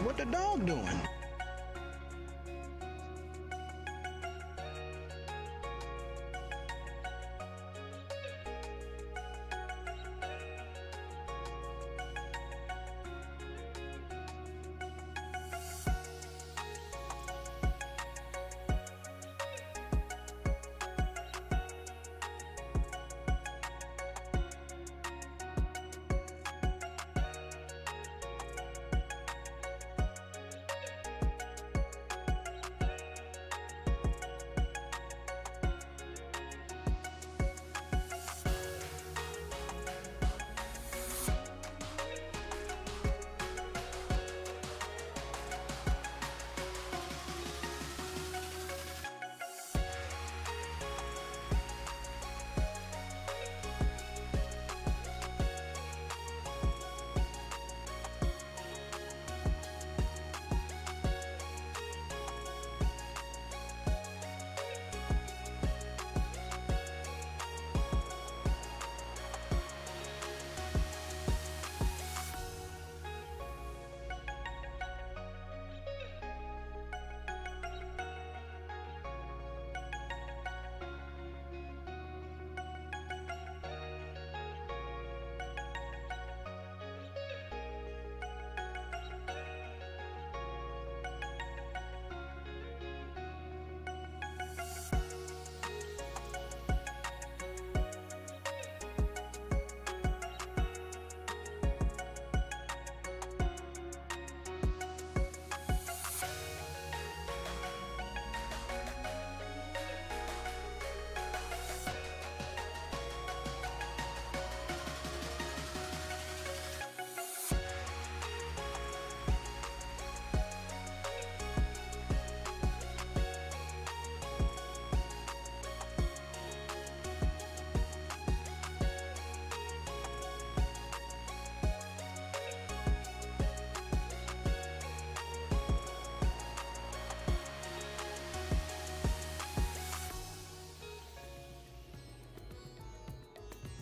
What the dog doing?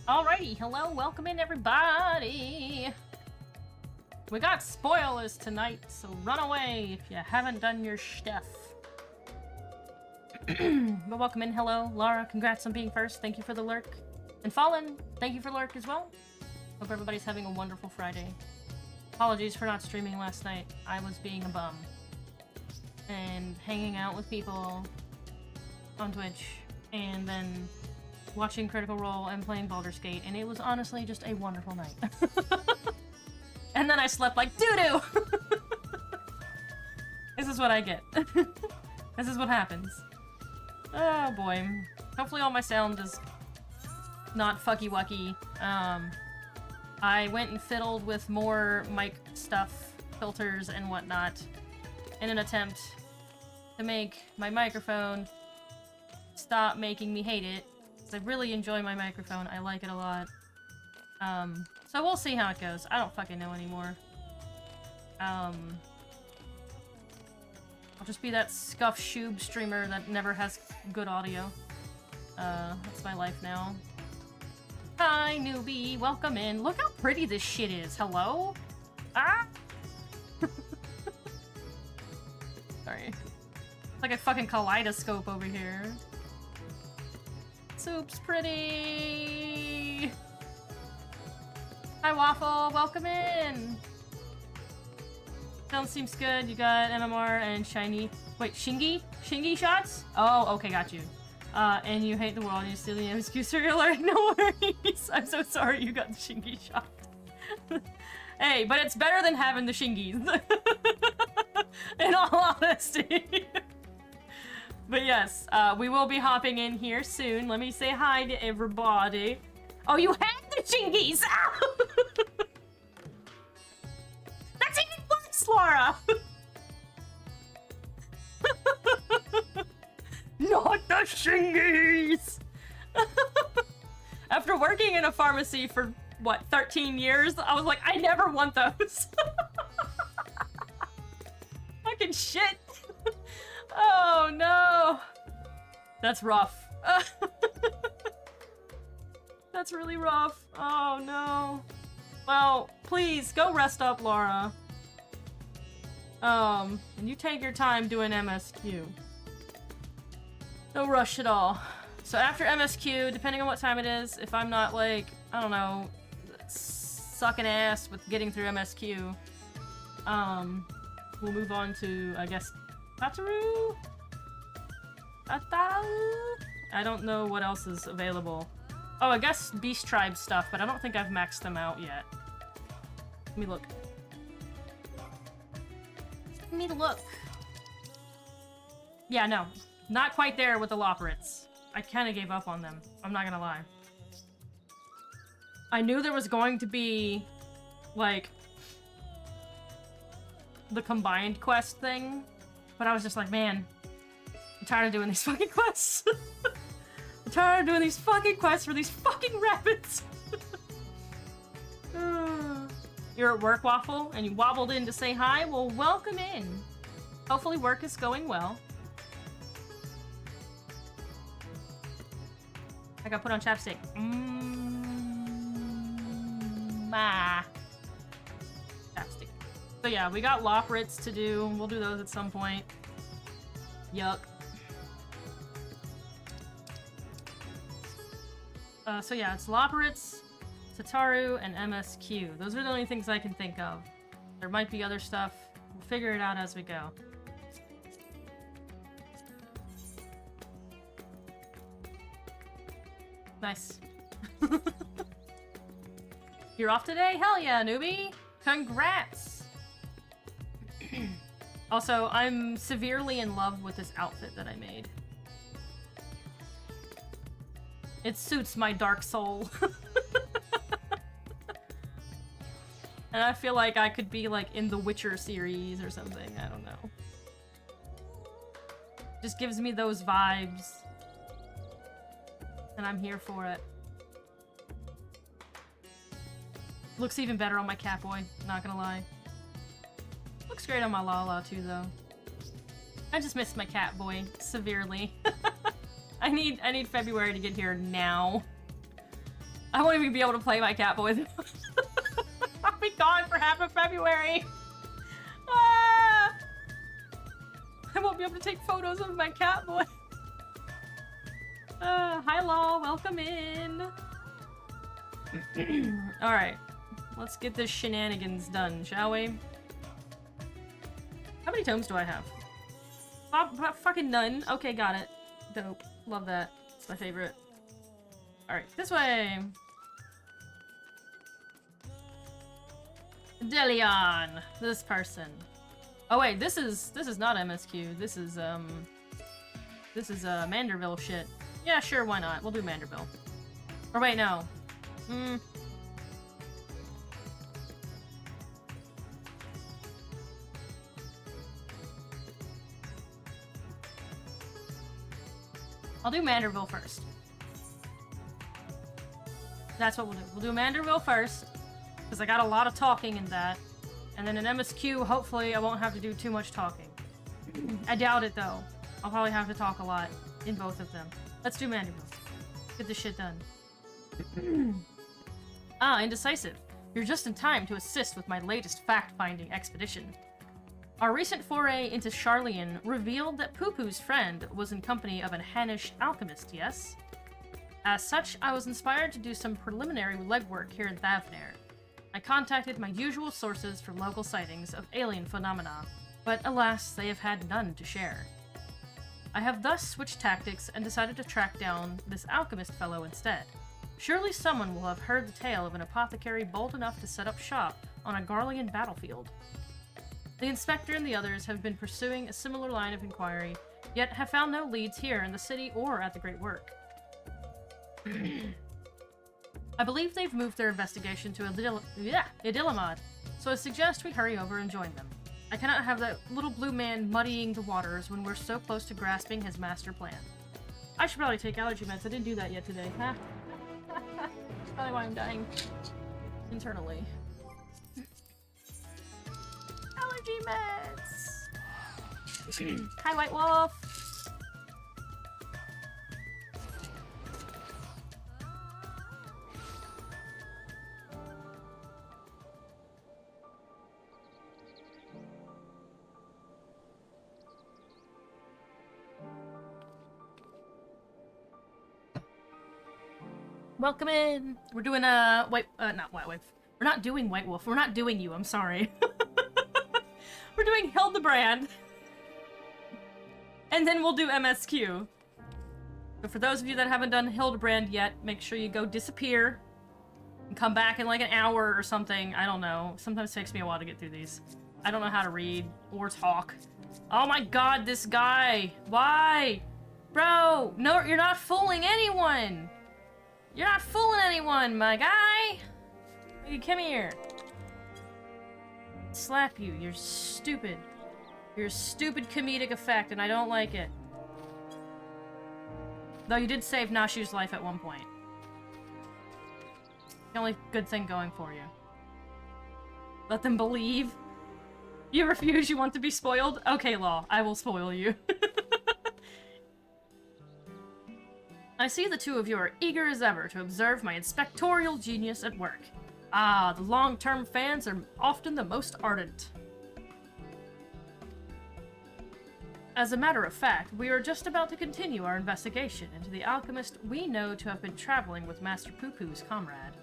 Alrighty, hello, welcome in everybody! We got spoilers tonight, so run away if you haven't done your stuff. But welcome in, hello, Lara, congrats on being first, thank you for the lurk. And Fallen, thank you for lurk as well. Hope everybody's having a wonderful Friday. Apologies for not streaming last night, I was being a bum. And hanging out with people on Twitch, and then watching Critical Role and playing Baldur's Gate, and it was honestly just a wonderful night. And then I slept like doo-doo! This is what I get. This is what happens. Oh boy. Hopefully all my sound is not fucky-wucky. I went and fiddled with more mic stuff, filters, and whatnot in an attempt to make my microphone stop making me hate it. I really enjoy my microphone. I like it a lot. So we'll see how it goes. I don't fucking know anymore. I'll just be that scuff shoob streamer that never has good audio. That's my life now. Hi, newbie. Welcome in. Look how pretty this shit is. Hello? Ah! Sorry. It's like a fucking kaleidoscope over here. Soup's pretty! Hi, Waffle! Welcome in! Sound seems good. You got MMR and Shiny. Wait, Shingy? Shingy shots? Oh, okay, got you. And you hate the world and you steal the MSQ cereal alert. No worries! I'm so sorry you got the Shingy shot. Hey, but it's better than having the Shingies. In all honesty. But yes, we will be hopping in here soon. Let me say hi to everybody. Oh, you had the Shingies! That's even worse, Laura! Not the Shingies! After working in a pharmacy for, what, 13 years, I was like, I never want those. Fucking shit. Oh no! That's rough. That's really rough. Oh no. Well, please, go rest up, Laura. And you take your time doing MSQ. No rush at all. So after MSQ, depending on what time it is, if I'm not like, I don't know, sucking ass with getting through MSQ, we'll move on to, I guess, Tataru? I don't know what else is available. Oh, I guess Beast Tribe stuff, but I don't think I've maxed them out yet. Let me look. Let me look. Yeah, no. Not quite there with the Loporrits. I kind of gave up on them. I'm not gonna lie. I knew there was going to be, like, the combined quest thing, but I was just like, man, I'm tired of doing these fucking quests. I'm tired of doing these fucking quests for these fucking rabbits. You're at work, Waffle, and you wobbled in to say hi? Well, welcome in. Hopefully work is going well. I got put on chapstick. Chapstick. So yeah, we got Loporrits to do. We'll do those at some point. Yuck. So yeah, it's Loporrits, Tataru, and MSQ. Those are the only things I can think of. There might be other stuff. We'll figure it out as we go. Nice. You're off today? Hell yeah, newbie! Congrats! Also, I'm severely in love with this outfit that I made. It suits my dark soul. And I feel like I could be like in the Witcher series or something, I don't know. Just gives me those vibes. And I'm here for it. Looks even better on my Catboy, not gonna lie. Looks great on my Lala too, though. I just missed my Catboy severely. I need February to get here now. I won't even be able to play my Catboy. I'll be gone for half of February. Ah! I won't be able to take photos of my Catboy. Hi Law, welcome in. Alright, let's get this shenanigans done, shall we? How many tomes do I have? Fucking none. Okay, got it. Dope. Love that. It's my favorite. Alright, this way. Delion! This person. Oh wait, this is not MSQ. This is Manderville shit. Yeah, sure, why not? We'll do Manderville. Or wait, no. I'll do Manderville first. That's what we'll do. We'll do Manderville first, because I got a lot of talking in that. And then in MSQ, hopefully I won't have to do too much talking. I doubt it, though. I'll probably have to talk a lot in both of them. Let's do Manderville. Get this shit done. Indecisive. You're just in time to assist with my latest fact-finding expedition. Our recent foray into Charlian revealed that Poo-Poo's friend was in company of an Hannish alchemist, yes? As such, I was inspired to do some preliminary legwork here in Thavnair. I contacted my usual sources for local sightings of alien phenomena, but alas, they have had none to share. I have thus switched tactics and decided to track down this alchemist fellow instead. Surely someone will have heard the tale of an apothecary bold enough to set up shop on a Garlean battlefield. The inspector and the others have been pursuing a similar line of inquiry, yet have found no leads here in the city or at the Great Work. I believe they've moved their investigation to Idilamad, so I suggest we hurry over and join them. I cannot have that little blue man muddying the waters when we're so close to grasping his master plan. I should probably take allergy meds. I didn't do that yet today. Huh? That's probably why I'm dying internally. Allergy meds! Hi, White Wolf! welcome in. We're doing not White Wolf. We're not doing White Wolf. We're not doing you. I'm sorry. We're doing Hildebrand. And then we'll do MSQ. But for those of you that haven't done Hildebrand yet, make sure you go disappear and come back in like an hour or something. I don't know. Sometimes it takes me a while to get through these. I don't know how to read or talk. Oh my god, this guy. Why? Bro, no, you're not fooling anyone. You're not fooling anyone, my guy. You come here. Slap you. You're stupid. You're a stupid comedic effect, and I don't like it. Though you did save Nashu's life at one point. The only good thing going for you. Let them believe. You refuse, you want to be spoiled? Okay, Law, I will spoil you. I see the two of you are eager as ever to observe my inspectorial genius at work. Ah, the long-term fans are often the most ardent. As a matter of fact, we are just about to continue our investigation into the alchemist we know to have been traveling with Master Poo-Poo's comrade.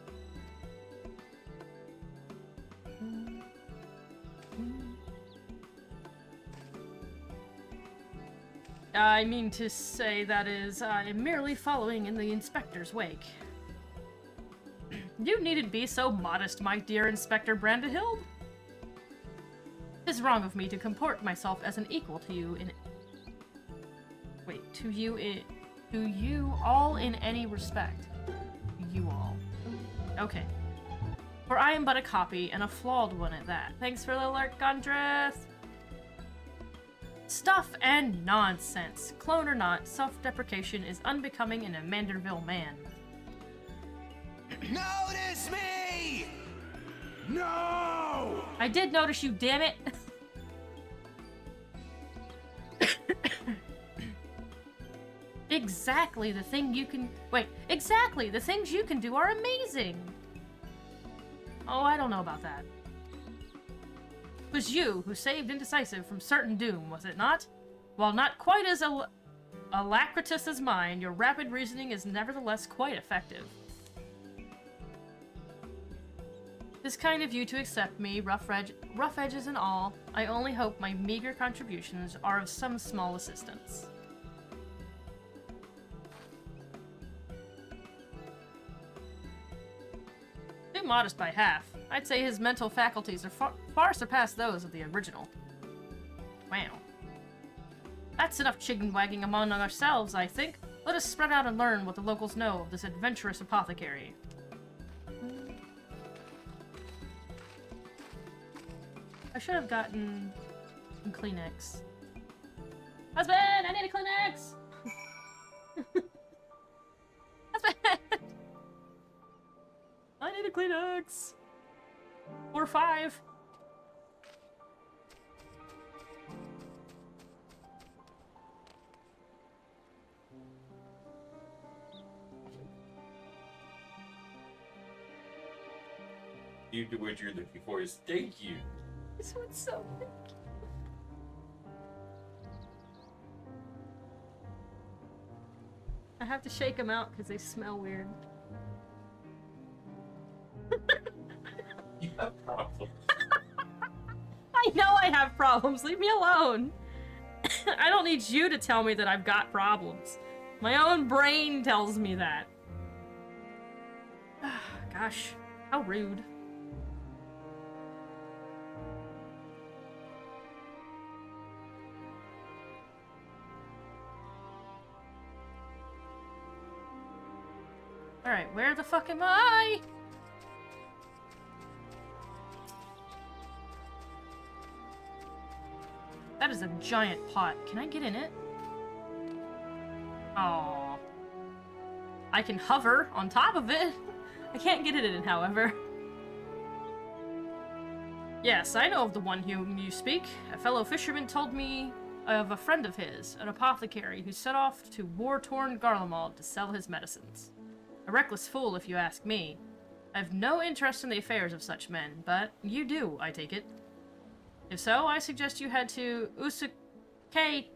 I mean to say, that is, I am merely following in the inspector's wake. You needn't be so modest, my dear Inspector Brandahild. It is wrong of me to comport myself as an equal to you in... Wait, to you all in any respect. You all. Okay. For I am but a copy, and a flawed one at that. Thanks for the alert, Gondreth! Stuff and nonsense. Clone or not, self-deprecation is unbecoming in a Manderville man. Notice me! No! I did notice you, damn it! Exactly, the thing you can... Wait, exactly! The things you can do are amazing! Oh, I don't know about that. It was you who saved Indecisive from certain doom, was it not? While not quite as alacritous as mine, your rapid reasoning is nevertheless quite effective. It is kind of you to accept me, rough edges and all. I only hope my meager contributions are of some small assistance. Too modest by half. I'd say his mental faculties are far surpass those of the original. Wow. That's enough chicken wagging among ourselves, I think. Let us spread out and learn what the locals know of this adventurous apothecary. I should have gotten some Kleenex. Husband, I need a Kleenex! Husband! I need a Kleenex! Or 5. You do what you're looking for is thank you. This one's so big. I have to shake them out because they smell weird. You have problems. I know I have problems. Leave me alone. I don't need you to tell me that I've got problems. My own brain tells me that. Gosh, how rude. Alright, where the fuck am I? That is a giant pot. Can I get in it? Aww. I can hover on top of it. I can't get it in, however. Yes, I know of the one whom you speak. A fellow fisherman told me of a friend of his, an apothecary, who set off to war-torn Garlemald to sell his medicines. A reckless fool, if you ask me. I have no interest in the affairs of such men, but you do, I take it. If so, I suggest you head to Usquake?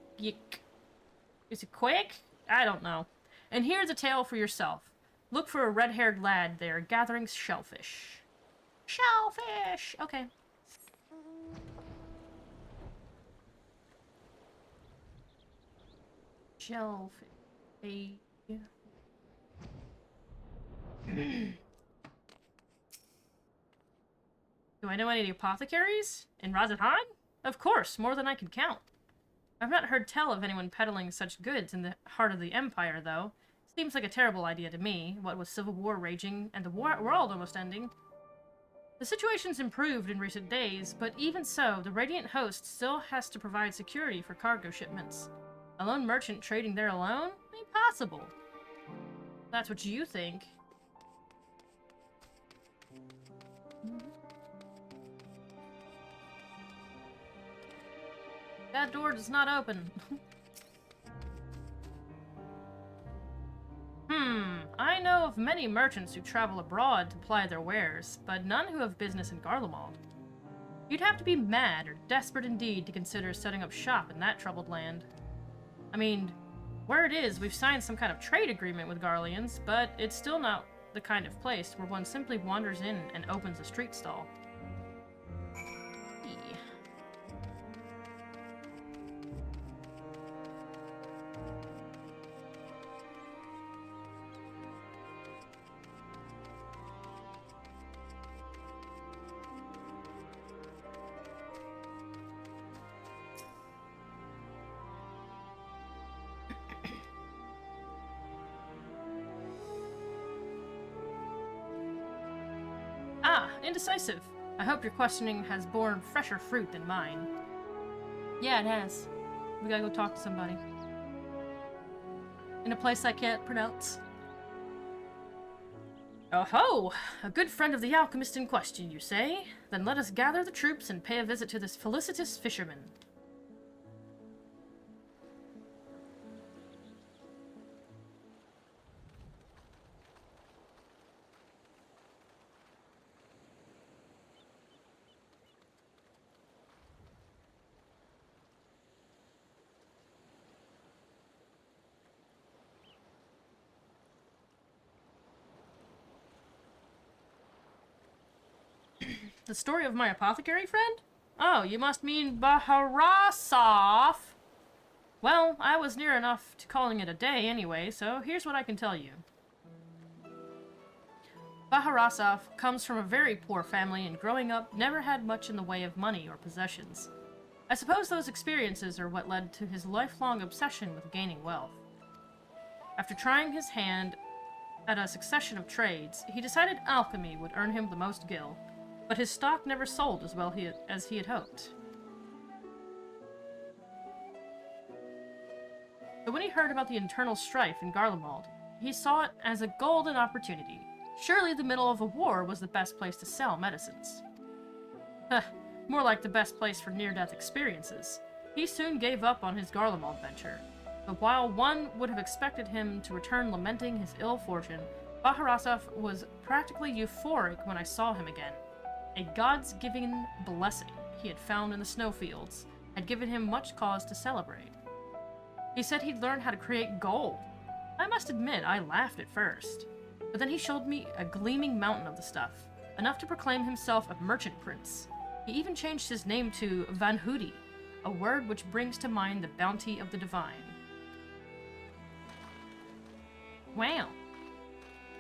I don't know. And hear the tale for yourself. Look for a red-haired lad there gathering shellfish. Shellfish! Okay. Shellfish. Do I know any apothecaries? In Razathan? Of course, more than I can count. I've not heard tell of anyone peddling such goods in the heart of the Empire, though. Seems like a terrible idea to me, what with civil war raging and the world almost ending. The situation's improved in recent days, but even so, the Radiant Host still has to provide security for cargo shipments. A lone merchant trading there alone? Impossible. That's what you think. That door does not open. I know of many merchants who travel abroad to ply their wares, but none who have business in Garlemald. You'd have to be mad or desperate indeed to consider setting up shop in that troubled land. I mean, where it is, we've signed some kind of trade agreement with Garleans, but it's still not the kind of place where one simply wanders in and opens a street stall. Indecisive. I hope your questioning has borne fresher fruit than mine. Yeah, it has. We gotta go talk to somebody. In a place I can't pronounce. Oh ho! A good friend of the alchemist in question, you say? Then let us gather the troops and pay a visit to this felicitous fisherman. The story of my apothecary friend? Oh, you must mean Baharasov. Well, I was near enough to calling it a day anyway, so here's what I can tell you. Baharasov comes from a very poor family and growing up never had much in the way of money or possessions. I suppose those experiences are what led to his lifelong obsession with gaining wealth. After trying his hand at a succession of trades, he decided alchemy would earn him the most gil. But his stock never sold as well as he had hoped. But when he heard about the internal strife in Garlemald, he saw it as a golden opportunity. Surely the middle of a war was the best place to sell medicines. More like the best place for near-death experiences. He soon gave up on his Garlemald venture. But while one would have expected him to return lamenting his ill fortune, Baharasov was practically euphoric when I saw him again. A God's given blessing he had found in the snowfields had given him much cause to celebrate. He said he'd learned how to create gold. I must admit, I laughed at first. But then he showed me a gleaming mountain of the stuff, enough to proclaim himself a merchant prince. He even changed his name to Van Hoody, a word which brings to mind the bounty of the divine. Wow.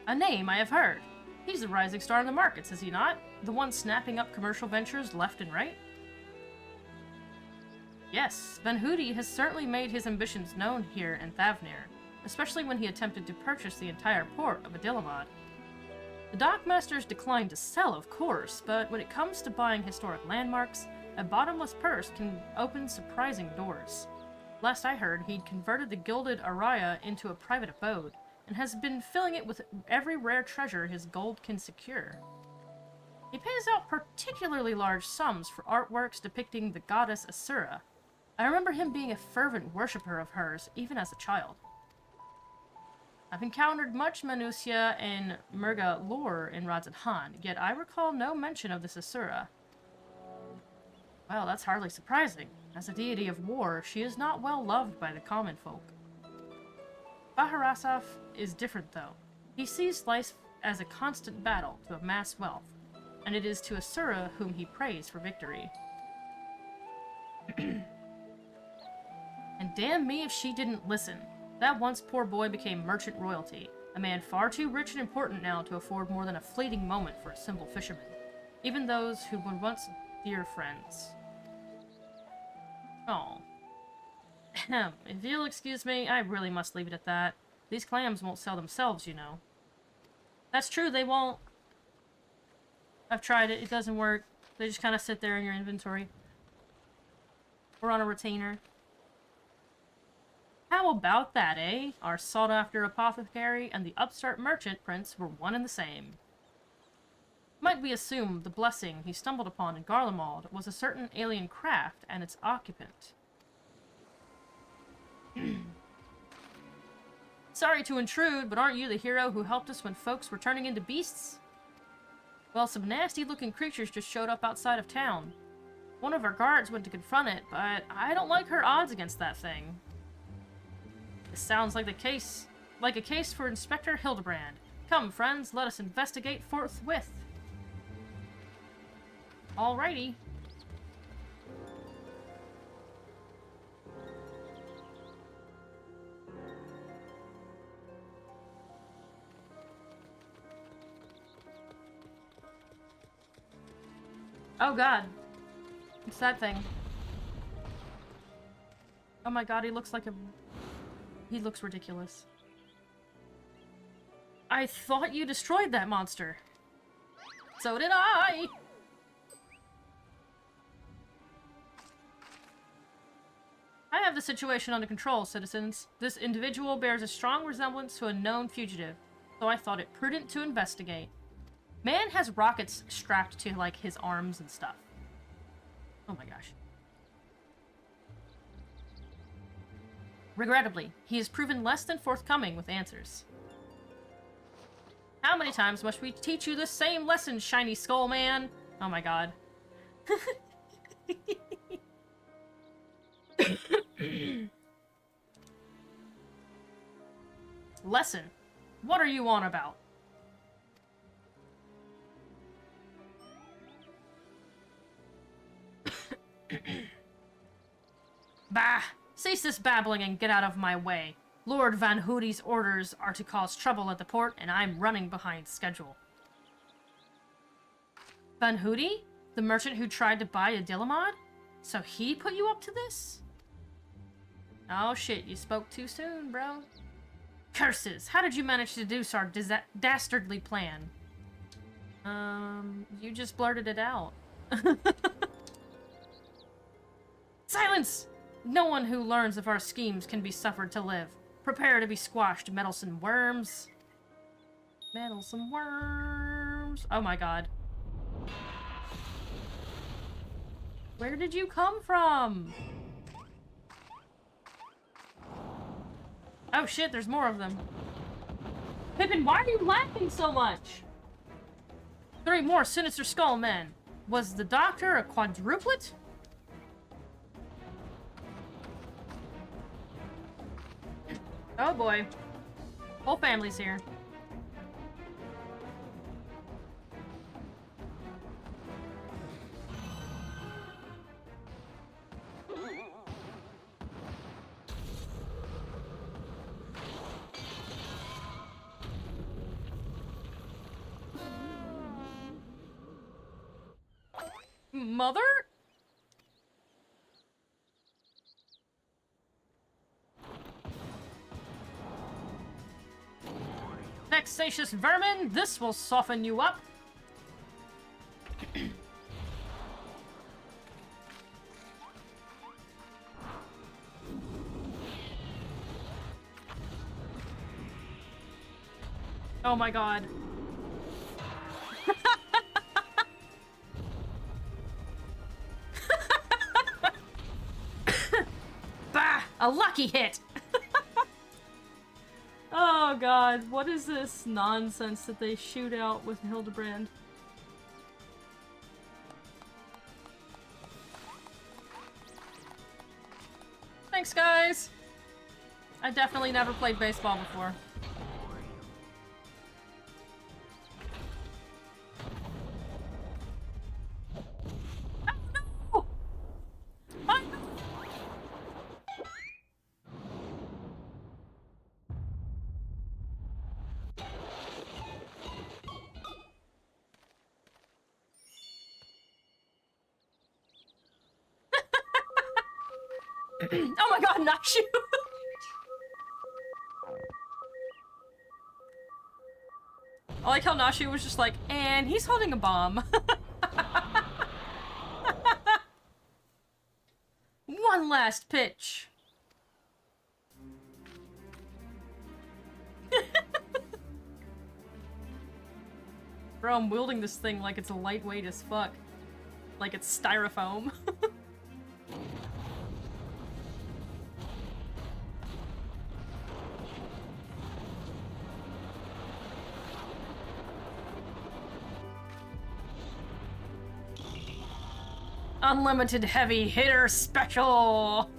A name I have heard. He's a rising star in the markets, is he not? The one snapping up commercial ventures left and right? Yes, Van Hoody has certainly made his ambitions known here in Thavnir, especially when he attempted to purchase the entire port of Adilamad. The dockmasters declined to sell, of course, but when it comes to buying historic landmarks, a bottomless purse can open surprising doors. Last I heard, he'd converted the gilded Araya into a private abode, and has been filling it with every rare treasure his gold can secure. He pays out particularly large sums for artworks depicting the goddess Asura. I remember him being a fervent worshipper of hers, even as a child. I've encountered much Manusia and Murga lore in Razathan, yet I recall no mention of this Asura. Well, that's hardly surprising. As a deity of war, she is not well loved by the common folk. Baharasov is different, though. He sees life as a constant battle to amass wealth, and it is to Asura whom he prays for victory. And damn me if she didn't listen. That once poor boy became merchant royalty, a man far too rich and important now to afford more than a fleeting moment for a simple fisherman, even those who were once dear friends. Oh. If you'll excuse me, I really must leave it at that. These clams won't sell themselves, you know. That's true, they won't. I've tried it, it doesn't work. They just kind of sit there in your inventory. Or on a retainer. How about that, eh? Our sought-after apothecary and the upstart merchant prince were one and the same. Might we assume the blessing he stumbled upon in Garlemald was a certain alien craft and its occupant? Sorry to intrude, but aren't you the hero who helped us when folks were turning into beasts? Well, some nasty-looking creatures just showed up outside of town. One of our guards went to confront it, but I don't like her odds against that thing. This sounds like a case for Inspector Hildebrand. Come, friends, let us investigate forthwith. Alrighty. Oh god. It's that thing. Oh my god, he looks like a... He looks ridiculous. I thought you destroyed that monster. So did I! I have the situation under control, citizens. This individual bears a strong resemblance to a known fugitive, so I thought it prudent to investigate. Man has rockets strapped to, like, his arms and stuff. Oh my gosh. Regrettably, he has proven less than forthcoming with answers. How many times must we teach you the same lesson, shiny skull man? Oh my god. Lesson? What are you on about? Bah! Cease this babbling and get out of my way. Lord Van Hoody's orders are to cause trouble at the port, and I'm running behind schedule. Van Hoody? The merchant who tried to buy a Dilamod? So he put you up to this? Oh shit, you spoke too soon, bro. Curses! How did you manage to deduce our dastardly plan? You just blurted it out. Silence! No one who learns of our schemes can be suffered to live. Prepare to be squashed, meddlesome worms. Meddlesome worms. Oh my god. Where did you come from? Oh shit, there's more of them. Pippin, why are you laughing so much? 3 more Sinister Skull men. Was the doctor a quadruplet? Oh boy. Whole family's here. Mother? Vexatious vermin, this will soften you up. Oh my god. Bah! A lucky hit! Oh god, what is this nonsense that they shoot out with Hildebrand? Thanks, guys! I definitely never played baseball before. Oh my god, Nakshu! I like how Nashi was just like, and he's holding a bomb. One last pitch. Bro, I'm wielding this thing like it's lightweight as fuck. Like it's styrofoam. Unlimited heavy hitter special!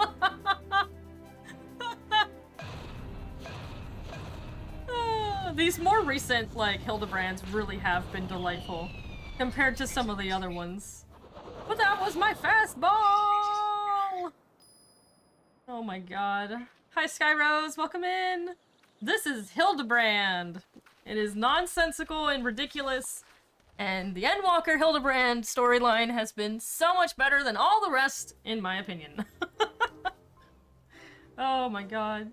These more recent, like, Hildebrands really have been delightful compared to some of the other ones. But that was my fastball! Oh my god. Hi, Skyrose, welcome in! This is Hildebrand! It is nonsensical and ridiculous. And the Endwalker Hildebrand storyline has been so much better than all the rest, in my opinion. Oh my god.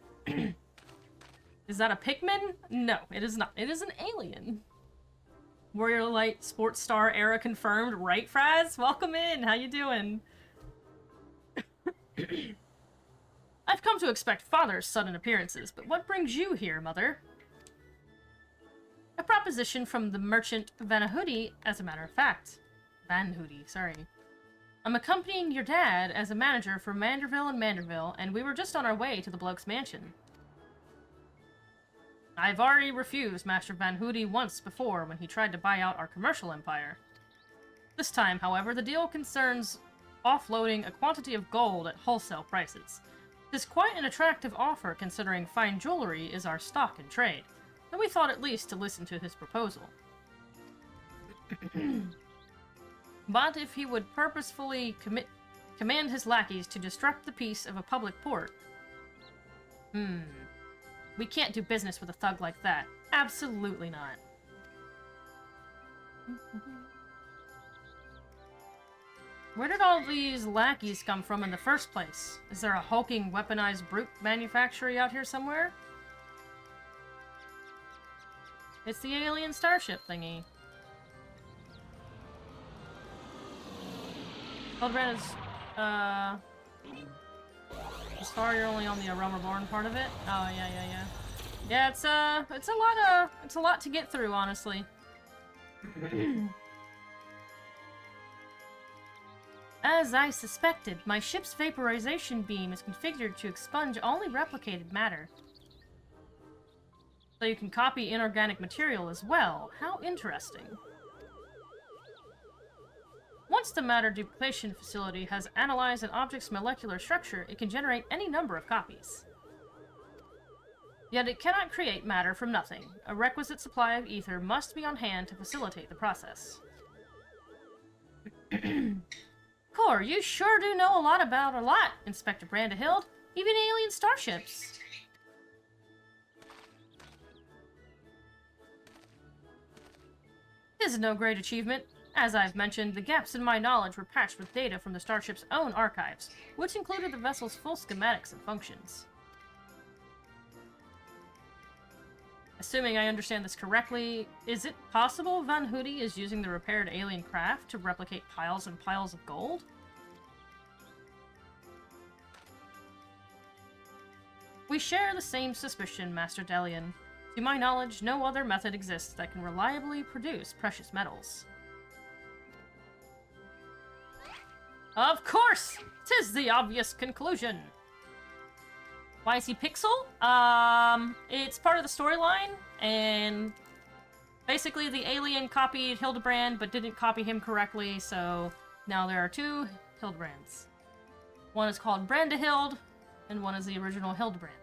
Is that a Pikmin? No, it is not. It is an alien. Warrior Light Sports Star era confirmed. Right, Fraz? Welcome in. How you doing? I've come to expect Father's sudden appearances, but what brings you here, Mother? A proposition from the merchant Vanahudi, as a matter of fact. Vanhudi, sorry. I'm accompanying your dad as a manager for Manderville and Manderville, and we were just on our way to the bloke's mansion. I've already refused Master Vanhudi once before when he tried to buy out our commercial empire. This time, however, the deal concerns offloading a quantity of gold at wholesale prices. It is quite an attractive offer considering fine jewelry is our stock in trade. And we thought at least to listen to his proposal. But if he would purposefully command his lackeys to disrupt the peace of a public port... We can't do business with a thug like that. Absolutely not. Where did all these lackeys come from in the first place? Is there a hulking, weaponized brute manufactory out here somewhere? It's the alien starship thingy. Hildebrand is, as far you're only on the Aromaborn part of it? Oh, yeah. Yeah, it's a lot to get through, honestly. As I suspected, my ship's vaporization beam is configured to expunge only replicated matter. So you can copy inorganic material as well. How interesting. Once the matter duplication facility has analyzed an object's molecular structure, it can generate any number of copies. Yet it cannot create matter from nothing. A requisite supply of ether must be on hand to facilitate the process. Core, you sure do know a lot about a lot, Inspector Brandahild. Even alien starships. This is no great achievement. As I've mentioned, the gaps in my knowledge were patched with data from the starship's own archives, which included the vessel's full schematics and functions. Assuming I understand this correctly, is it possible Vanhudi is using the repaired alien craft to replicate piles and piles of gold? We share the same suspicion, Master Delian. To my knowledge, no other method exists that can reliably produce precious metals. Of course! 'Tis the obvious conclusion! Why is he Pixel? It's part of the storyline, and basically the alien copied Hildebrand but didn't copy him correctly, so now there are two Hildebrands. One is called Brandahild, and one is the original Hildebrand.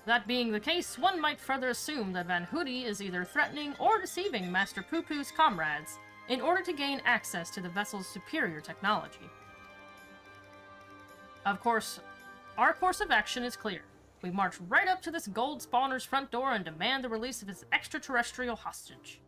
That being the case, one might further assume that Vanhudi is either threatening or deceiving Master Poo-Poo's comrades in order to gain access to the vessel's superior technology. Of course, our course of action is clear. We march right up to this gold spawner's front door and demand the release of his extraterrestrial hostage.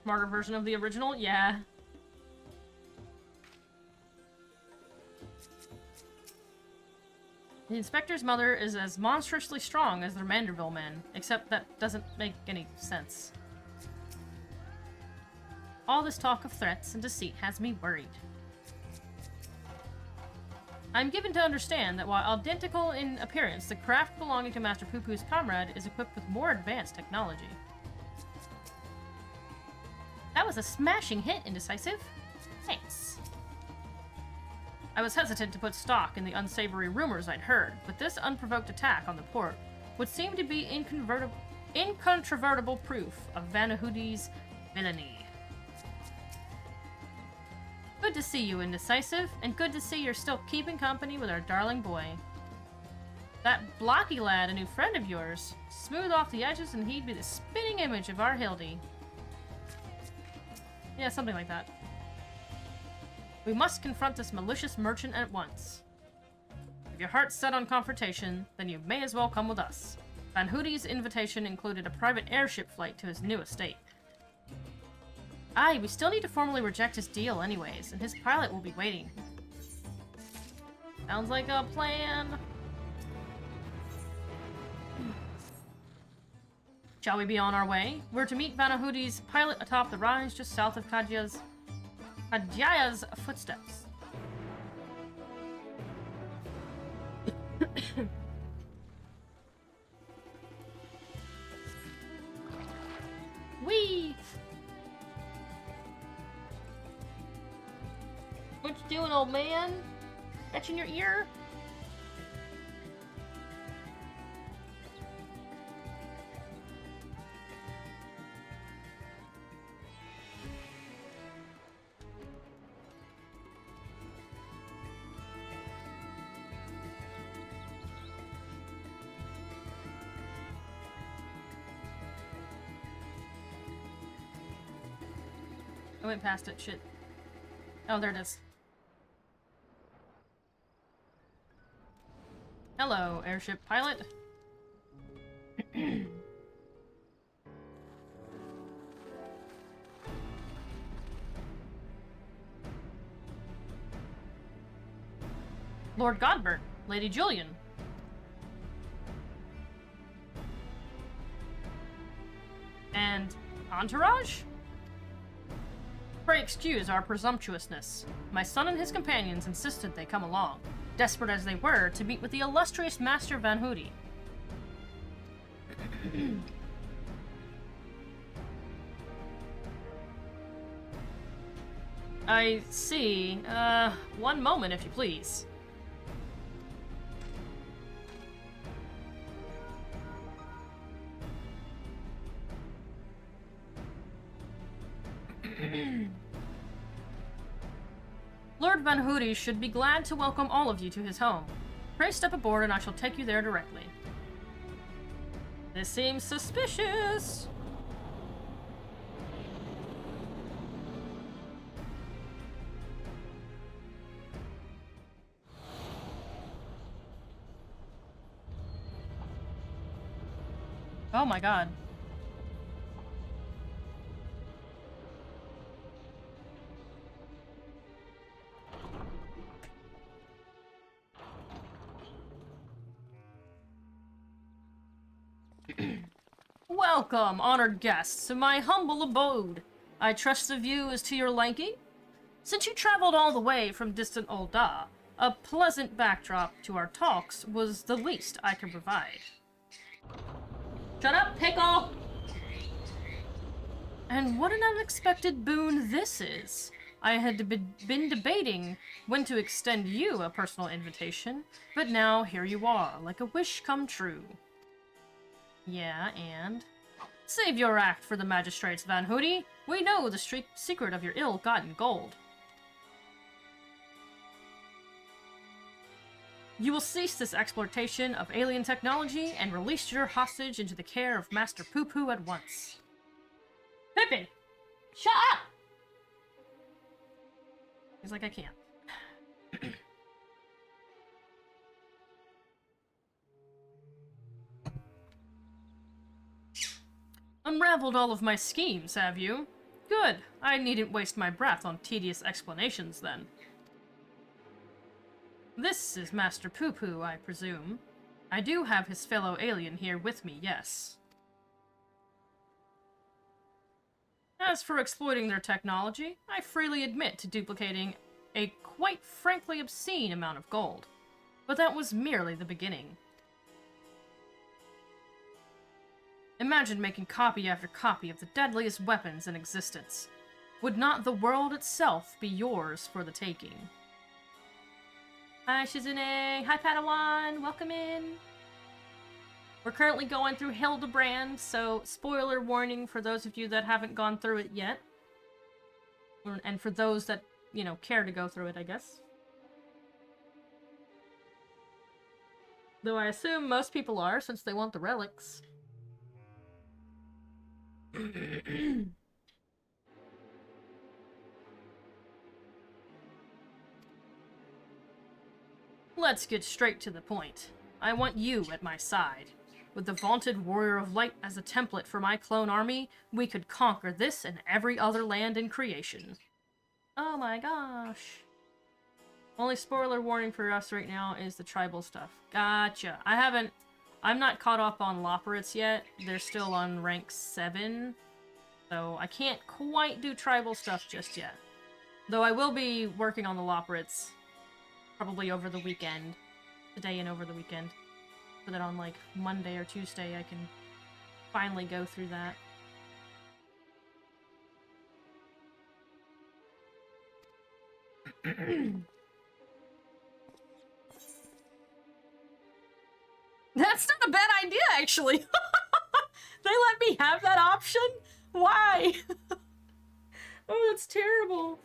smarter version of the original? Yeah. The inspector's mother is as monstrously strong as the Manderville men, except that doesn't make any sense. All this talk of threats and deceit has me worried. I'm given to understand that while identical in appearance, the craft belonging to Master Poo-Poo's comrade is equipped with more advanced technology. That was a smashing hit, Indecisive. Thanks. I was hesitant to put stock in the unsavory rumors I'd heard, but this unprovoked attack on the port would seem to be incontrovertible proof of Vanahoody's villainy. Good to see you, Indecisive, and good to see you're still keeping company with our darling boy. That blocky lad, a new friend of yours. Smooth off the edges and he'd be the spitting image of our Hildy. Yeah, something like that. We must confront this malicious merchant at once. If your heart's set on confrontation, then you may as well come with us. Vanhoody's invitation included a private airship flight to his new estate. Aye, we still need to formally reject his deal anyways, and his pilot will be waiting. Sounds like a plan. Shall we be on our way? We're to meet Vanahoody's pilot atop the rise just south of Kadjaya's footsteps. Whee! What you doing, old man? Catching your ear? I went past it, shit. Oh, there it is. Hello, airship pilot. Lord Godbert, Lady Julian. And entourage? Pray excuse our presumptuousness. My son and his companions insisted they come along, desperate as they were to meet with the illustrious Master Vanhoody. I see. One moment, if you please. Lord Vanhoody should be glad to welcome all of you to his home. Pray step aboard and I shall take you there directly. This seems suspicious. Oh my god. Welcome, honored guests, to my humble abode. I trust the view is to your liking? Since you traveled all the way from distant Olda, a pleasant backdrop to our talks was the least I could provide. Shut up, pickle! And what an unexpected boon this is. I had been debating when to extend you a personal invitation, but now here you are, like a wish come true. Yeah, and? Save your act for the magistrates, Vanhoody. We know the secret of your ill-gotten gold. You will cease this exploitation of alien technology and release your hostage into the care of Master Poo-Poo at once. Pippin! Shut up! He's like, I can't. Unraveled all of my schemes, have you? Good. I needn't waste my breath on tedious explanations, then. This is Master Poo-Poo, I presume. I do have his fellow alien here with me, yes. As for exploiting their technology, I freely admit to duplicating a quite frankly obscene amount of gold. But that was merely the beginning. Imagine making copy after copy of the deadliest weapons in existence. Would not the world itself be yours for the taking? Hi, Shizune. Hi, Padawan. Welcome in. We're currently going through Hildebrand, so spoiler warning for those of you that haven't gone through it yet. And for those that, you know, care to go through it, I guess. Though I assume most people are, since they want the relics. Let's get straight to the point. I want you at my side. With the vaunted Warrior of Light as a template for my clone army, we could conquer this and every other land in creation. Oh my gosh. Only spoiler warning for us right now is the tribal stuff. Gotcha. I'm not caught up on Loporrits yet. They're still on rank 7. So I can't quite do tribal stuff just yet. Though I will be working on the Loporrits probably over the weekend. Today and over the weekend. So that on like Monday or Tuesday I can finally go through that. That's not a bad idea, actually. They let me have that option? Why? Oh, that's terrible.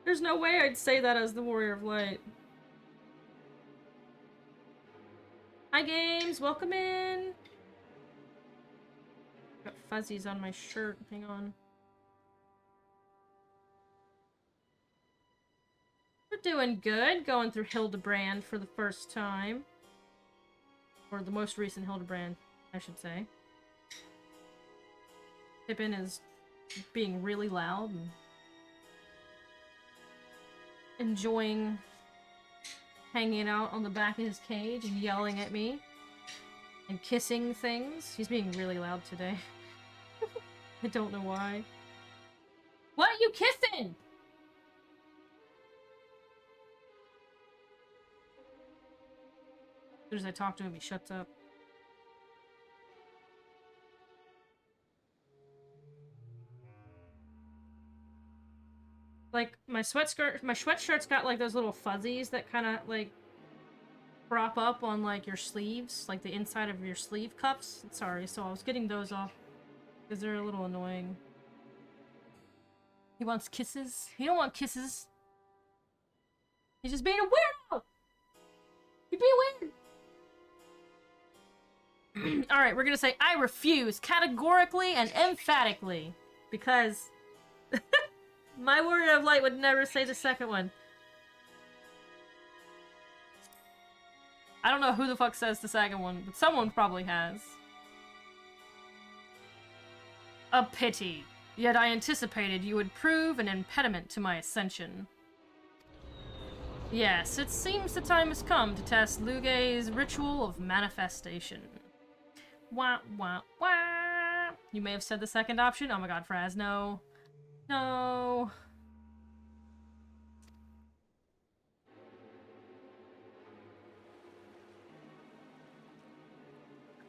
There's no way I'd say that as the Warrior of Light. Hi, Games. Welcome in. Got fuzzies on my shirt. Hang on. We're doing good. Going through Hildebrand for the first time. Or the most recent Hildebrand, I should say. Pippin is being really loud and enjoying hanging out on the back of his cage and yelling at me and kissing things. He's being really loud today. I don't know why. What are you kissing? As soon as I talk to him, he shuts up. Like, my sweatshirt's got, like, those little fuzzies that kind of, like, prop up on, like, your sleeves. Like, the inside of your sleeve cuffs. Sorry, so I was getting those off. Because they're a little annoying. He wants kisses. He don't want kisses. He's just being a weirdo! You're being weird! Alright, we're gonna say, I refuse, categorically and emphatically. Because... my Warrior of Light would never say the second one. I don't know who the fuck says the second one, but someone probably has. A pity. Yet I anticipated you would prove an impediment to my ascension. Yes, it seems the time has come to test Lugei's ritual of manifestation. Wah, wah, wah. You may have said the second option. Oh my god, Fraz, no. No.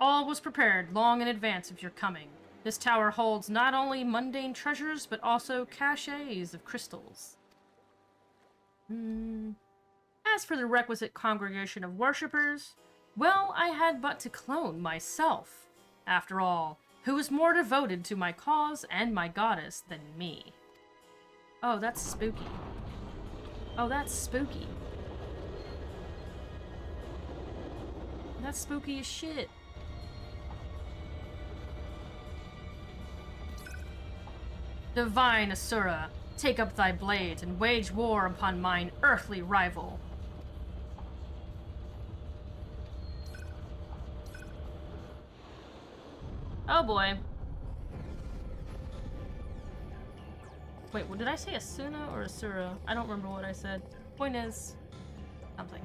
All was prepared long in advance of your coming. This tower holds not only mundane treasures, but also caches of crystals. As for the requisite congregation of worshippers, well, I had but to clone myself. After all, who is more devoted to my cause and my goddess than me? Oh, that's spooky. Oh, that's spooky. That's spooky as shit. Divine Asura, take up thy blade and wage war upon mine earthly rival. Oh boy. Wait, what did I say? Asuna or Asura? I don't remember what I said. Point is, something.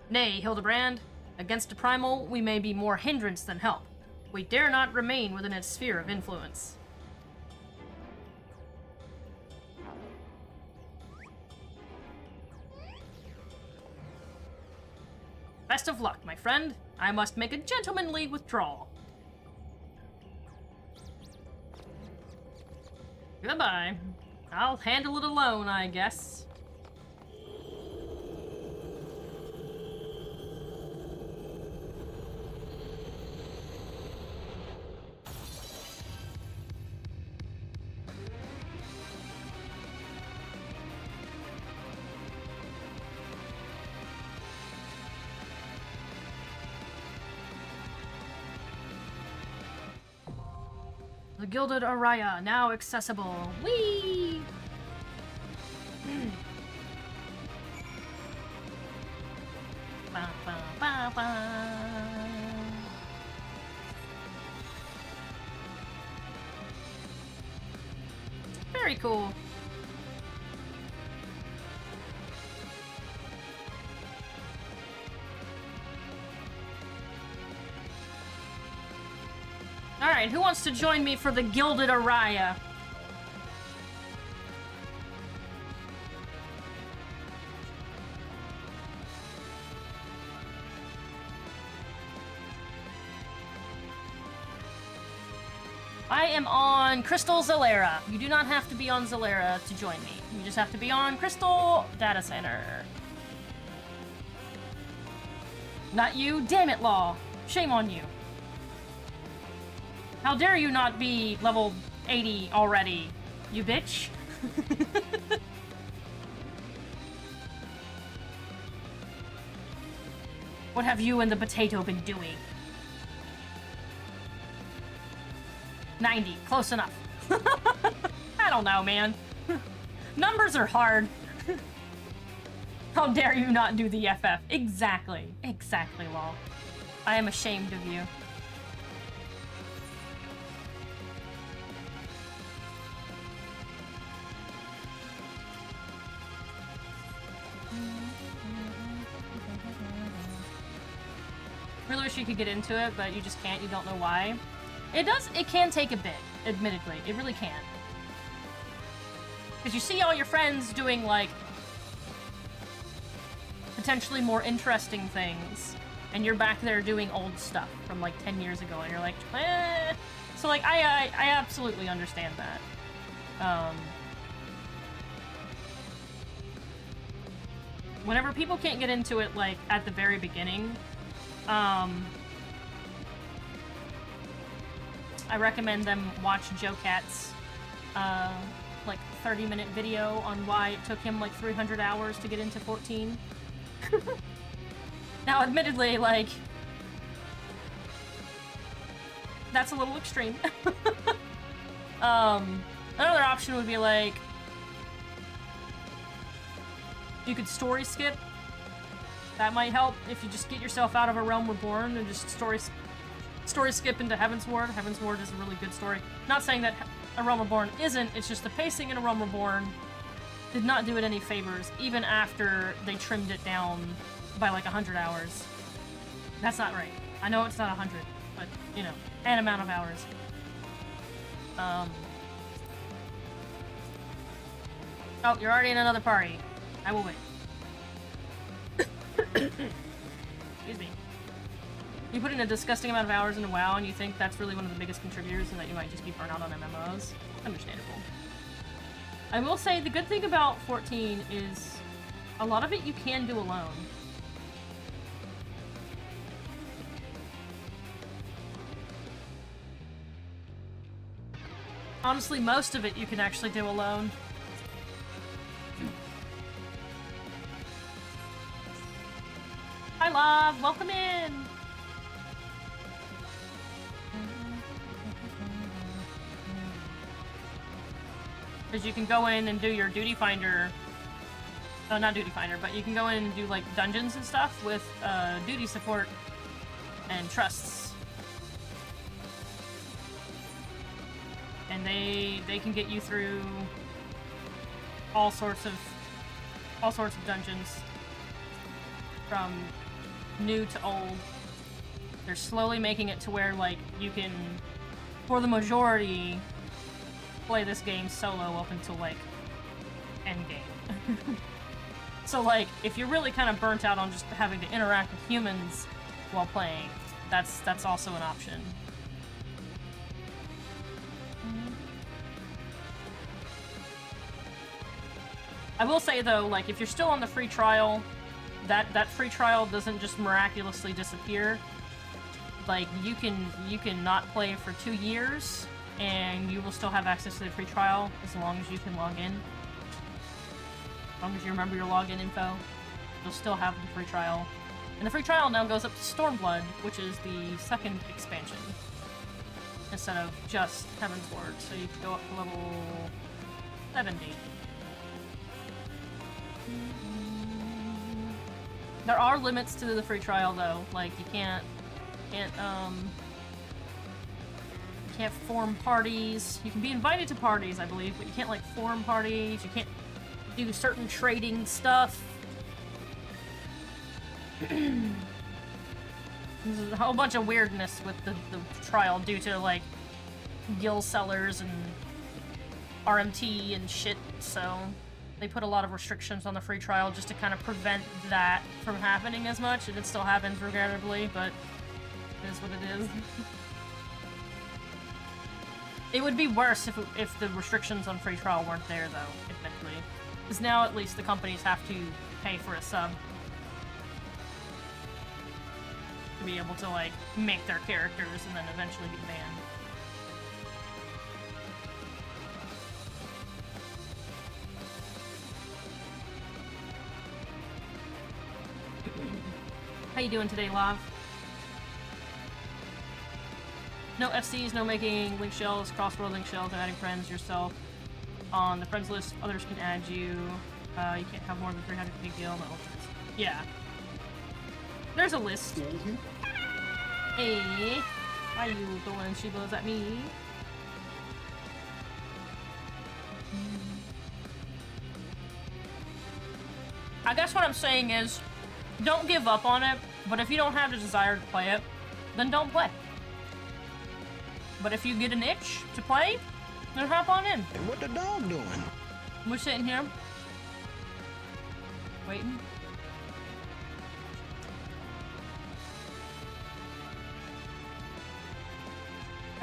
Nay, Hildebrand. Against a primal, we may be more hindrance than help. We dare not remain within its sphere of influence. Best of luck, my friend. I must make a gentlemanly withdrawal. Goodbye. I'll handle it alone, I guess. The Gilded Araya, now accessible. Whee! Ba, ba, ba, ba. Very cool. Alright, who wants to join me for the Gilded Araya? I am on Crystal Zalera. You do not have to be on Zalera to join me. You just have to be on Crystal Data Center. Not you, damn it, Law. Shame on you. How dare you not be level 80 already, you bitch? What have you and the potato been doing? 90, close enough. I don't know, man. Numbers are hard. How dare you not do the FF? Exactly. Exactly, Law. I am ashamed of you. Really wish you could get into it, but you just can't. You don't know why. It can take a bit, admittedly. It really can. Because you see all your friends doing, like, potentially more interesting things, and you're back there doing old stuff from, like, 10 years ago, and you're like, eh. So, like, I absolutely understand that. Whenever people can't get into it, like, at the very beginning, I recommend them watch Joe Cat's, like, 30-minute video on why it took him, like, 300 hours to get into 14. Now, admittedly, like, that's a little extreme. Another option would be, like, you could story skip. That might help if you just get yourself out of A Realm Reborn and just story skip into Heavensward. Heavensward is a really good story. Not saying that A Realm Reborn isn't, it's just the pacing in A Realm Reborn did not do it any favors, even after they trimmed it down by like 100 hours. That's not right. I know it's not 100, but, you know, an amount of hours. Oh, you're already in another party. I will wait. Excuse me. You put in a disgusting amount of hours into WoW and you think that's really one of the biggest contributors and that you might just be burnt out on MMOs. Understandable. I will say the good thing about 14 is a lot of it you can do alone. Honestly, most of it you can actually do alone. Hi, love. Welcome in. Because you can go in and do your duty finder Oh, not duty finder, but you can go in and do like dungeons and stuff with duty support and trusts. And they can get you through all sorts of dungeons from new to old. They're slowly making it to where like you can, for the majority, play this game solo up until like endgame. So like if you're really kind of burnt out on just having to interact with humans while playing, that's also an option. I will say though, like if you're still on the free trial, that free trial doesn't just miraculously disappear. Like you can not play for 2 years and you will still have access to the free trial as long as you can log in. As long as you remember your login info, you'll still have the free trial. And the free trial now goes up to Stormblood, which is the second expansion, instead of just Heaven's Word. So you can go up to level 70. There are limits to the free trial though, like you can't form parties. You can be invited to parties, I believe, but you can't like form parties. You can't do certain trading stuff. There's a whole bunch of weirdness with the trial due to like guild sellers and RMT and shit, so they put a lot of restrictions on the free trial just to kind of prevent that from happening as much, and it still happens regrettably, but it is what it is. It would be worse if the restrictions on free trial weren't there, though, admittedly. Because now at least the companies have to pay for a sub to be able to, like, make their characters and then eventually get banned. How you doing today, Lav? No FCs, no making link shells, cross-world link shells, no adding friends yourself on the friends list. Others can add you. You can't have more than 300 big deal. No ultras. Yeah. There's a list. Hey, why you throwing shibos at me? I guess what I'm saying is, don't give up on it, but if you don't have the desire to play it, then don't play. But if you get an itch to play, then hop on in. And what the dog doing? We're sitting here, waiting.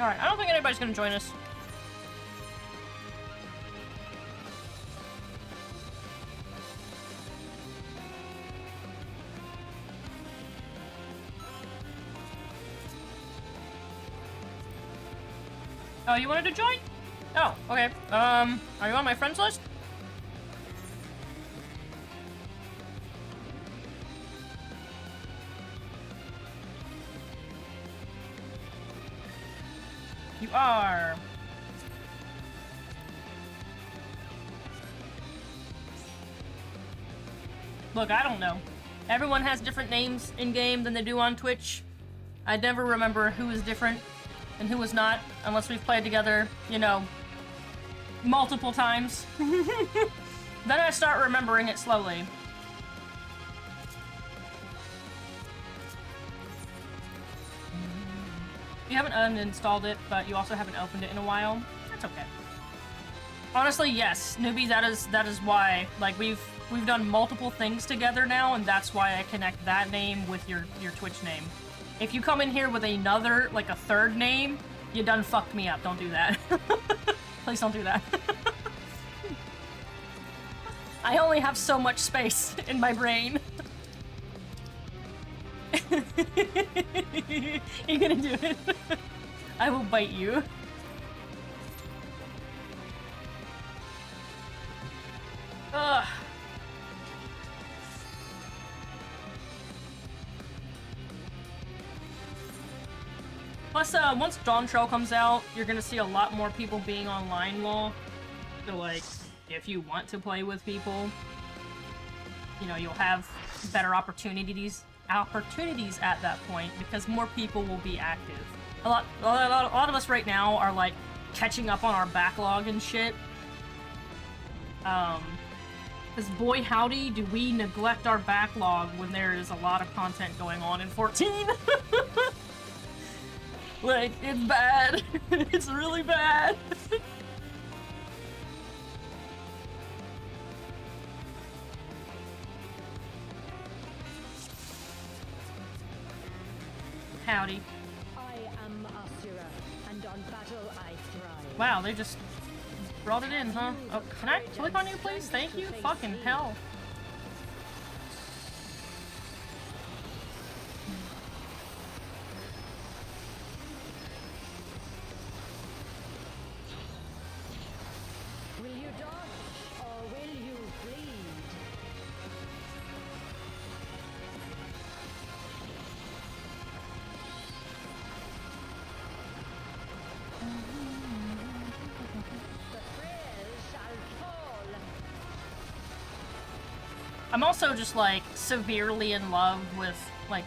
Alright, I don't think anybody's gonna join us. Oh, you wanted to join? Oh, okay. Are you on my friends list? You are. Look, I don't know. Everyone has different names in-game than they do on Twitch. I never remember who is different and who is not, unless we've played together, you know, multiple times. Then I start remembering it slowly. You haven't uninstalled it, but you also haven't opened it in a while. That's okay. Honestly, yes, newbie. That is why. Like we've done multiple things together now, and that's why I connect that name with your Twitch name. If you come in here with another, like a third name, you done fucked me up. Don't do that. Please don't do that. I only have so much space in my brain. You're gonna do it. I will bite you. Ugh. Plus, once Dawn Trail comes out, you're gonna see a lot more people being online law. So, like, if you want to play with people, you know, you'll have better opportunities at that point because more people will be active. A lot of us right now are like catching up on our backlog and shit. Because boy howdy do we neglect our backlog when there is a lot of content going on in 14. Like, it's bad. It's really bad. Howdy. I am Asura, and on battle I thrive. Wow, they just brought it in, huh? Oh, can I click on you, please? Thank you. Fucking hell. Will you dodge, or will you bleed? The frail shall fall. I'm also just, like, severely in love with, like,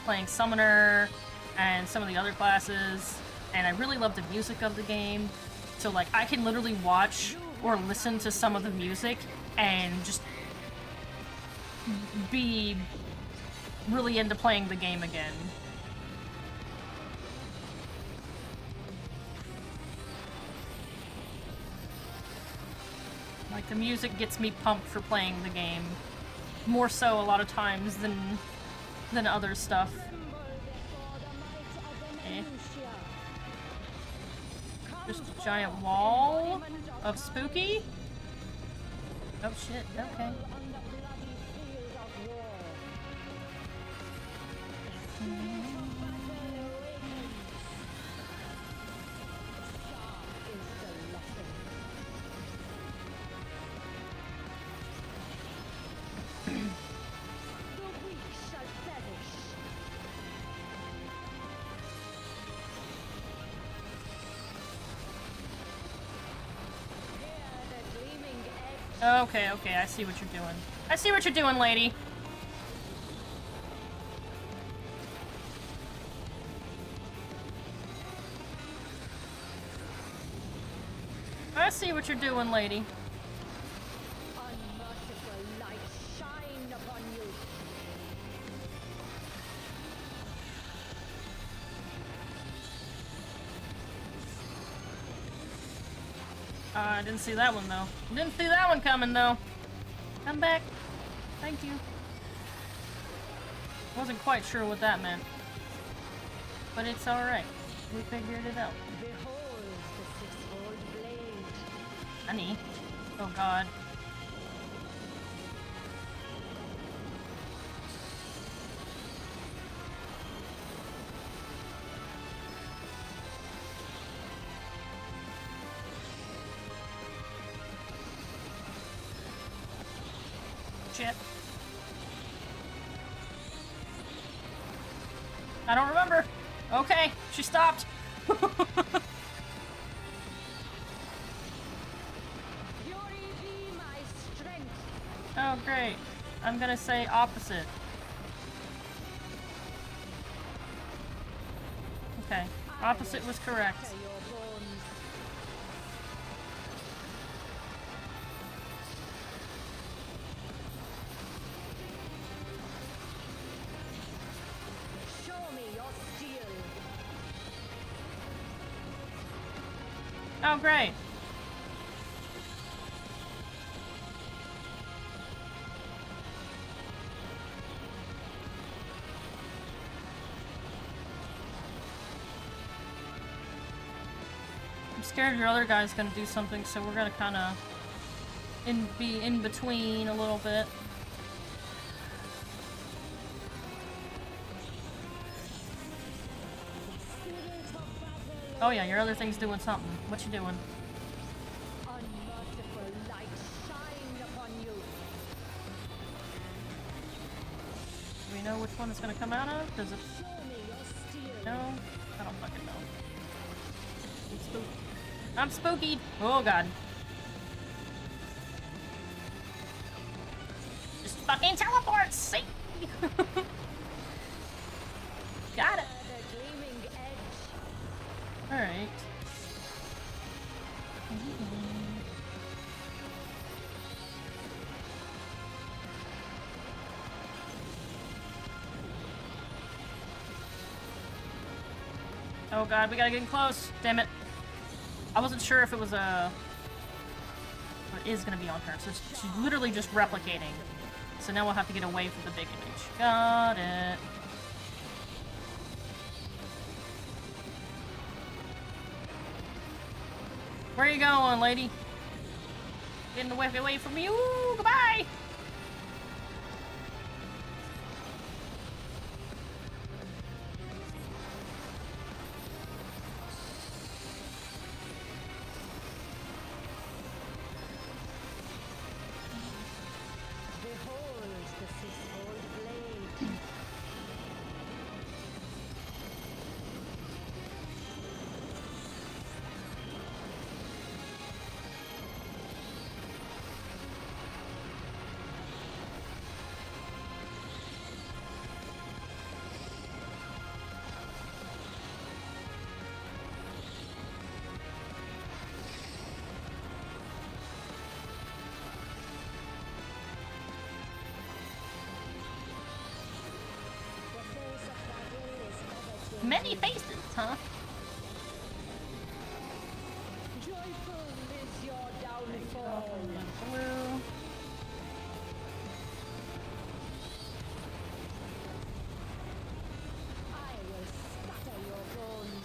playing Summoner and some of the other classes, and I really love the music of the game. So, like, I can literally watch or listen to some of the music and just be really into playing the game again. Like, the music gets me pumped for playing the game. More so a lot of times than other stuff. Eh. Just a giant wall of spooky? Oh shit, okay. Okay, okay, I see what you're doing. I see what you're doing, lady. I see what you're doing, lady. Unmerciful light shine upon you. I didn't see that one, though. Didn't see that one coming, though. Come back. Thank you. Wasn't quite sure what that meant. But it's alright. We figured it out. Behold the six-fold blade. Honey. Oh god. Shit. I don't remember. Okay, she stopped. Fury be my strength. Oh, great. I'm gonna say opposite. Okay, opposite was correct. To your bones. Show me your steel. Oh, great. I'm scared your other guy's gonna do something, so we're gonna kinda be in between a little bit. Oh yeah, your other thing's doing something. What you doing? Unmerciful light shine upon you. Do we know which one it's gonna come out of? Does it? Show me your steel. No? I don't fucking know. I'm spooked. I'm spooky! Oh god. Just fucking teleport! See? Got it. The gleaming edge. Alright. Oh god, we gotta get in close. Damn it. I wasn't sure if it was a... Or it is gonna be on her, so she's literally just replicating. So now we'll have to get away from the big image. Got it. Where are you going, lady? Getting away from you. Goodbye! Behold the six-fold blade. The face of battle is ever to Many faces, huh? Joyful is your downfall. Blue. I will scatter your bones.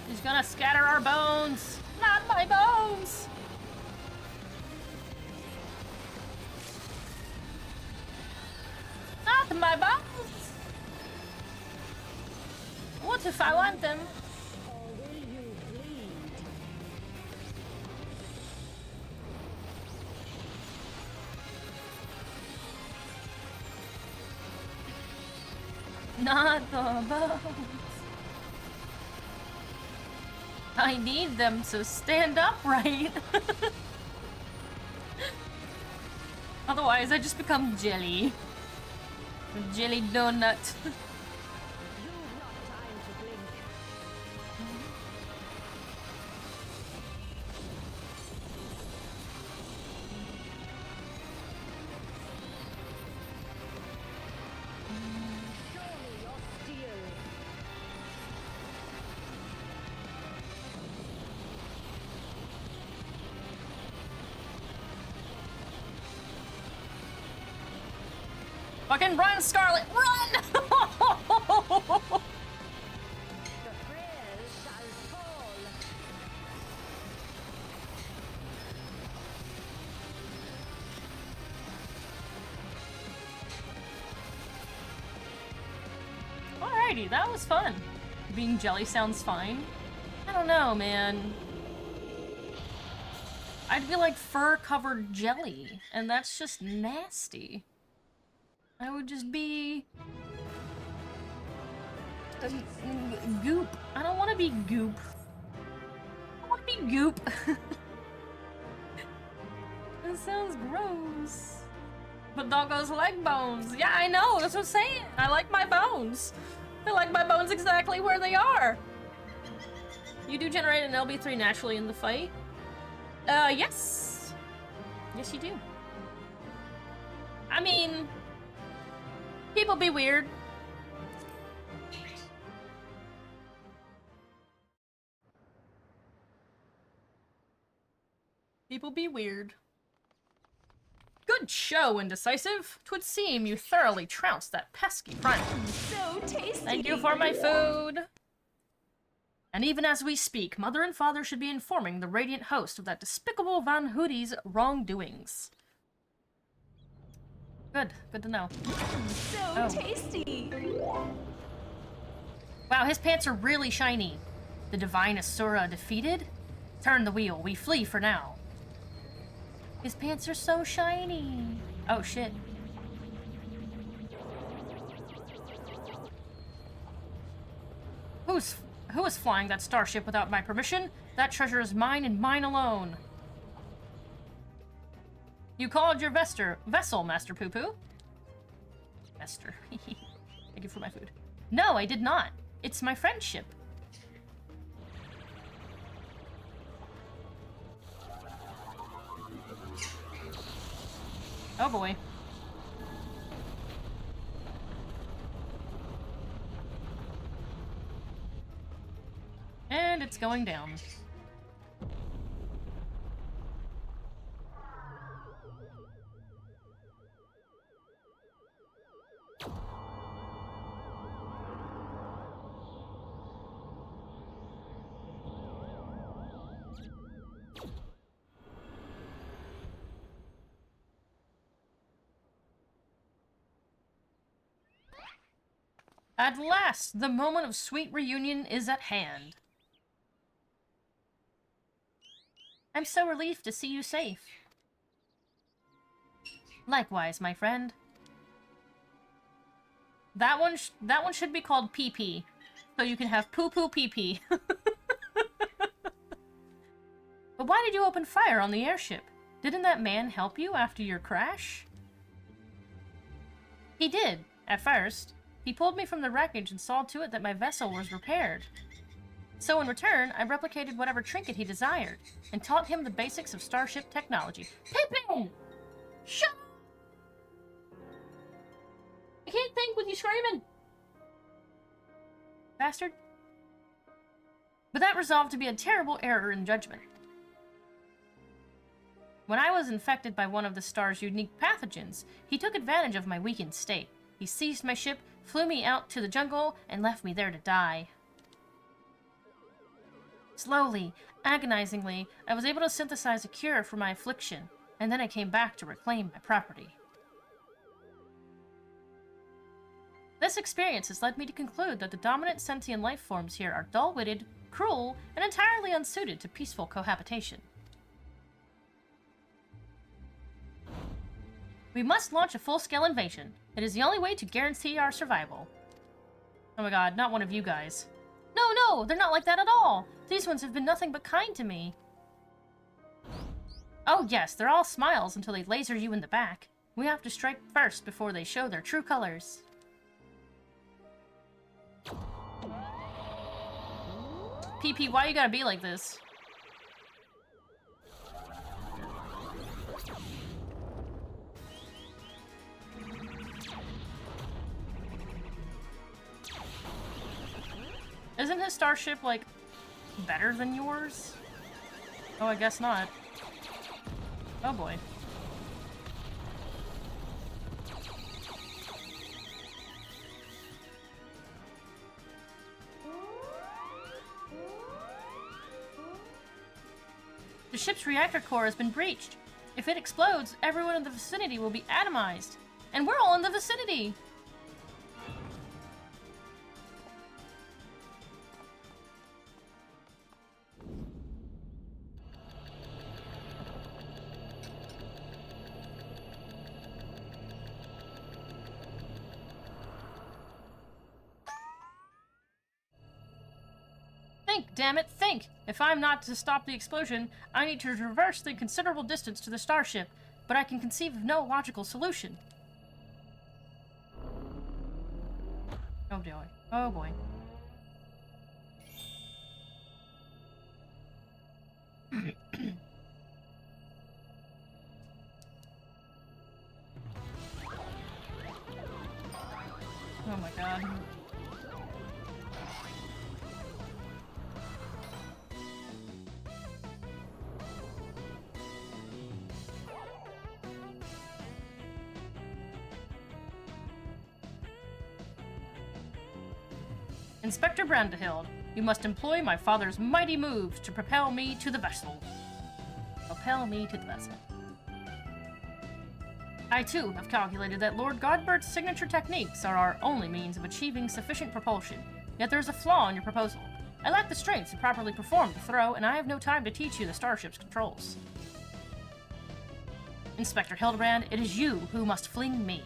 He's gonna scatter our bones! Not my bones! Not my bones! What if I want them? Or will you bleed? Not the bones. I need them to stand upright. Otherwise, I just become jelly. A jelly donut. You've not time to blink. Show me your steel. Fucking run, Scarlet, run! The frail shall fall. Alrighty, that was fun. Being jelly sounds fine. I don't know, man. I'd be like fur-covered jelly, and that's just nasty. I would just be... goop. I don't want to be goop. I want to be goop. That sounds gross. But doggos like bones. Yeah, I know. That's what I'm saying. I like my bones. I like my bones exactly where they are. You do generate an LB3 naturally in the fight. Yes. Yes, you do. I mean, people be weird. People be weird. Good show, Indecisive. 'Twould seem you thoroughly trounced that pesky primal. So tasty. Thank you for my food. And even as we speak, Mother and Father should be informing the Radiant host of that despicable Van Hoody's wrongdoings. Good. Good to know. So Oh. tasty. Wow, his pants are really shiny. The Divine Asura defeated? Turn the wheel. We flee for now. His pants are so shiny. Oh, shit. Who is flying that starship without my permission? That treasure is mine and mine alone. You called your vessel, Master Poo Poo? Master. Thank you for my food. No, I did not. It's my friendship. Oh boy. And it's going down. At last, the moment of sweet reunion is at hand. I'm so relieved to see you safe. Likewise, my friend. That one should be called PP, so you can have poo poo PP. But why did you open fire on the airship? Didn't that man help you after your crash? He did, at first. He pulled me from the wreckage and saw to it that my vessel was repaired. So in return, I replicated whatever trinket he desired, and taught him the basics of starship technology. Pippin! Shut up! I can't think with you screaming! Bastard. But that resolved to be a terrible error in judgment. When I was infected by one of the star's unique pathogens, he took advantage of my weakened state. He seized my ship, flew me out to the jungle, and left me there to die. Slowly, agonizingly, I was able to synthesize a cure for my affliction, and then I came back to reclaim my property. This experience has led me to conclude that the dominant sentient life forms here are dull-witted, cruel, and entirely unsuited to peaceful cohabitation. We must launch a full-scale invasion. It is the only way to guarantee our survival. Oh my god, not one of you guys. No, they're not like that at all! These ones have been nothing but kind to me. Oh yes, they're all smiles until they laser you in the back. We have to strike first before they show their true colors. PP, why you gotta be like this? Isn't his starship, like, better than yours? Oh, I guess not. Oh boy. The ship's reactor core has been breached. If it explodes, everyone in the vicinity will be atomized. And we're all in the vicinity! Think, damn it, think! If I'm not to stop the explosion, I need to traverse the considerable distance to the starship, but I can conceive of no logical solution. Oh boy. Oh boy. Oh my god. Inspector Brandehild, you must employ my father's mighty moves to propel me to the vessel. Propel me to the vessel. I too have calculated that Lord Godbert's signature techniques are our only means of achieving sufficient propulsion, yet there is a flaw in your proposal. I lack the strength to properly perform the throw, and I have no time to teach you the starship's controls. Inspector Hildebrand, it is you who must fling me.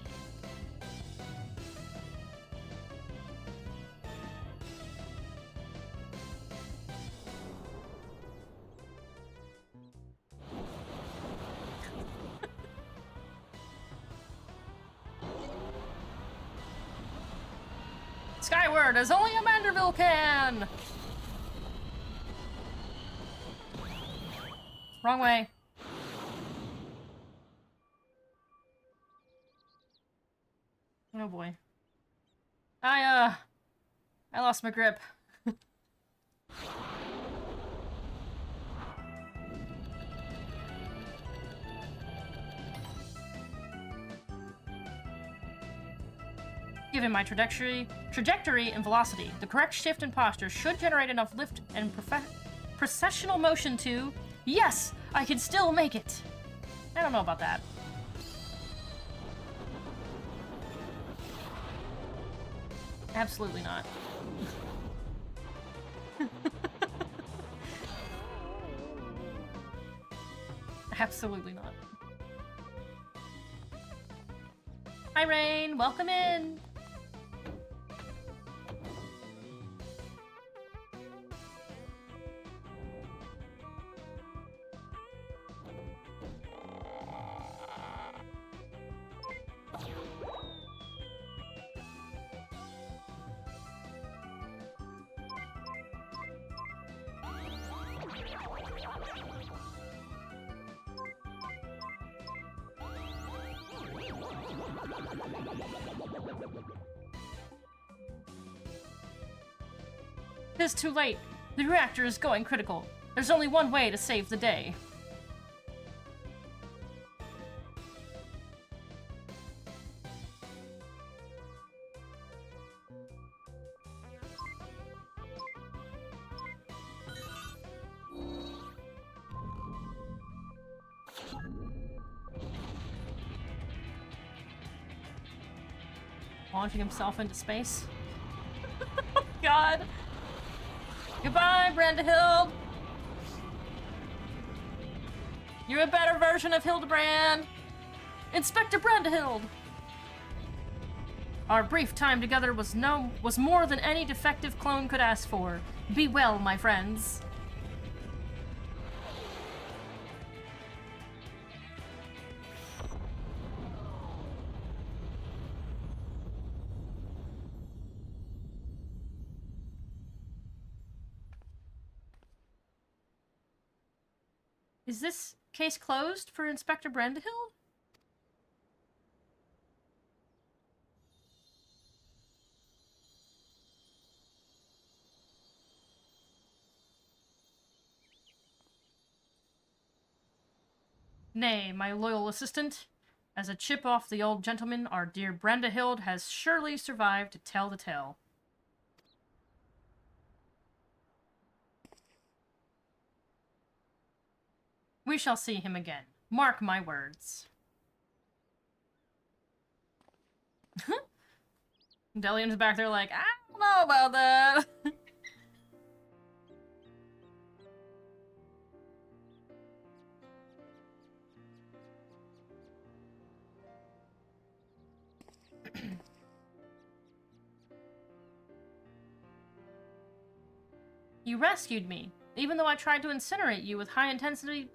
Skyward, as only a Manderville can! Wrong way. Oh boy. I lost my grip. Given my trajectory and velocity, the correct shift and posture should generate enough lift and processional motion to... Yes! I can still make it! I don't know about that. Absolutely not. Absolutely not. Hi, Rain. Welcome in. It's too late. The reactor is going critical. There's only one way to save the day. Launching himself into space. Oh, God. Goodbye, Brandahild! You're a better version of Hildebrand! Inspector Brandahild! Our brief time together was more than any defective clone could ask for. Be well, my friends. Is this case closed for Inspector Brandahild? Nay, my loyal assistant. As a chip off the old gentleman, our dear Brandahild has surely survived to tell the tale. We shall see him again. Mark my words. Delian's back there like, I don't know about that. You rescued me, even though I tried to incinerate you with high-intensity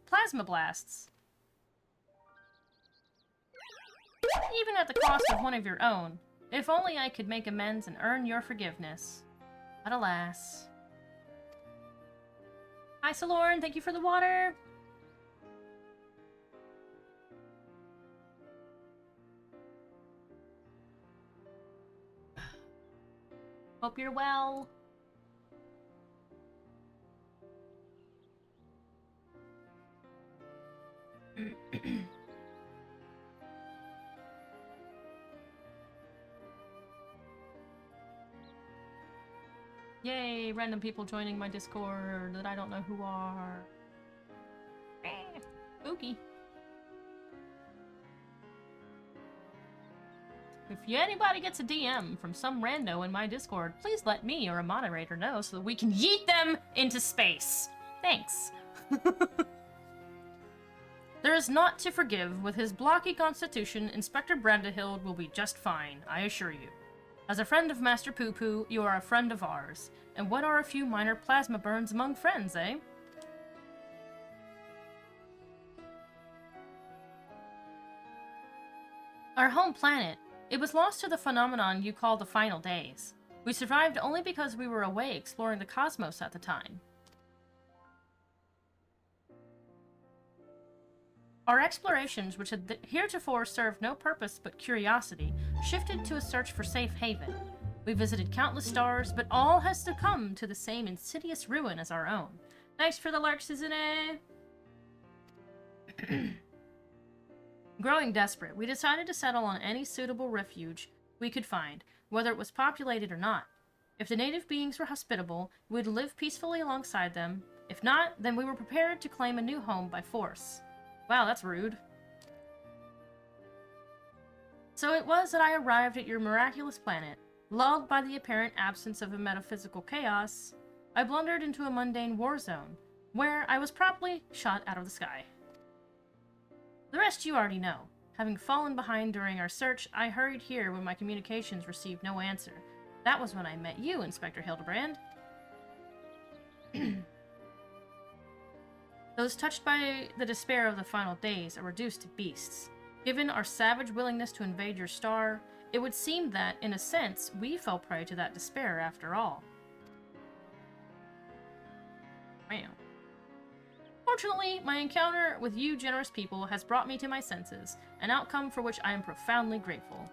plasma blasts. Even at the cost of one of your own. If only I could make amends and earn your forgiveness. But alas. Hi, Solorn. Thank you for the water. Hope you're well. Yay, random people joining my Discord that I don't know who are. Spooky. If anybody gets a DM from some rando in my Discord, please let me or a moderator know so that we can yeet them into space. Thanks. There is naught to forgive. With his blocky constitution, Inspector Brandahild will be just fine, I assure you. As a friend of Master Poo Poo, you are a friend of ours. And what are a few minor plasma burns among friends, eh? Our home planet, It was lost to the phenomenon you call the final days. We survived only because we were away exploring the cosmos at the time. Our explorations, which had heretofore served no purpose but curiosity, shifted to a search for safe haven. We visited countless stars, but all has succumbed to the same insidious ruin as our own. Thanks for the lurks, isn't it? Growing desperate, we decided to settle on any suitable refuge we could find, whether it was populated or not. If the native beings were hospitable, we'd live peacefully alongside them. If not, then we were prepared to claim a new home by force. Wow, that's rude. So it was that I arrived at your miraculous planet. Lulled by the apparent absence of a metaphysical chaos, I blundered into a mundane war zone, where I was promptly shot out of the sky. The rest you already know. Having fallen behind during our search, I hurried here when my communications received no answer. That was when I met you, Inspector Hildebrand. Those touched by the despair of the final days are reduced to beasts. Given our savage willingness to invade your star, it would seem that, in a sense, we fell prey to that despair after all. Wow. Fortunately, my encounter with you generous people has brought me to my senses, an outcome for which I am profoundly grateful.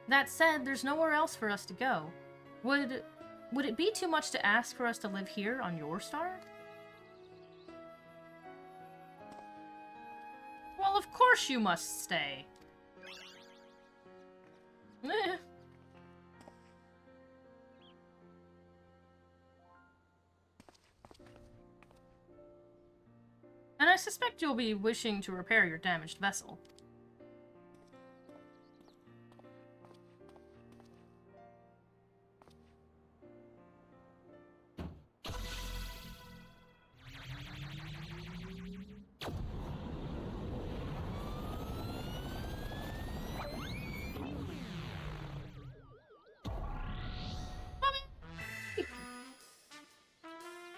That said, there's nowhere else for us to go. Would it be too much to ask for us to live here on your star? Well, of course you must stay. Eh. And I suspect you'll be wishing to repair your damaged vessel.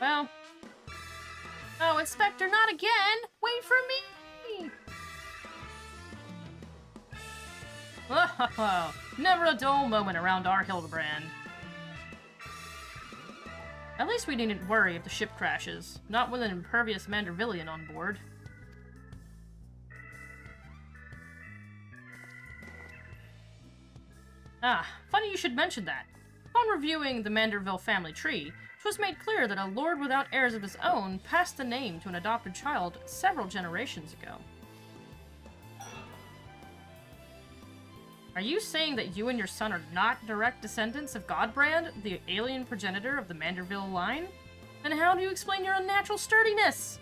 Well. Oh, Inspector, not again! Wait for me! Oh, never a dull moment around our Hildebrand. At least we needn't worry if the ship crashes. Not with an impervious Mandervillian on board. Ah, funny you should mention that. Upon reviewing the Manderville family tree, 'twas made clear that a lord without heirs of his own passed the name to an adopted child several generations ago. Are you saying that you and your son are not direct descendants of Godbrand, the alien progenitor of the Manderville line? Then how do you explain your unnatural sturdiness?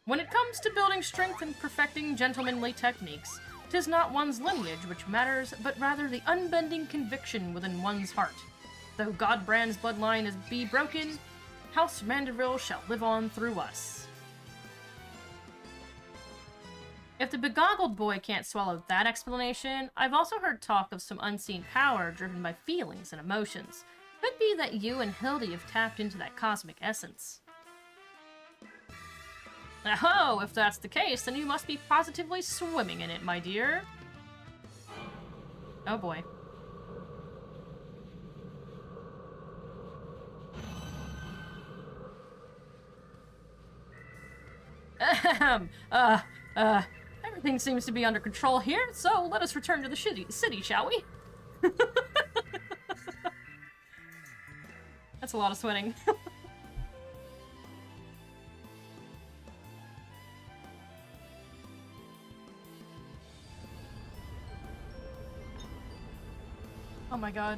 When it comes to building strength and perfecting gentlemanly techniques, 'tis not one's lineage which matters, but rather the unbending conviction within one's heart. Though Godbrand's bloodline be broken, House Manderville shall live on through us. If the begoggled boy can't swallow that explanation, I've also heard talk of some unseen power driven by feelings and emotions. Could be that you and Hildy have tapped into that cosmic essence. Oh, if that's the case, then you must be positively swimming in it, my dear. Oh boy. Everything seems to be under control here, so let us return to the city, shall we? That's a lot of sweating. Oh my god.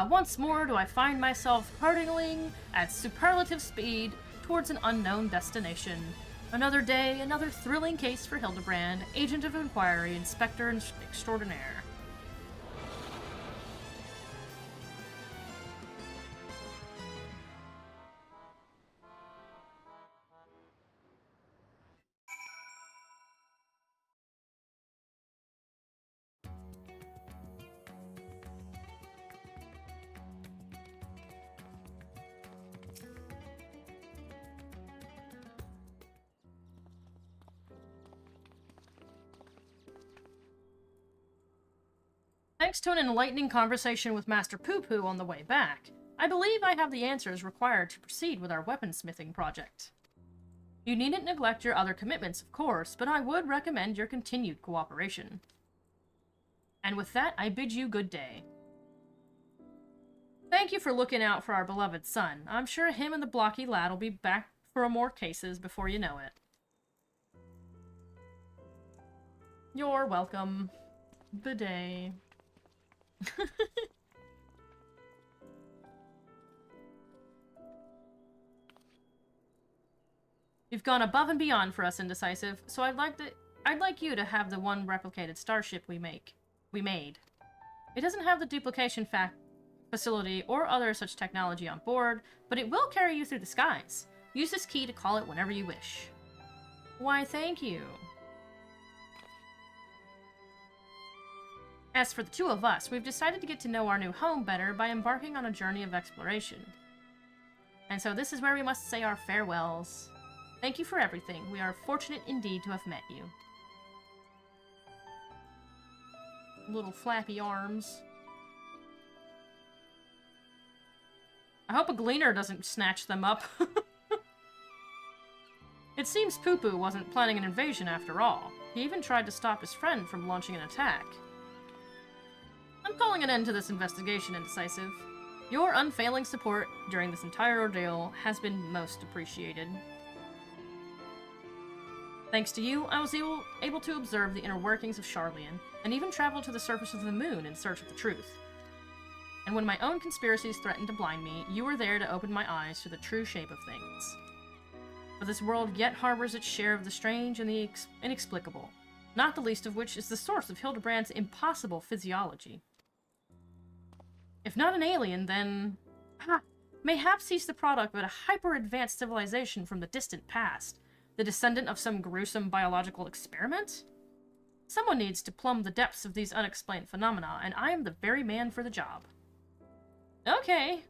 Once more do I find myself hurtling at superlative speed towards an unknown destination. Another day, another thrilling case for Hildebrand, Agent of Inquiry, Inspector Extraordinaire. Thanks to an enlightening conversation with Master Poo-Poo on the way back, I believe I have the answers required to proceed with our weaponsmithing project. You needn't neglect your other commitments, of course, but I would recommend your continued cooperation. And with that, I bid you good day. Thank you for looking out for our beloved son. I'm sure him and the blocky lad will be back for more cases before you know it. You're welcome. Bidet. You've gone above and beyond for us, Indecisive, so I'd like you to have the one replicated starship we made. It doesn't have the duplication facility or other such technology on board, but it will carry you through the skies. Use this key to call it whenever you wish. Why, thank you. As for the two of us, we've decided to get to know our new home better by embarking on a journey of exploration. And so this is where we must say our farewells. Thank you for everything. We are fortunate indeed to have met you. Little flappy arms. I hope a gleaner doesn't snatch them up. It seems Poo-Poo wasn't planning an invasion after all. He even tried to stop his friend from launching an attack. I'm calling an end to this investigation, Indecisive. Your unfailing support during this entire ordeal has been most appreciated. Thanks to you, I was able to observe the inner workings of Charlian, and even travel to the surface of the moon in search of the truth. And when my own conspiracies threatened to blind me, you were there to open my eyes to the true shape of things. But this world yet harbors its share of the strange and the inexplicable, not the least of which is the source of Hildebrand's impossible physiology. If not an alien, then... mayhaps he's the product of a hyper-advanced civilization from the distant past, the descendant of some gruesome biological experiment? Someone needs to plumb the depths of these unexplained phenomena, and I am the very man for the job. Okay.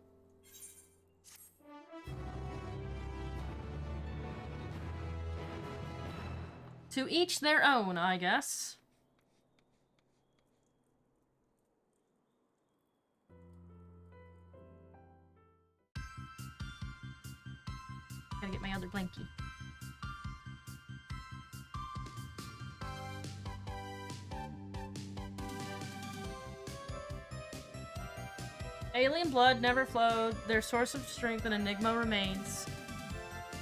To each their own, I guess. Gotta get my other blankie. Alien blood never flowed, their source of strength and enigma remains.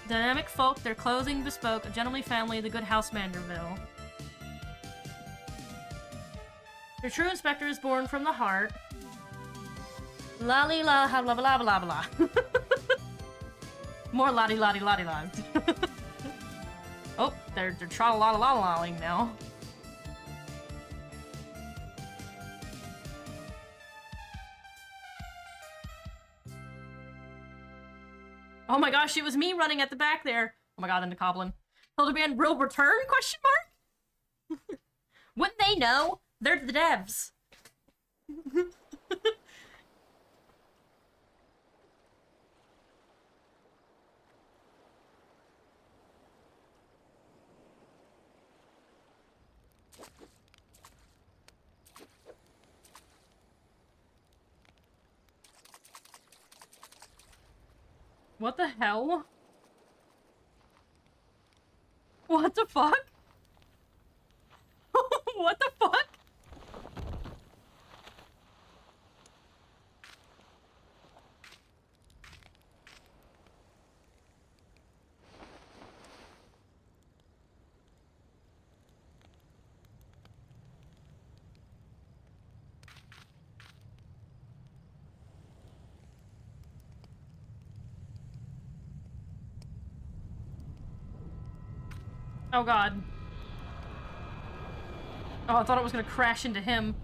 Dynamic folk, their clothing bespoke, a gentlemanly family, the good house Manderville. Your true inspector is born from the heart. Lolly la ha blah blah blah blah blah. More lottie lottie lottie lottie. Oh, they're tra-la-la-la-la-ing now. Oh my gosh, it was me running at the back there. Oh my god, and the goblin. Hildebrand will return? Question mark? Wouldn't they know? They're the devs. What the hell? What the fuck? What the fuck? Oh god. Oh, I thought it was gonna crash into him.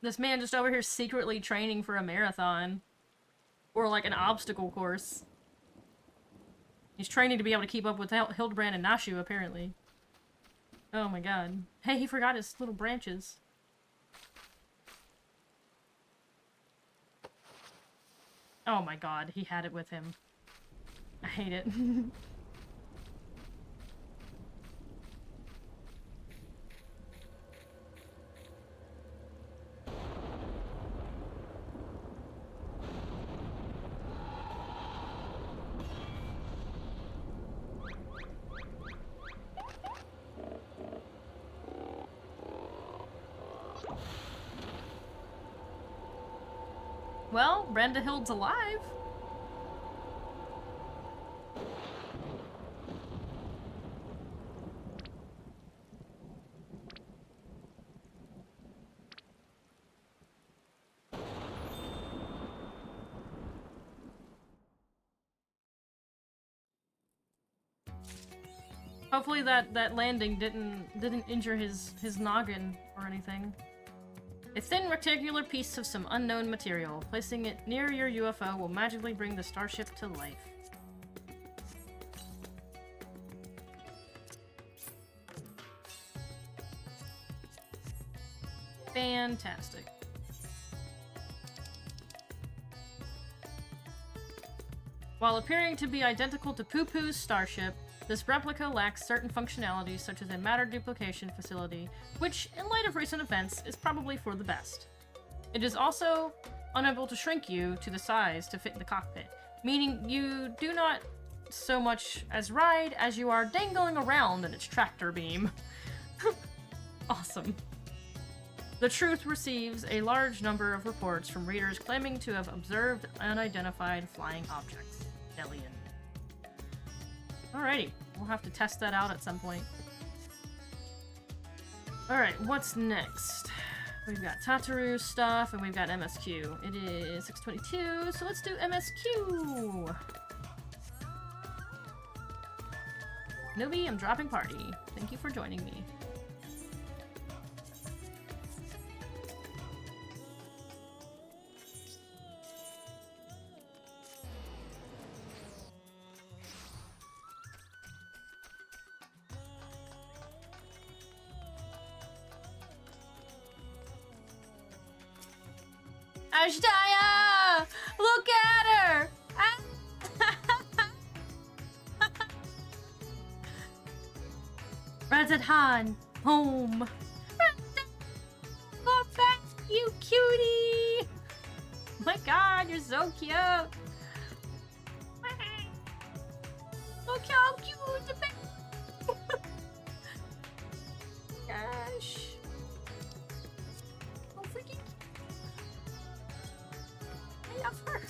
This man just over here secretly training for a marathon. Or like an obstacle course. He's training to be able to keep up with Hildebrand and Nashu, apparently. Oh my god. Hey, he forgot his little branches. Oh my god, he had it with him. I hate it. Well, Brenda Hild's alive. Hopefully that landing didn't injure his noggin or anything. A thin rectangular piece of some unknown material. Placing it near your UFO will magically bring the starship to life. Fantastic. While appearing to be identical to Poo Poo's starship, this replica lacks certain functionalities such as a matter duplication facility, which, in light of recent events, is probably for the best. It is also unable to shrink you to the size to fit in the cockpit, meaning you do not so much as ride as you are dangling around in its tractor beam. Awesome. The Truth receives a large number of reports from readers claiming to have observed unidentified flying objects. Delian. Alrighty, we'll have to test that out at some point. Alright, what's next? We've got Tataru stuff, and we've got MSQ. It is 6:22, so let's do MSQ! Newbie, I'm dropping party. Thank you for joining me. Ashdaya! Look at her! Razadhan, home. Look back, you cutie! Oh my god, you're so cute! Look how cute the baby! Gosh. Oh, freaking I love her.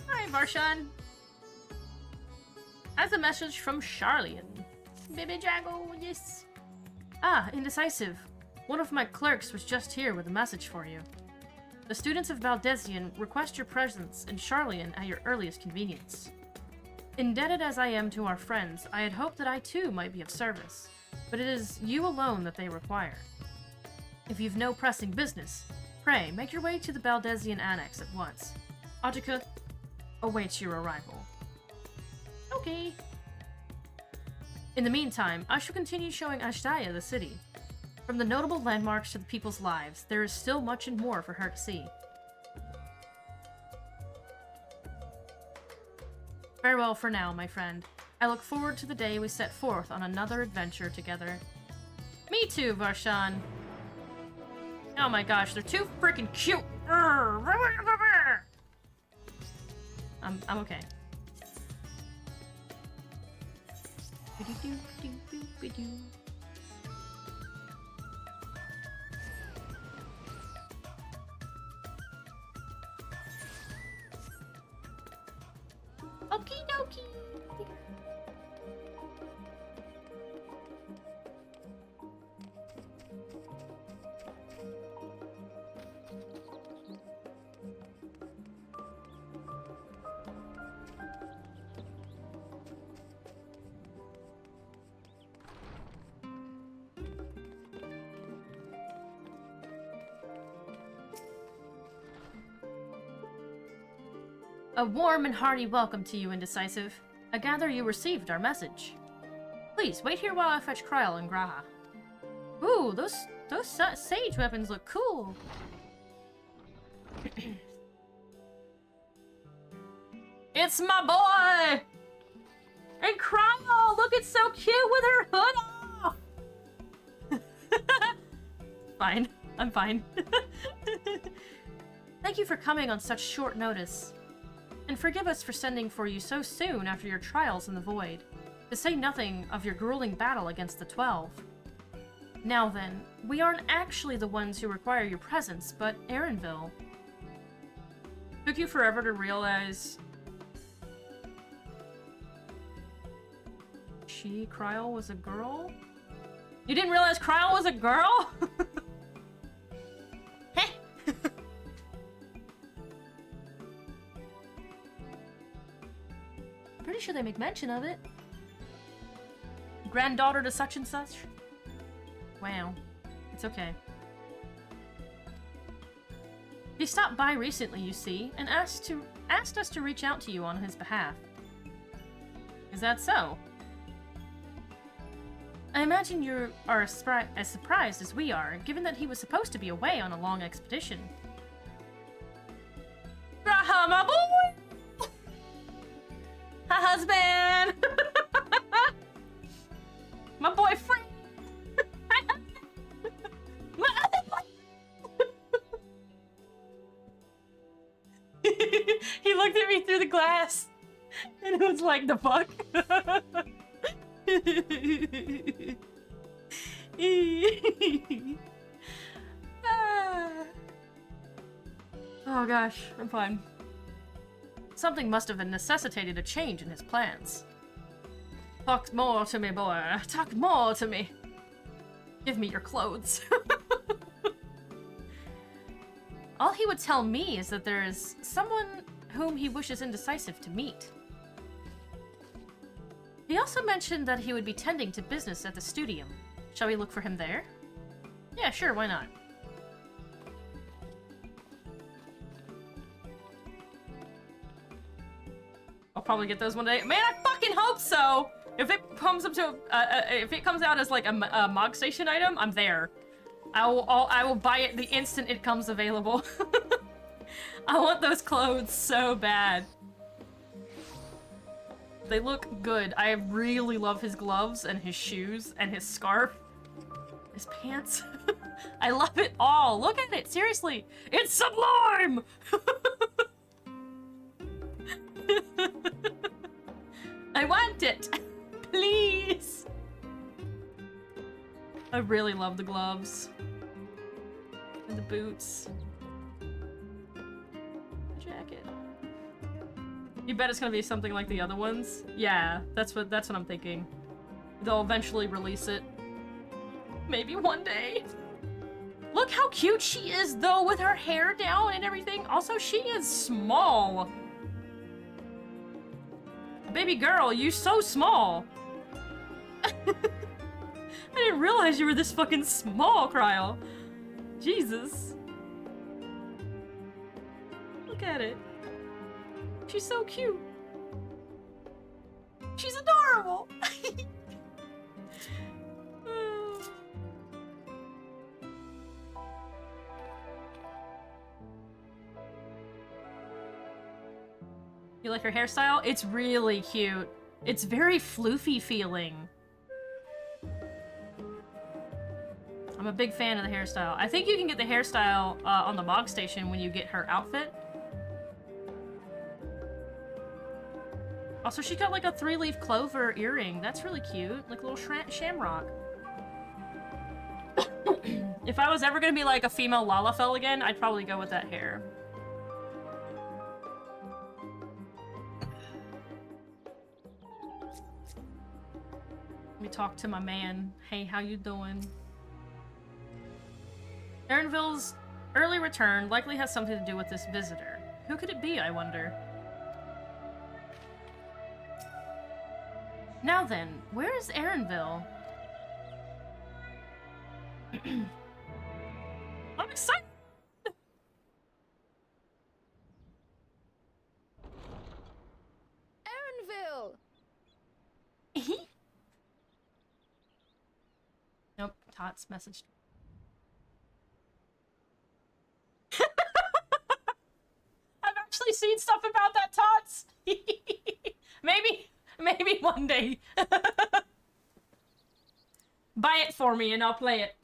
Hi, Varshan. As a message from Charlian. Baby Jago, yes. Ah, Indecisive. One of my clerks was just here with a message for you. The students of Baldesian request your presence in Charlian at your earliest convenience. Indebted as I am to our friends, I had hoped that I too might be of service, but it is you alone that they require. If you've no pressing business, pray make your way to the Baldesian Annex at once. Audica awaits your arrival. Okay. In the meantime, I shall continue showing Ashdaya the city. From the notable landmarks to the people's lives, there is still much and more for her to see. Farewell for now, my friend. I look forward to the day we set forth on another adventure together. Me too, Varshan. Oh my gosh, they're too freaking cute. I'm okay. Okie dokie. A warm and hearty welcome to you, Indecisive. I gather you received our message. Please, wait here while I fetch Kryl and Graha. Ooh, those sage weapons look cool. It's my boy! And Cryo! Look, it's so cute with her hood off! Fine. I'm fine. Thank you for coming on such short notice. And forgive us for sending for you so soon after your trials in the void, to say nothing of your grueling battle against the 12. Now then, we aren't actually the ones who require your presence, but Erinville. Took you forever to realize... Cryle was a girl? You didn't realize Cryle was a girl? Heh! Pretty sure they make mention of it. Granddaughter to such and such? Wow. It's okay. He stopped by recently, you see, and asked us to reach out to you on his behalf. Is that so? I imagine you are as surprised as we are, given that he was supposed to be away on a long expedition. Raha, my boy! My husband! My boyfriend! My other boy! He looked at me through the glass, and it was like, the fuck? Oh gosh, I'm fine. Something must have necessitated a change in his plans. Talk more to me, boy. Talk more to me. Give me your clothes. All he would tell me is that there is someone whom he wishes Indecisive to meet. He also mentioned that he would be tending to business at the studium. Shall we look for him there? Yeah, sure, why not? I'll probably get those one day. Man, I fucking hope so! If it comes up to, if it comes out as like a Mog Station item, I'm there. I will buy it the instant it comes available. I want those clothes so bad. They look good. I really love his gloves and his shoes and his scarf. His pants. I love it all. Look at it, seriously. It's sublime! I want it. Please. I really love the gloves. And the boots. Jacket. You bet it's gonna be something like the other ones? Yeah, that's what I'm thinking. They'll eventually release it. Maybe one day. Look how cute she is though, with her hair down and everything. Also, she is small. Baby girl, you so small. I didn't realize you were this fucking small, Cryo. Jesus. Look at it. She's so cute. She's adorable. You like her hairstyle? It's really cute. It's very floofy feeling. I'm a big fan of the hairstyle. I think you can get the hairstyle on the Mog Station when you get her outfit. Also, she got like a 3-leaf clover earring. That's really cute. Like a little shamrock. If I was ever gonna be like a female Lalafell again, I'd probably go with that hair. Let me talk to my man. Hey, how you doing? Erinville's early return likely has something to do with this visitor. Who could it be, I wonder? Now then, where is Erinville? I'm excited! Erinville! Nope, Tots messaged. I've actually seen stuff about that, Tots! Maybe one day. Buy it for me and I'll play it.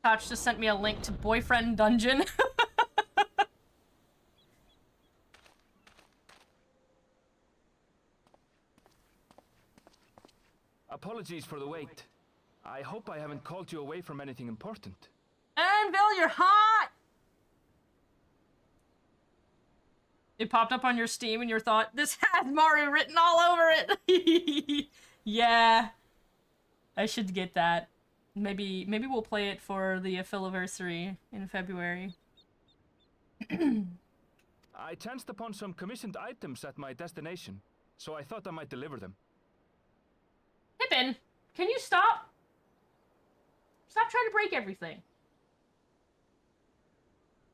Koch just sent me a link to Boyfriend Dungeon. Apologies for the wait. I hope I haven't called you away from anything important. Anvil, you're hot! It popped up on your Steam and you thought, this has Mario written all over it! Yeah. I should get that. Maybe we'll play it for the Afiliversary in February. I chanced upon some commissioned items at my destination, so I thought I might deliver them. Pippin, can you stop? Stop trying to break everything.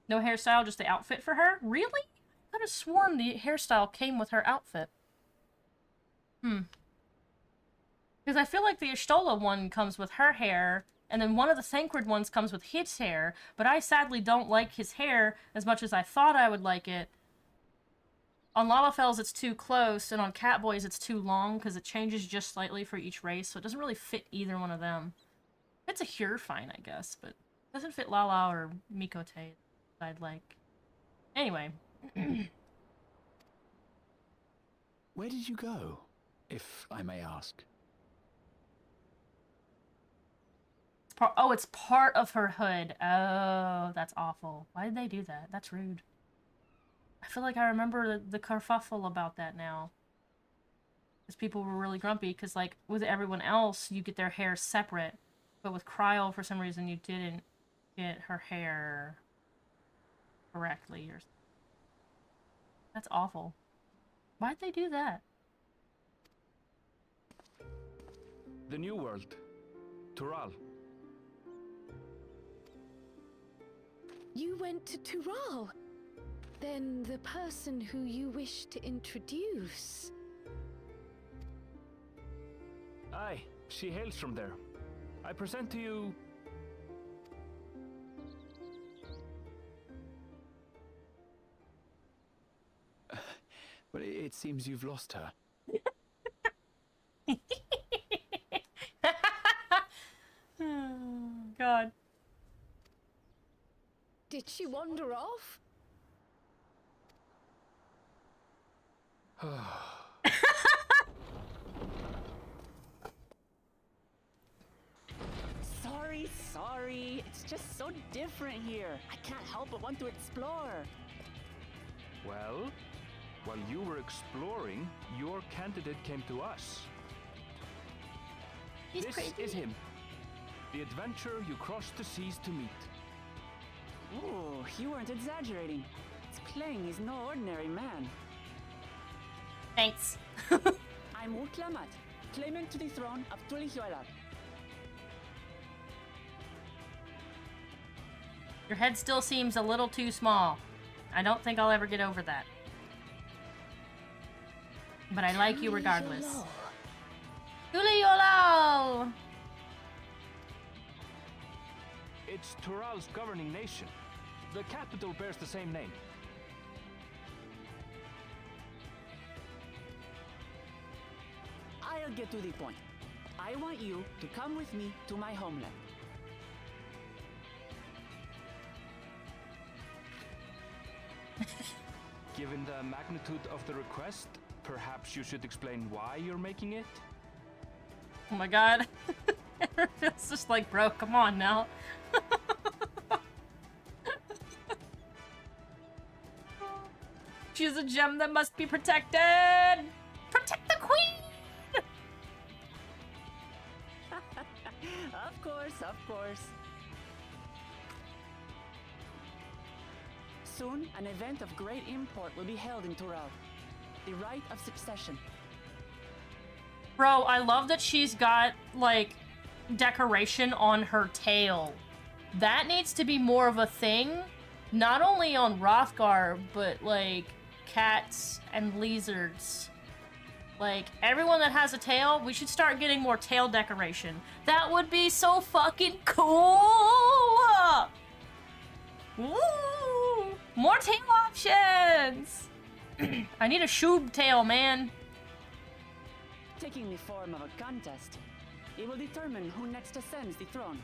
No hairstyle, just the outfit for her? Really? I could have sworn the hairstyle came with her outfit. Because I feel like the Ishtola one comes with her hair, and then one of the Thancred ones comes with his hair, but I sadly don't like his hair as much as I thought I would like it. On Lalafels it's too close, and on Catboys it's too long, because it changes just slightly for each race, so it doesn't really fit either one of them. It's a Hyur fine, I guess, but it doesn't fit Lala or Mikote I'd like. Anyway. Where did you go, if I may ask? Oh, it's part of her hood. Oh, that's awful. Why did they do that? That's rude. I feel like I remember the kerfuffle about that now. Because people were really grumpy, because, like, with everyone else, you get their hair separate. But with Cryle, for some reason, you didn't get her hair correctly. Or... That's awful. Why'd they do that? The New World. Tural. You went to Tural? Then the person who you wish to introduce... Aye, she hails from there. I present to you... Well, it seems you've lost her. Oh, God. Did she wander off? Sorry. It's just so different here. I can't help but want to explore. Well, while you were exploring, your candidate came to us. He's This crazy. is him. The adventurer you crossed the seas to meet. Ooh, you weren't exaggerating. It's plain he's no ordinary man. Thanks. I'm Utlamat, claimant to the throne of Tulihuelar. Your head still seems a little too small. I don't think I'll ever get over that. But I like you regardless. Tuliolal! It's Tural's governing nation. The capital bears the same name. I'll get to the point. I want you to come with me to my homeland. Given the magnitude of the request, perhaps you should explain why you're making it? Oh my god. It's just like, bro, come on now. She's a gem that must be protected! Protect the queen! Of course. Soon, an event of great import will be held in Tural. The rite of succession. Bro, I love that she's got, like, decoration on her tail. That needs to be more of a thing. Not only on Hrothgar, but, like, cats and lizards. Like, everyone that has a tail, we should start getting more tail decoration. That would be so fucking cool! Woo! More tail options! I need a shoob tail, man. Taking the form of a contest, it will determine who next ascends the throne.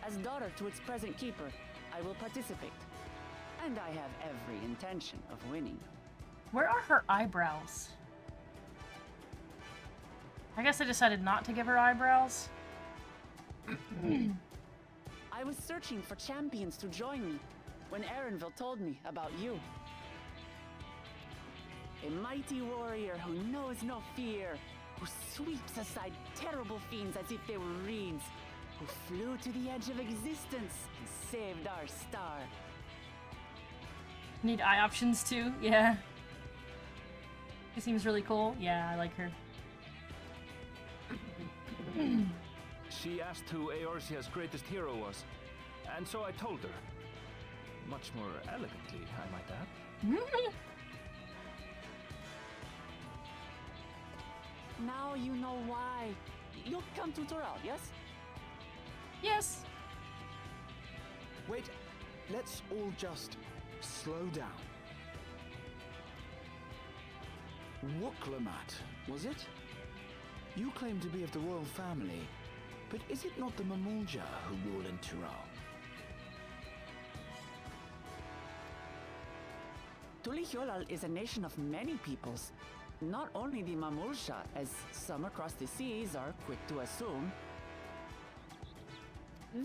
As daughter to its present keeper, I will participate. And I have every intention of winning. Where are her eyebrows? I guess I decided not to give her eyebrows. I was searching for champions to join me when Erenville told me about you. A mighty warrior who knows no fear, who sweeps aside terrible fiends as if they were reeds, who flew to the edge of existence and saved our star. Need eye options too? Yeah. She seems really cool. Yeah, I like her. She asked who Eorzea's greatest hero was, and so I told her. Much more elegantly, I might add. Now you know why. You'll come to Toral, yes? Yes. Wait, let's all just slow down. Wooklamat, was it? You claim to be of the royal family, but is it not the Mamulja who rule in Tural? Tulihyolal is a nation of many peoples. Not only the Mamulja, as some across the seas are quick to assume.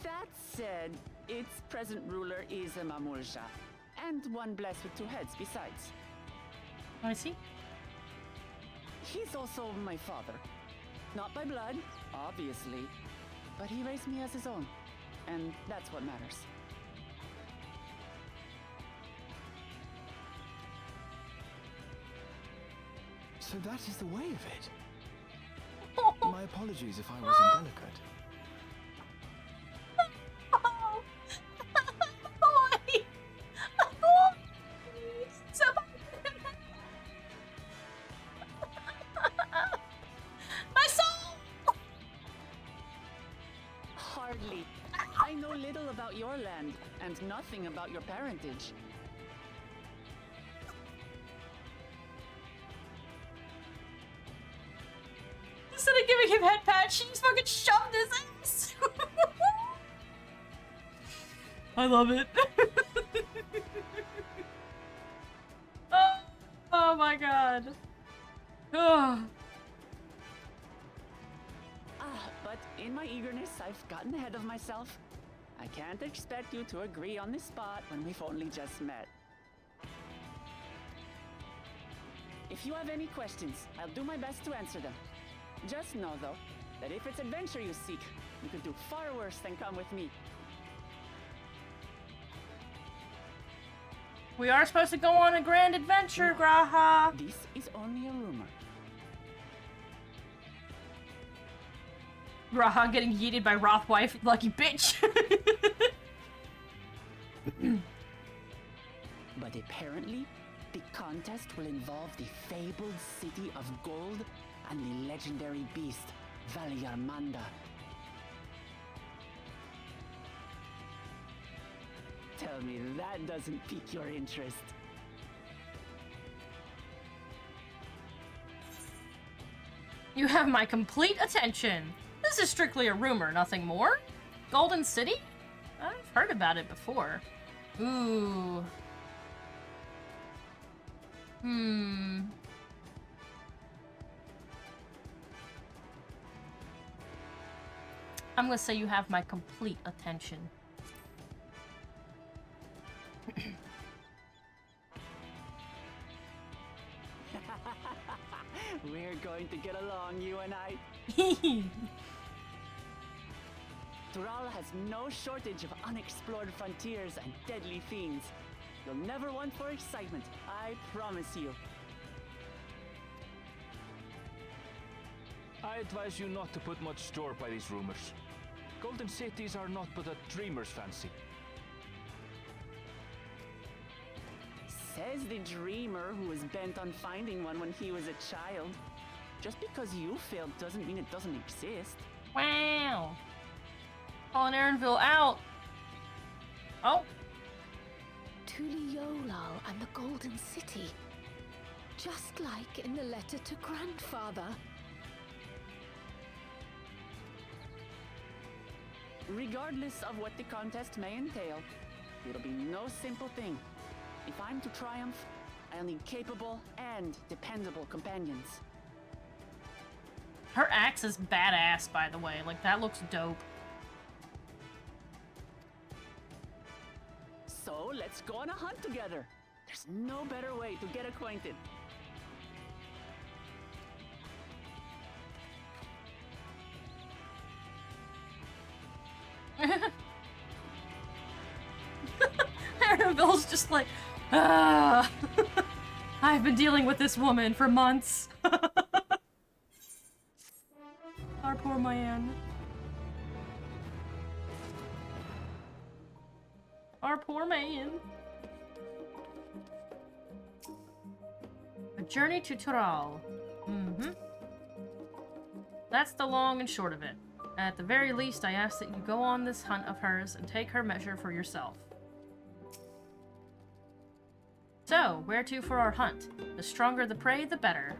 That said, its present ruler is a Mamulja, and one blessed with two heads besides. I see. He's also my father. Not by blood, obviously, but he raised me as his own, and that's what matters. So that is the way of it. My apologies if I was indelicate. Hardly. I know little about your land, and nothing about your parentage. Instead of giving him head pat, she just fucking shoved his ass. I love it. Oh my god. Oh. But in my eagerness, I've gotten ahead of myself. I can't expect you to agree on the spot when we've only just met. If you have any questions, I'll do my best to answer them. Just know, though, that if it's adventure you seek, you could do far worse than come with me. We are supposed to go on a grand adventure, Graha. This is only a rumor. Graha getting yeeted by Rothwife, lucky bitch. But apparently, the contest will involve the fabled city of gold and the legendary beast, Valyarmanda. Tell me that doesn't pique your interest. You have my complete attention. This is strictly a rumor, nothing more. Golden City? I've heard about it before. Ooh. I'm gonna say you have my complete attention. We're going to get along, you and I. Tural has no shortage of unexplored frontiers and deadly fiends. You'll never want for excitement, I promise you. I advise you not to put much store by these rumors. Golden cities are not but a dreamer's fancy. Says the dreamer who was bent on finding one when he was a child. Just because you failed doesn't mean it doesn't exist. Wow. Calling Aaronville out. Oh. Tuliolal and the Golden City. Just like in the letter to Grandfather. Regardless of what the contest may entail, it'll be no simple thing. If I'm to triumph, I'll need capable and dependable companions. Her axe is badass, by the way. Like, that looks dope. So let's go on a hunt together. There's no better way to get acquainted. Aaronville's just like, ah. I've been dealing with this woman for months. Our poor man. Our poor man. A journey to Tural. Mm-hmm. That's the long and short of it. At the very least, I ask that you go on this hunt of hers and take her measure for yourself. So, where to for our hunt? The stronger the prey, the better.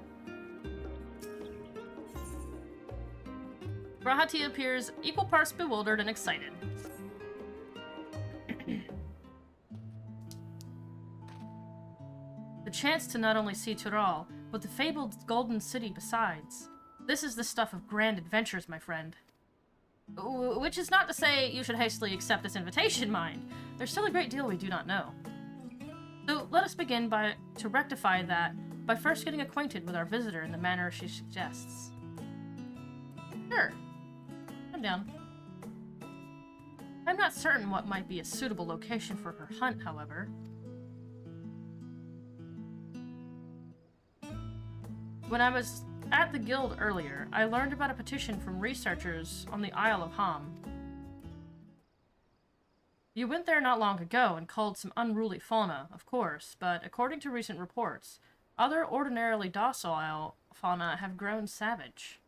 Rahati appears equal parts bewildered and excited. The chance to not only see Tural, but the fabled Golden City besides. This is the stuff of grand adventures, my friend. Which is not to say you should hastily accept this invitation, mind. There's still a great deal we do not know. So let us begin to rectify that by first getting acquainted with our visitor in the manner she suggests. Sure. I'm down. I'm not certain what might be a suitable location for her hunt, however. When I was at the guild earlier, I learned about a petition from researchers on the Isle of Ham. You went there not long ago and culled some unruly fauna, of course, but according to recent reports, other ordinarily docile fauna have grown savage.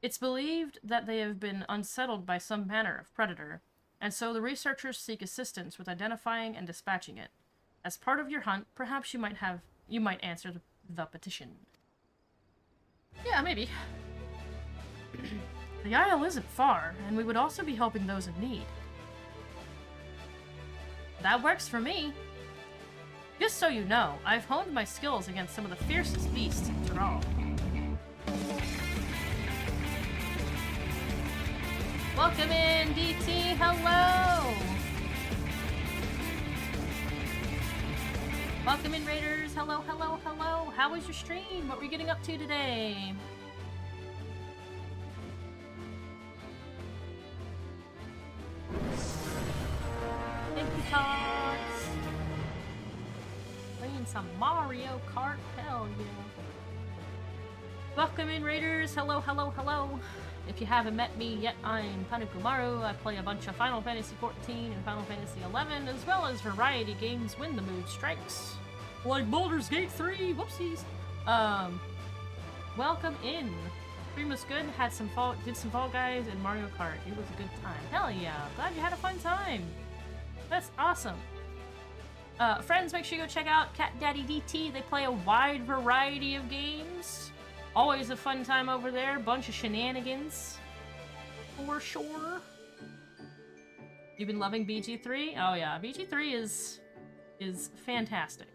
It's believed that they have been unsettled by some manner of predator, and so the researchers seek assistance with identifying and dispatching it. As part of your hunt, perhaps you might answer the petition. Yeah, maybe. The Isle isn't far, and we would also be helping those in need. That works for me. Just so you know, I've honed my skills against some of the fiercest beasts in Tural. Welcome in, DT. Hello. Welcome in, Raiders. Hello, hello, hello. How was your stream? What were you getting up to today? Thank you, Tots. Playing some Mario Kart. Hell yeah. Welcome in, Raiders. Hello, hello, hello. If you haven't met me yet, I'm Panukumaru. I play a bunch of Final Fantasy XIV and Final Fantasy XI, as well as variety games when the mood strikes. Like Baldur's Gate 3, whoopsies. Welcome in. Stream was good, did some Fall Guys and Mario Kart. It was a good time. Hell yeah, glad you had a fun time. That's awesome. Friends, make sure you go check out Cat Daddy DT. They play a wide variety of games. Always a fun time over there. Bunch of shenanigans. For sure. You've been loving BG3? Oh yeah, BG3 is fantastic.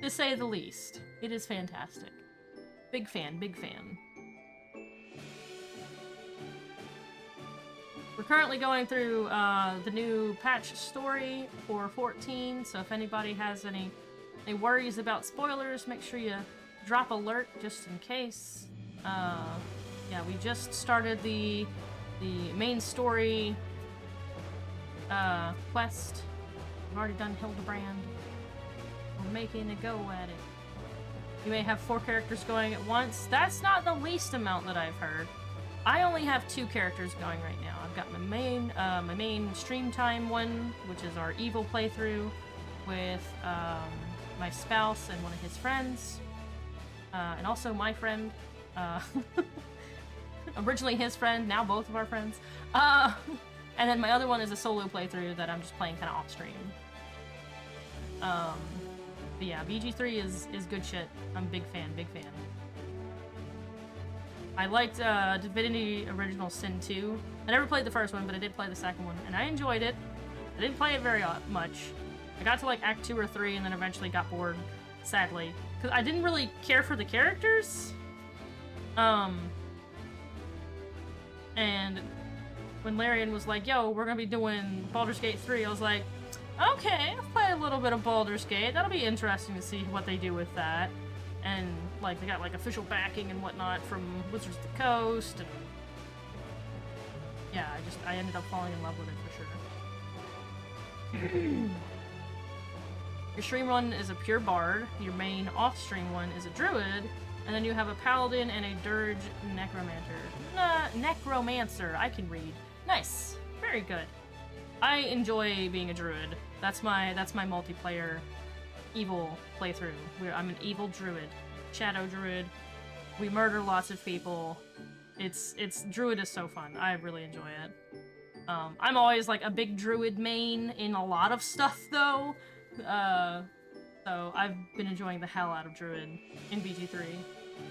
To say the least. It is fantastic. Big fan, big fan. We're currently going through the new patch story for 14, so if anybody has any worries about spoilers, make sure you drop alert just in case. Yeah, we just started the main story quest. We've already done Hildebrand. We're making a go at it. You may have 4 characters going at once. That's not the least amount that I've heard. I only have 2 characters going right now. I've got my main stream time one, which is our evil playthrough with my spouse and one of his friends. And also my friend. Originally his friend, now both of our friends. And then my other one is a solo playthrough that I'm just playing kind of off stream. But yeah, BG3 is good shit. I'm a big fan, big fan. I liked Divinity Original Sin 2. I never played the first one, but I did play the second one, and I enjoyed it. I didn't play it very much. I got to like Act 2 or 3 and then eventually got bored, sadly. Because I didn't really care for the characters. And when Larian was like, yo, we're gonna be doing Baldur's Gate 3, I was like, okay, I'll play a little bit of Baldur's Gate. That'll be interesting to see what they do with that. And, like, they got, like, official backing and whatnot from Wizards of the Coast, and... yeah, I ended up falling in love with it for sure. Your stream one is a pure bard, your main off-stream one is a druid, and then you have a paladin and a dirge necromancer. I can read. Nice. Very good. I enjoy being a druid. That's my multiplayer evil playthrough. I'm an evil druid. Shadow druid. We murder lots of people. Druid is so fun. I really enjoy it. I'm always like a big druid main in a lot of stuff though. So I've been enjoying the hell out of druid in BG3.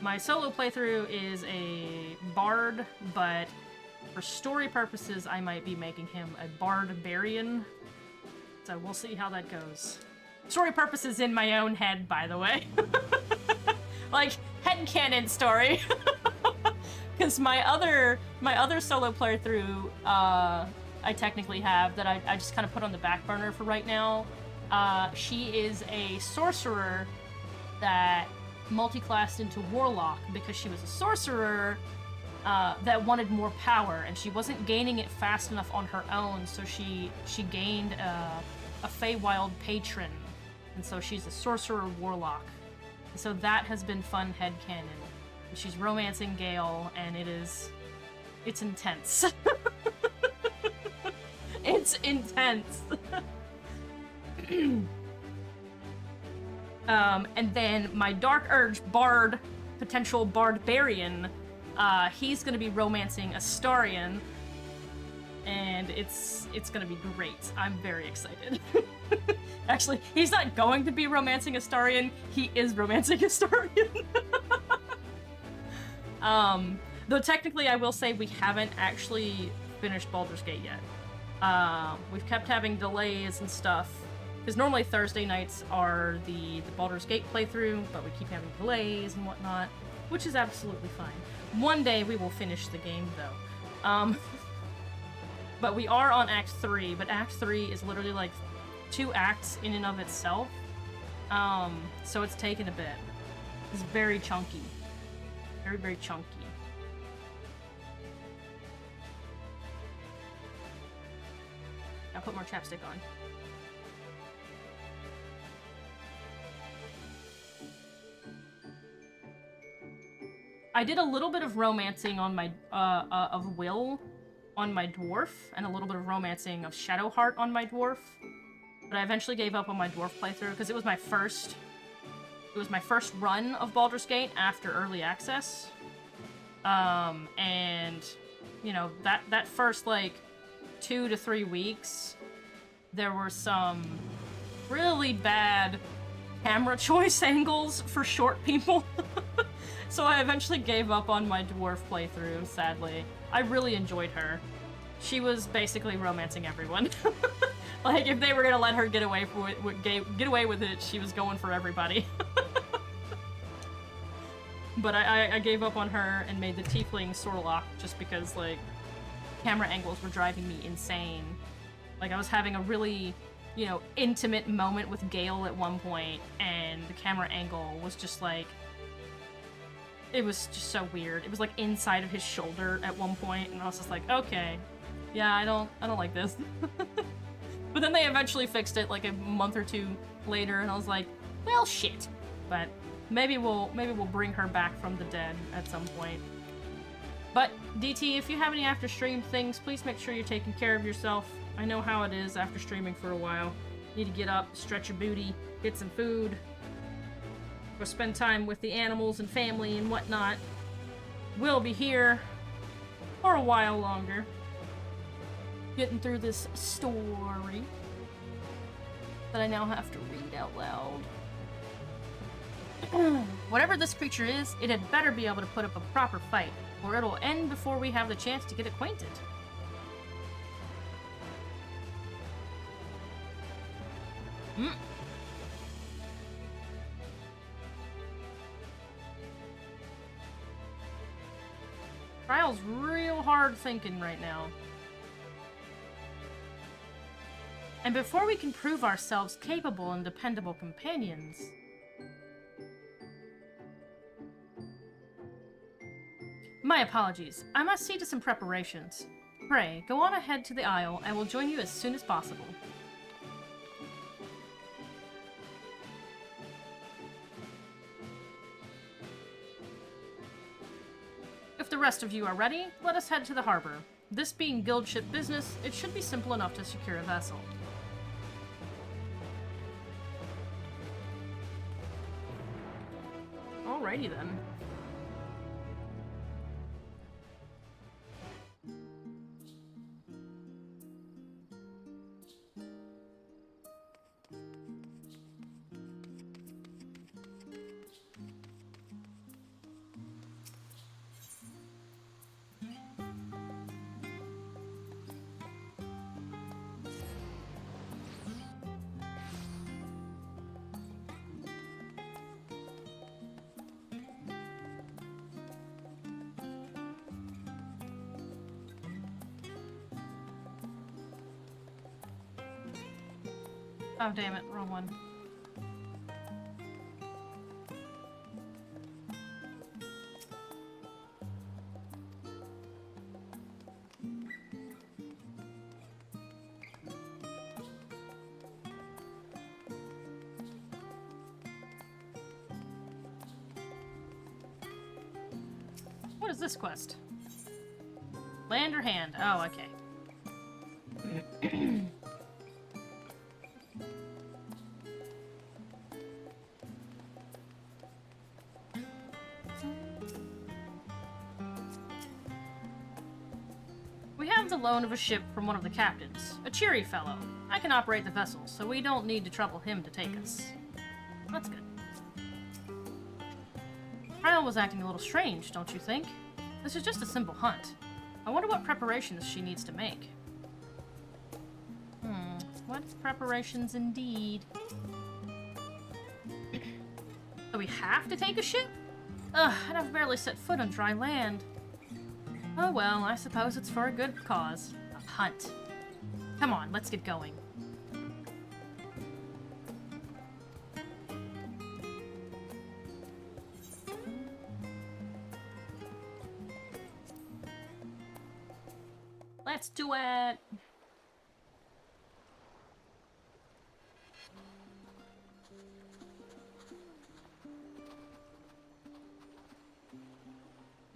My solo playthrough is a bard, but for story purposes, I might be making him a barbarian. So we'll see how that goes. Story purposes in my own head, by the way. Like, headcanon story. Because my other solo playthrough, I technically have, that I just kind of put on the back burner for right now. She is a sorcerer that multi-classed into warlock because she was a sorcerer that wanted more power, and she wasn't gaining it fast enough on her own, so she gained a Feywild patron, and so she's a sorcerer warlock. And so that has been fun headcanon. She's romancing Gale, and it's intense. It's intense. And then my Dark Urge bard, potential barbarian, he's gonna be romancing Astarion, and it's gonna be great. I'm very excited. Actually, he's not going to be romancing Astarion, he is romancing Astarion. Though technically I will say we haven't actually finished Baldur's Gate yet. We've kept having delays and stuff, because normally Thursday nights are the Baldur's Gate playthrough, but we keep having delays and whatnot, which is absolutely fine. One day we will finish the game, though. But we are on Act 3, but Act 3 is literally like 2 acts in and of itself. So it's taken a bit. It's very chunky. Very, very chunky. I'll put more chapstick on. I did a little bit of romancing on my, of Will on my dwarf, and a little bit of romancing of Shadowheart on my dwarf. But I eventually gave up on my dwarf playthrough, because it was my first run of Baldur's Gate after early access. And, you know, that first, like, 2 to 3 weeks, there were some really bad camera choice angles for short people. So I eventually gave up on my dwarf playthrough, sadly. I really enjoyed her. She was basically romancing everyone. Like, if they were gonna let her get away with it, she was going for everybody. But I gave up on her and made the tiefling Sorlock just because, like, camera angles were driving me insane. Like, I was having a really, you know, intimate moment with Gale at one point, and the camera angle was just like, it was just so weird. It was like inside of his shoulder at one point, and I was just like, okay, yeah, I don't like this. But then they eventually fixed it like a month or 2 later, and I was like, well, shit. But maybe we'll bring her back from the dead at some point. But DT, if you have any after stream things, please make sure you're taking care of yourself. I know how it is after streaming for a while. You need to get up, stretch your booty, get some food, or spend time with the animals and family and whatnot. We'll be here for a while longer. getting through this story that I now have to read out loud. Whatever this creature is, it had better be able to put up a proper fight, or it'll end before we have the chance to get acquainted. Trial's real hard thinking right now. And before we can prove ourselves capable and dependable companions... My apologies. I must see to some preparations. Pray, go on ahead to the aisle. I will join you as soon as possible. If the rest of you are ready, let us head to the harbor. This being guild ship business, it should be simple enough to secure a vessel. Alrighty then. Oh, damn it, wrong one. What is this quest? Land or hand? Oh, okay. We have the loan of a ship from one of the captains, a cheery fellow. I can operate the vessel, so we don't need to trouble him to take us. That's good. Ryle was acting a little strange, don't you think? This is just a simple hunt. I wonder what preparations she needs to make. What preparations indeed? So we have to take a ship? Ugh, and I've barely set foot on dry land. Oh well, I suppose it's for a good cause. A hunt. Come on, let's get going. Let's do it!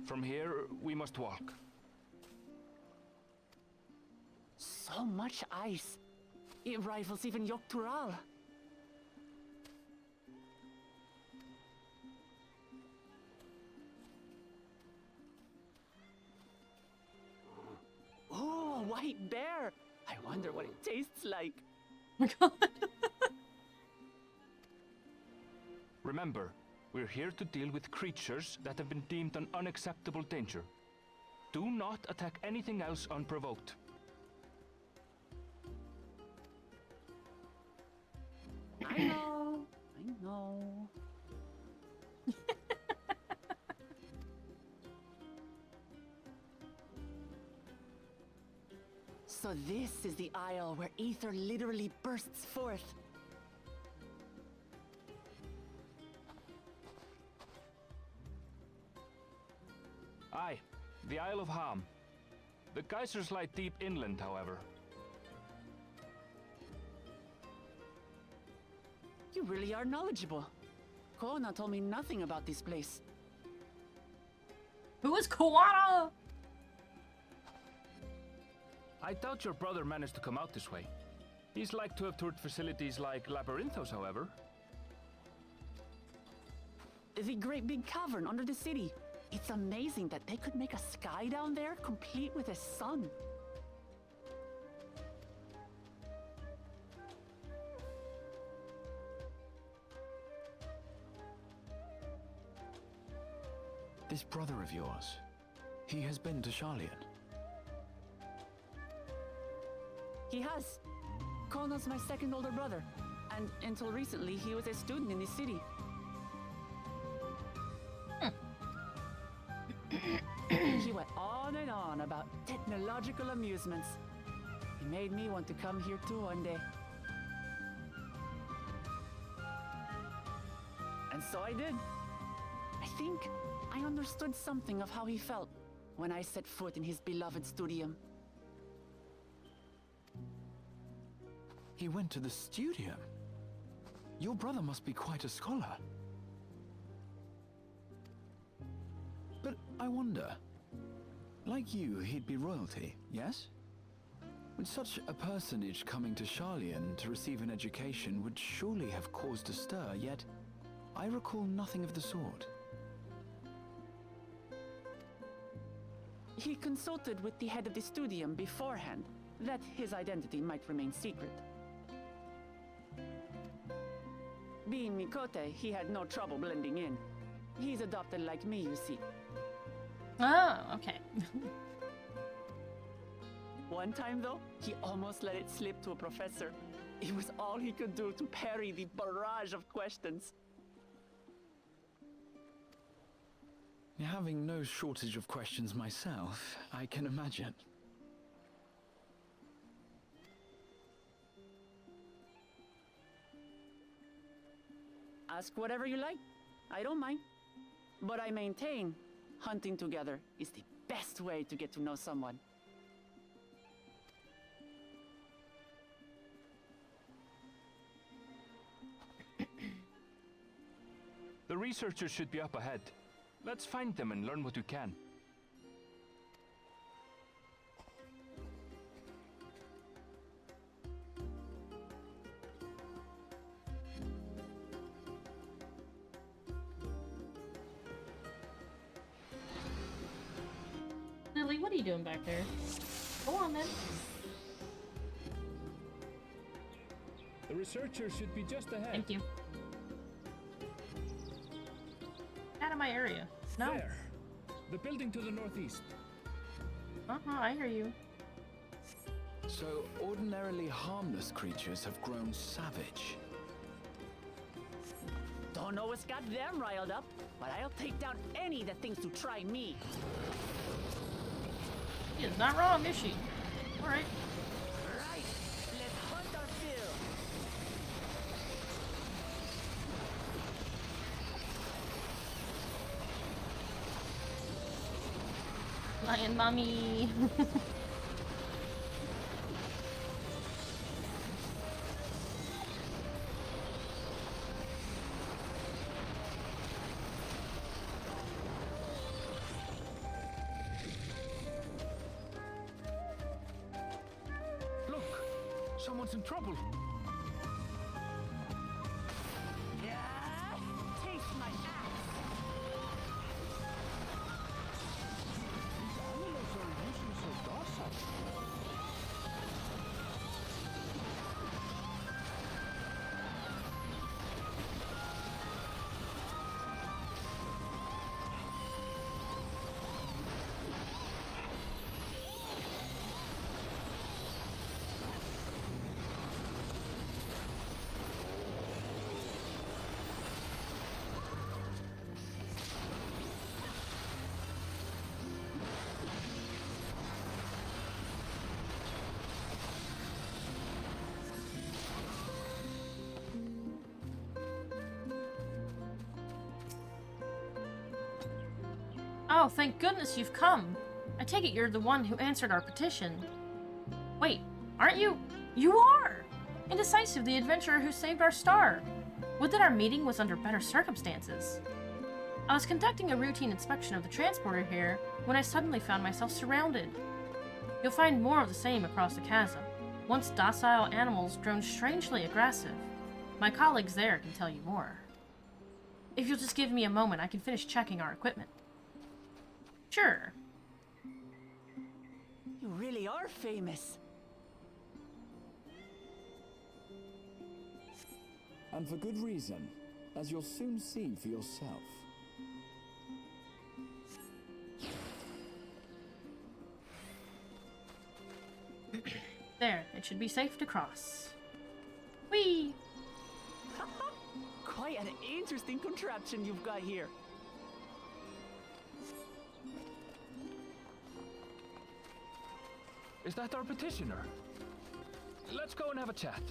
From here, we must walk. So much ice. It rivals even Yogg-Tural. Oh, a white bear! I wonder what it tastes like. Oh my god. Remember, we're here to deal with creatures that have been deemed an unacceptable danger. Do not attack anything else unprovoked. I know. So this is the isle where ether literally bursts forth. Aye, the Isle of Ham. The geysers lie deep inland, however. You really are knowledgeable. Kona told me nothing about this place. Who is Koana? I doubt your brother managed to come out this way. He's like to have toured facilities like Labyrinthos, however. The great big cavern under the city. It's amazing that they could make a sky down there complete with a sun. This brother of yours, he has been to Charlian. He has. Connell's my second older brother, and until recently, he was a student in the city. He went on and on about technological amusements. He made me want to come here too one day. And so I did. I think I understood something of how he felt when I set foot in his beloved studium. He went to the studium? Your brother must be quite a scholar. But I wonder, like you, he'd be royalty, yes? With such a personage coming to Charlian to receive an education would surely have caused a stir, yet I recall nothing of the sort. He consulted with the head of the studium beforehand, that his identity might remain secret. Being Mikote, he had no trouble blending in. He's adopted like me, you see. Oh, okay. One time, though, he almost let it slip to a professor. It was all he could do to parry the barrage of questions. Having no shortage of questions myself, I can imagine. Ask whatever you like. I don't mind. But I maintain, hunting together is the best way to get to know someone. The researchers should be up ahead. Let's find them and learn what we can. Lily, what are you doing back there? Go on then. The researchers should be just ahead. Thank you. Out of my area. No. There. The building to the northeast. I hear you. So, ordinarily harmless creatures have grown savage. Don't know what's got them riled up, but I'll take down any that thinks to try me. She is not wrong, is she? Alright. Right, let's hunt our fill. Lion mommy. Look! Someone's in trouble! Yeah, taste my axe. Oh, thank goodness you've come. I take it you're the one who answered our petition. Wait, aren't you? You are! Indecisive, the adventurer who saved our star. Would that our meeting was under better circumstances. I was conducting a routine inspection of the transporter here when I suddenly found myself surrounded. You'll find more of the same across the chasm. Once docile animals grown strangely aggressive. My colleagues there can tell you more. If you'll just give me a moment, I can finish checking our equipment. Sure. You really are famous. And for good reason, as you'll soon see for yourself. There, it should be safe to cross. Whee! Quite an interesting contraption you've got here. Is that our petitioner? Let's go and have a chat.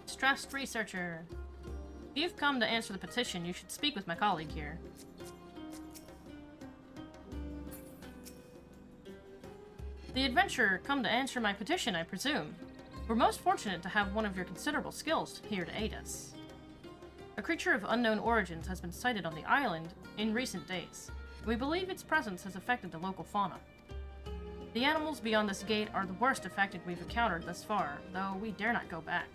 Stressed researcher. If you've come to answer the petition, you should speak with my colleague here. The adventurer come to answer my petition, I presume. We're most fortunate to have one of your considerable skills here to aid us. A creature of unknown origins has been sighted on the island in recent days. We believe its presence has affected the local fauna. The animals beyond this gate are the worst affected we've encountered thus far, though we dare not go back.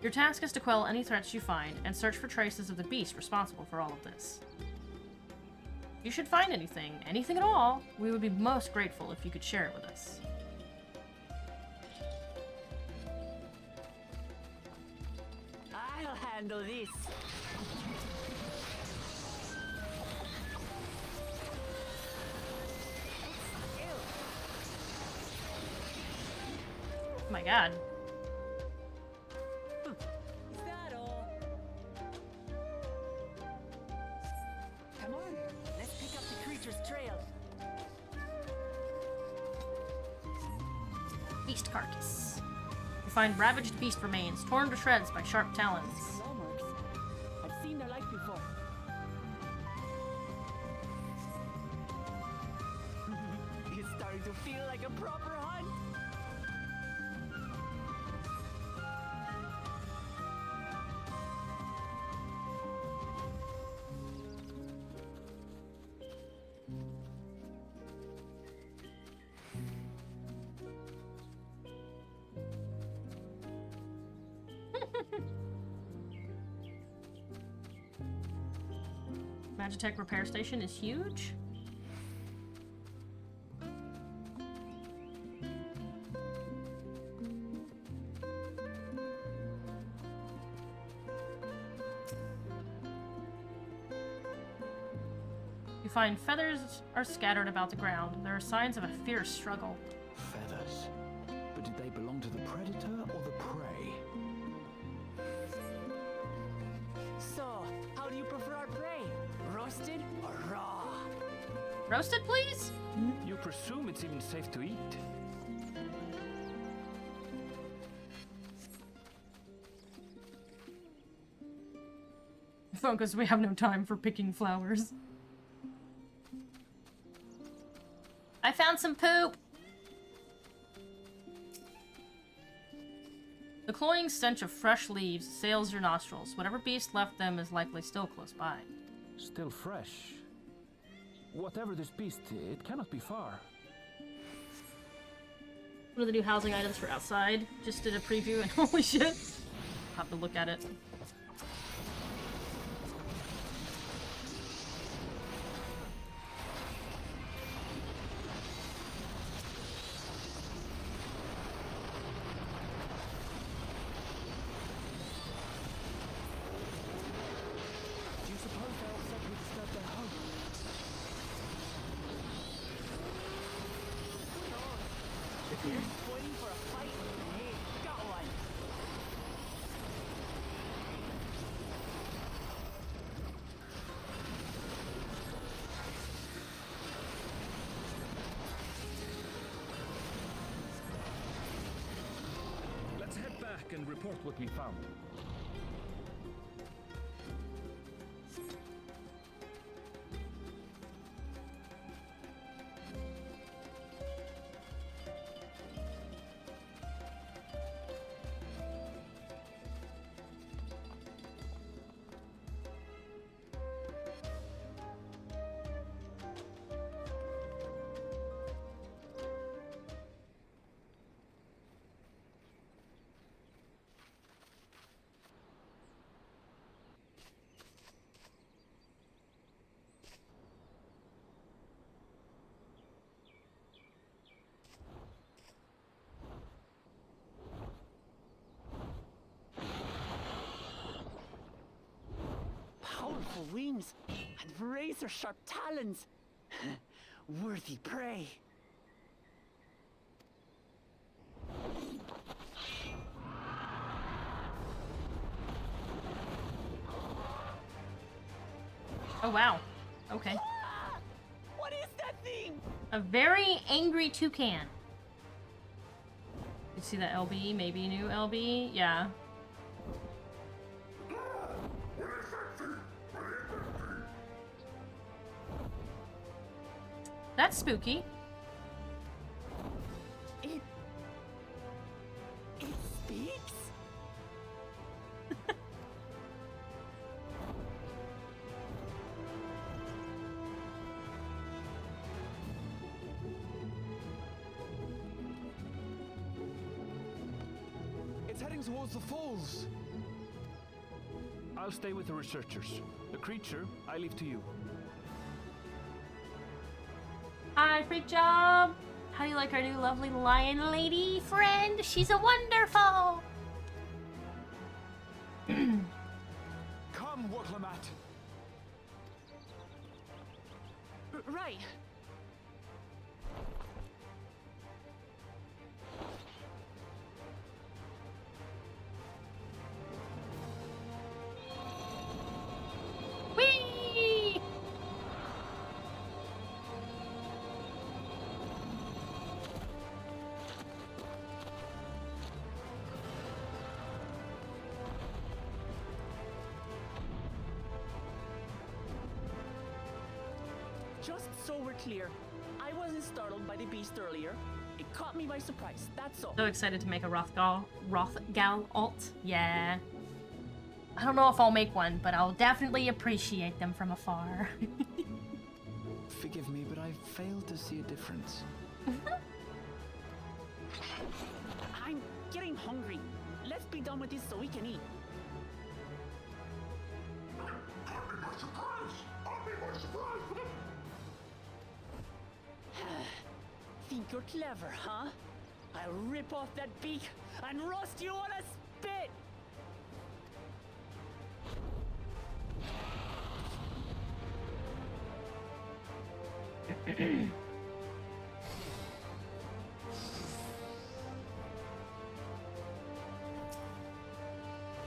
Your task is to quell any threats you find and search for traces of the beast responsible for all of this. If you should find anything at all, we would be most grateful if you could share it with us. I'll handle this. Oh my god. Is that all? Come on, let's pick up the creature's trail. Beast carcass. You find ravaged beast remains, torn to shreds by sharp talons. Claw marks. I've seen their like before. It's starting to feel like a proper hunt. Magitech repair station is huge. You find feathers are scattered about the ground. There are signs of a fierce struggle. Feathers. But did they belong to the predator or the prey? So, how do you prefer our prey? Roasted or raw? Roasted, please? You presume it's even safe to eat? Focus, we have no time for picking flowers. I found some poop! The cloying stench of fresh leaves assails your nostrils. Whatever beast left them is likely still close by. Still fresh. Whatever this beast, it cannot be far. What are the new housing items for outside? Just did a preview and holy shit. Have to look at it. Do you suppose they're upset we disturbed their home? If you're waiting for a fight, hey, got one. Let's head back and report what we found. Powerful wings and razor-sharp talons. worthy prey. Oh wow. Okay. Ah! What is that thing? A very angry toucan. You see that LB? Maybe new LB? Yeah. That's spooky. It speaks? It's heading towards the falls. I'll stay with the researchers. The creature, I leave to you. Hi, freak job. How do you like our new lovely lion lady friend? She's a wonderful. Come, Waklamat. Right. Whee! Just so we're clear, I wasn't startled by the beast earlier. It caught me by surprise, that's all. So excited to make a Rothgal alt. Yeah. I don't know if I'll make one, but I'll definitely appreciate them from afar. Forgive me, but I failed to see a difference. I'm getting hungry. Let's be done with this so we can eat. Think you're clever, huh? I'll rip off that beak and roast you on a spit!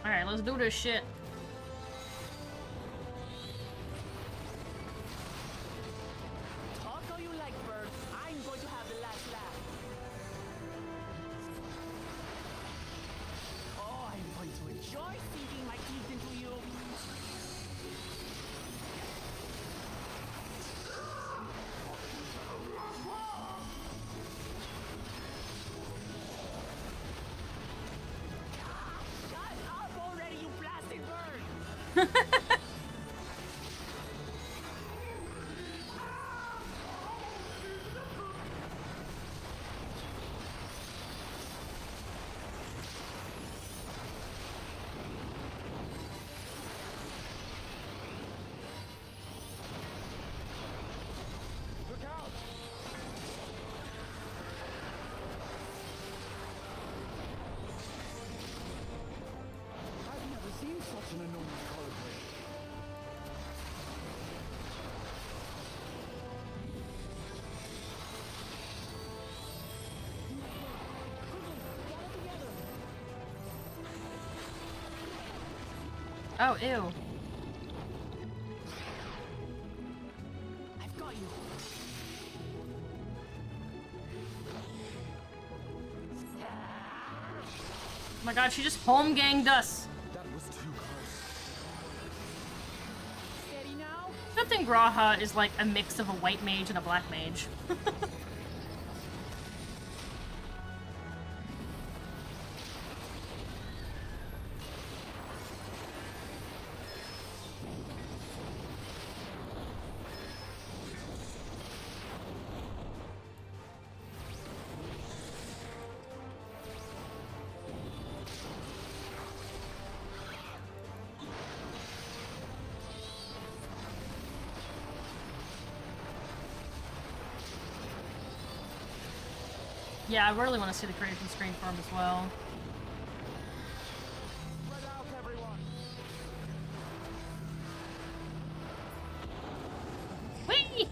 Alright, let's do this shit. Talk all you like, bird. I'm going to have the last laugh. Oh, I'm going to enjoy sinking my teeth into you. Shut up already, you blasted bird! Look out! I've never seen such an enormous colibri. Oh, ew. I've got you. Oh my god, she just home ganged us. That was too close. Steady now. Good thing Graha is like a mix of a white mage and a black mage. Yeah, I really want to see the creation screen for him as well. Spread out, everyone. Whee!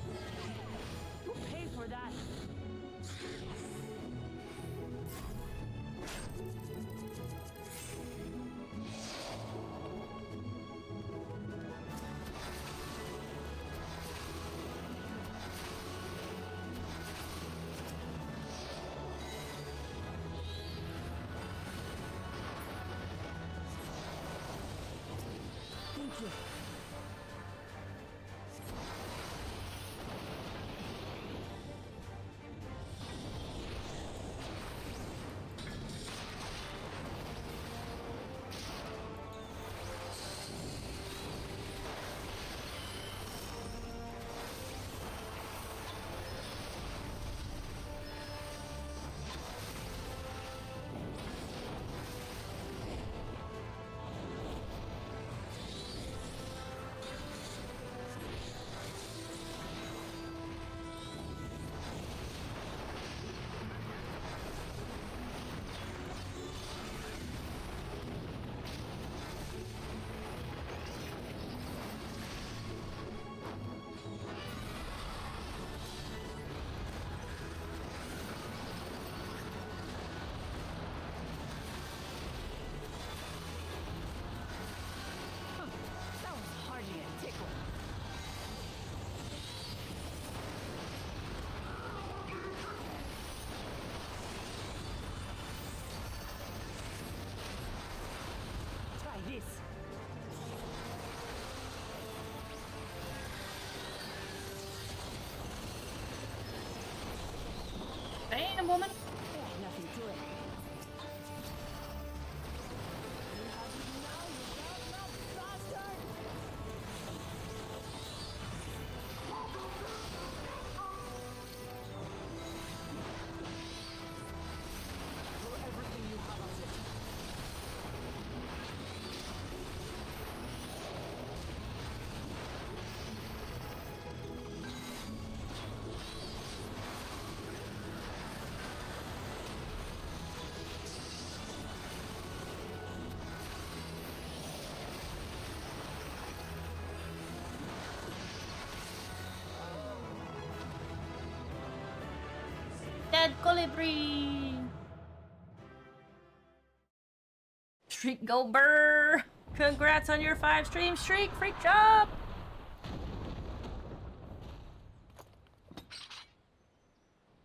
That was hardly a tickle. Try this. Damn, woman. Yeah, nothing to it. Dead colibri. Streak go burr. Congrats on your 5-stream streak, freak job.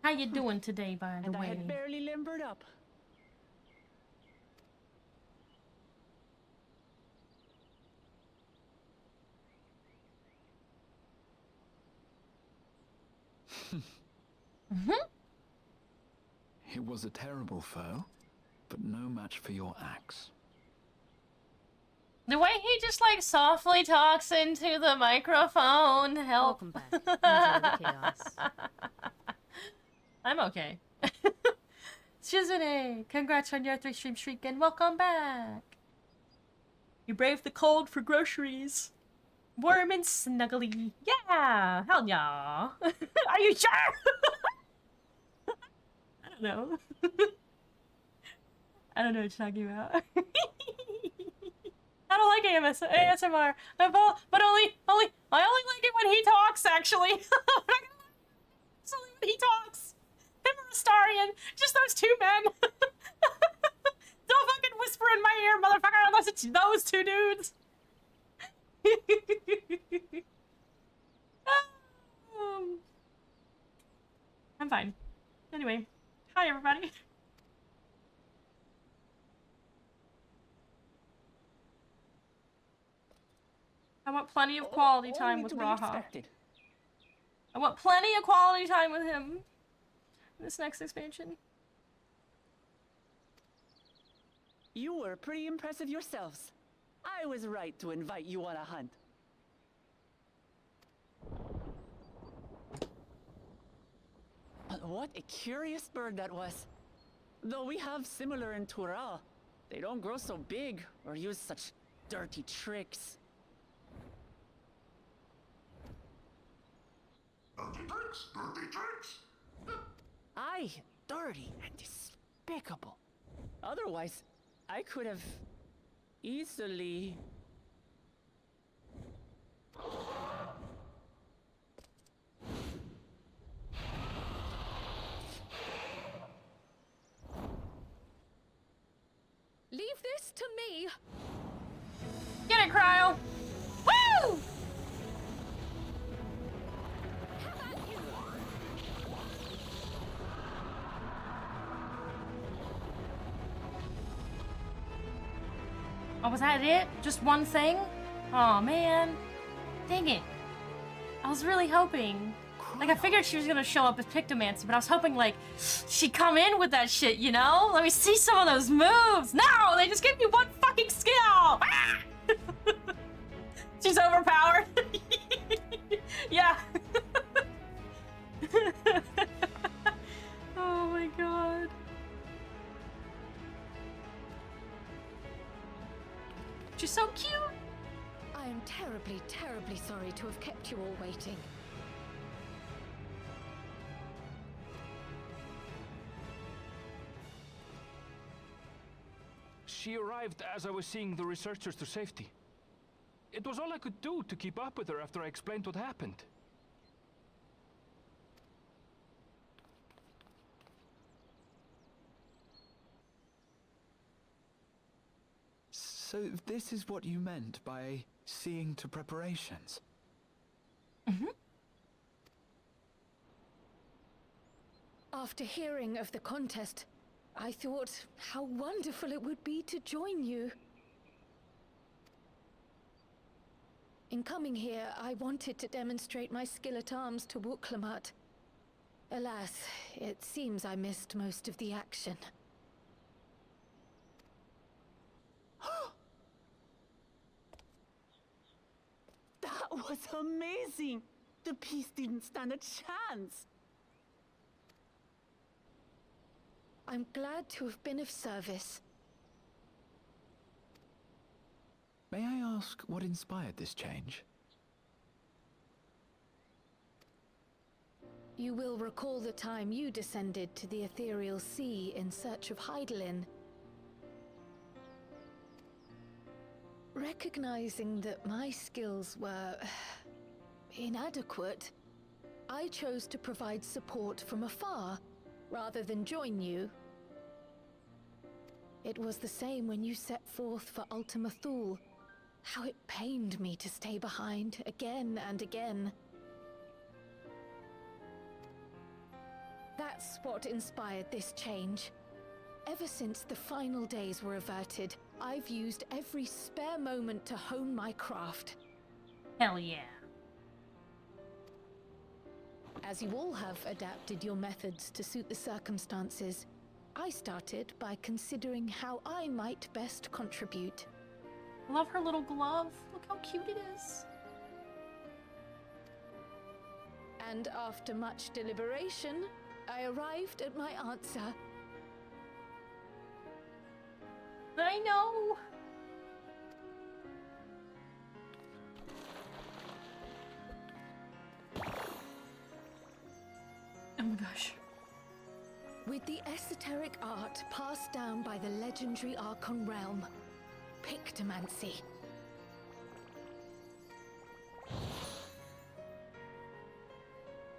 How you doing today, by the And I way? had barely limbered up. It was a terrible foe, but no match for your axe. The way he just like softly talks into the microphone. Help. Welcome back. Enjoy the chaos. I'm okay. Shizune, congrats on your 3-stream streak and welcome back. You braved the cold for groceries. Warm and snuggly. Yeah, hell yeah. Are you sure? I don't know. I don't know what you're talking about. I don't like ASMR, but only I only like it when he talks. Actually, it's only when he talks. Him or Astarion, just those two men. Don't fucking whisper in my ear, motherfucker, unless it's those two dudes. I'm fine. Anyway, hi everybody. I want plenty of quality time with Raha. I want plenty of quality time with him in this next expansion. You were pretty impressive yourselves. I was right to invite you on a hunt. But what a curious bird that was. Though we have similar in Tural, they don't grow so big or use such dirty tricks. Dirty tricks, dirty tricks. Aye, dirty and despicable. Otherwise, I could have easily... Leave this to me. Get it, Cryo! Woo! Oh, was that it? Just one thing? Aw, man. Dang it. I was really hoping. Like, I figured she was gonna show up as Pictomancy, but I was hoping, like, she'd come in with that shit, you know? Let me see some of those moves! No! They just gave me one fucking skill! Ah! She's overpowered. Yeah. Oh my god. She's so cute! I am terribly, terribly sorry to have kept you all waiting. She arrived as I was seeing the researchers to safety. It was all I could do to keep up with her after I explained what happened. So this is what you meant by seeing to preparations? After hearing of the contest, I thought how wonderful it would be to join you. In coming here, I wanted to demonstrate my skill at arms to Wooklamat. Alas, it seems I missed most of the action. That was amazing! The piece didn't stand a chance! I'm glad to have been of service. May I ask what inspired this change? You will recall the time you descended to the ethereal sea in search of Heidelin. Recognizing that my skills were inadequate, I chose to provide support from afar rather than join you. It was the same when you set forth for Ultima Thule. How it pained me to stay behind again and again. That's what inspired this change. Ever since the final days were averted, I've used every spare moment to hone my craft. Hell yeah. As you all have adapted your methods to suit the circumstances, I started by considering how I might best contribute. I love her little glove. Look how cute it is. And after much deliberation, I arrived at my answer. I know. Oh my gosh. With the esoteric art passed down by the legendary Archon realm, Pictomancy.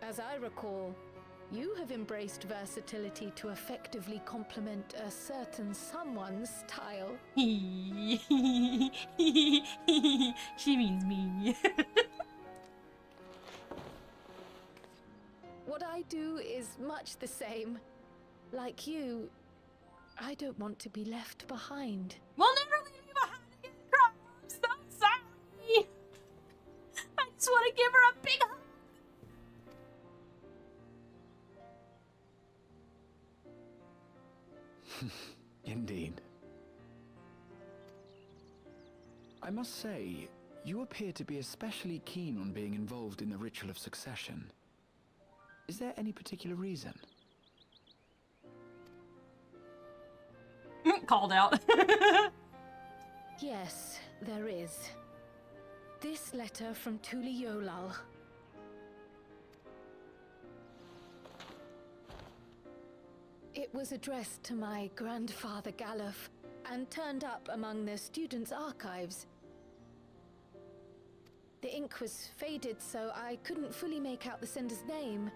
As I recall, you have embraced versatility to effectively complement a certain someone's style. She means me. What I do is much the same. Like you, I don't want to be left behind. We'll never leave you behind again, Crow. I'm so sorry. I just want to give her a big hug. Indeed. I must say, you appear to be especially keen on being involved in the ritual of succession. Is there any particular reason? Called out. Yes, there is. This letter from Tuli Yolal. It was addressed to my grandfather Galuf and turned up among the students' archives. The ink was faded, so I couldn't fully make out the sender's name.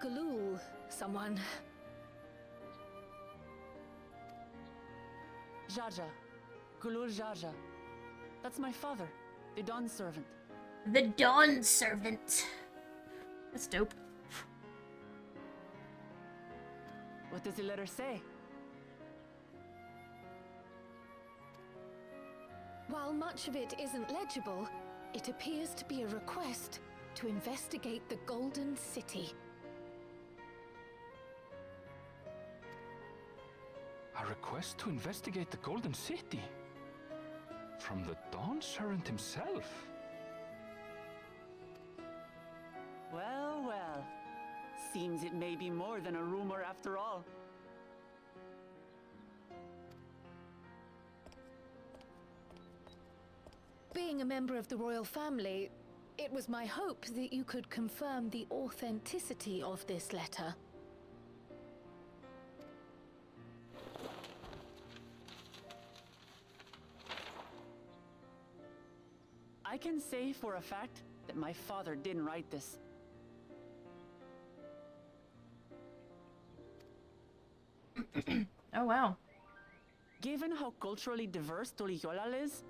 Galul, someone. Jaja. Gulul Jaja. That's my father, the Dawn Servant. The Dawn Servant. That's dope. What does the letter say? While much of it isn't legible, it appears to be a request to investigate the Golden City. A request to investigate the Golden City? From the Dawn Servant himself? Well, well. Seems it may be more than a rumor after all. Being a member of the royal family, it was my hope that you could confirm the authenticity of this letter. I can say for a fact that my father didn't write this. Oh, wow. Given how culturally diverse Tuliyollal is,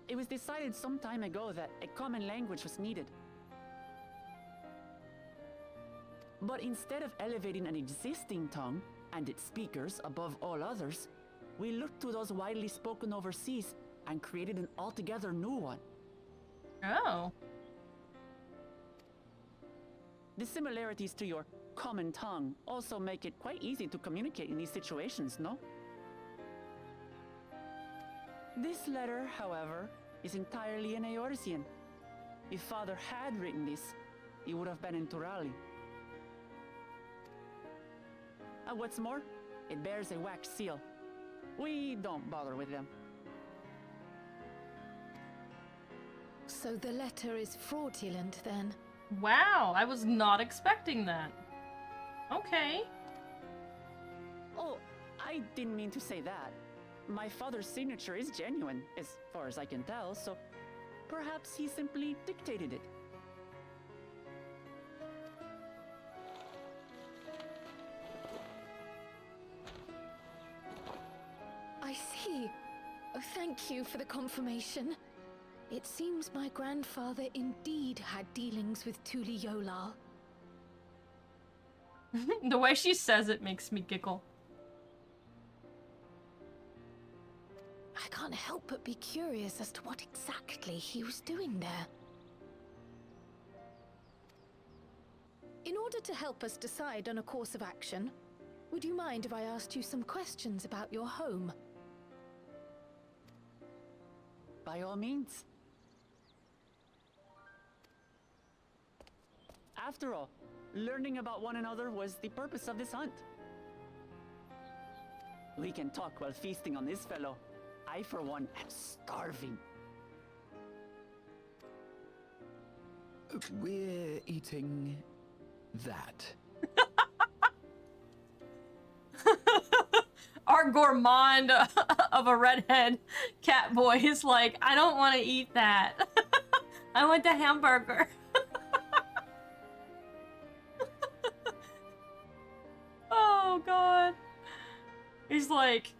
it was decided some time ago that a common language was needed. But instead of elevating an existing tongue and its speakers above all others, we looked to those widely spoken overseas and created an altogether new one. Oh. The similarities to your common tongue also make it quite easy to communicate in these situations, no? This letter, however, is entirely in Eorzean. If Father had written this, it would have been in Turali. What's more, it bears a wax seal. We don't bother with them. So the letter is fraudulent, then? Wow, I was not expecting that. Okay. Oh, I didn't mean to say that. My father's signature is genuine, as far as I can tell, so perhaps he simply dictated it. I see. Oh, thank you for the confirmation. It seems my grandfather indeed had dealings with Tuliyollal. The way she says it makes me giggle. I can't help but be curious as to what exactly he was doing there. In order to help us decide on a course of action, would you mind if I asked you some questions about your home? By all means. After all, learning about one another was the purpose of this hunt. We can talk while feasting on this fellow. I, for one, am starving. We're eating that. Our gourmand of a redhead cat boy is like, I don't want to eat that. I want the hamburger. Oh god. He's like,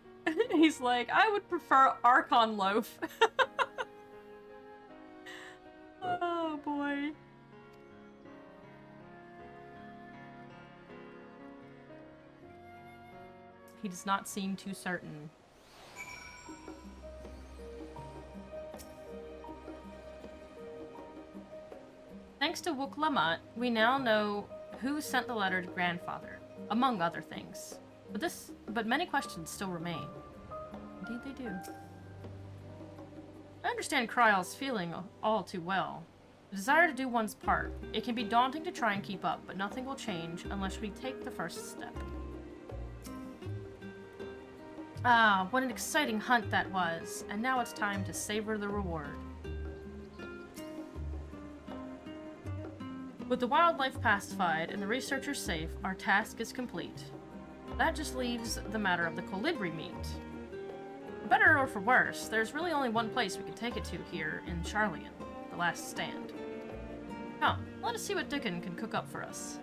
I would prefer Archon loaf. Oh boy. He does not seem too certain. Thanks to Wuklamat, we now know who sent the letter to grandfather, among other things. But many questions still remain. Indeed they do. I understand Kryle's feeling all too well. The desire to do one's part. It can be daunting to try and keep up, but nothing will change unless we take the first step. Ah, what an exciting hunt that was, and now it's time to savor the reward. With the wildlife pacified and the researchers safe, our task is complete. That just leaves the matter of the colibri meat. For better or for worse, there's really only one place we can take it to here in Charlian, the last stand. Come, let us see what Dickon can cook up for us.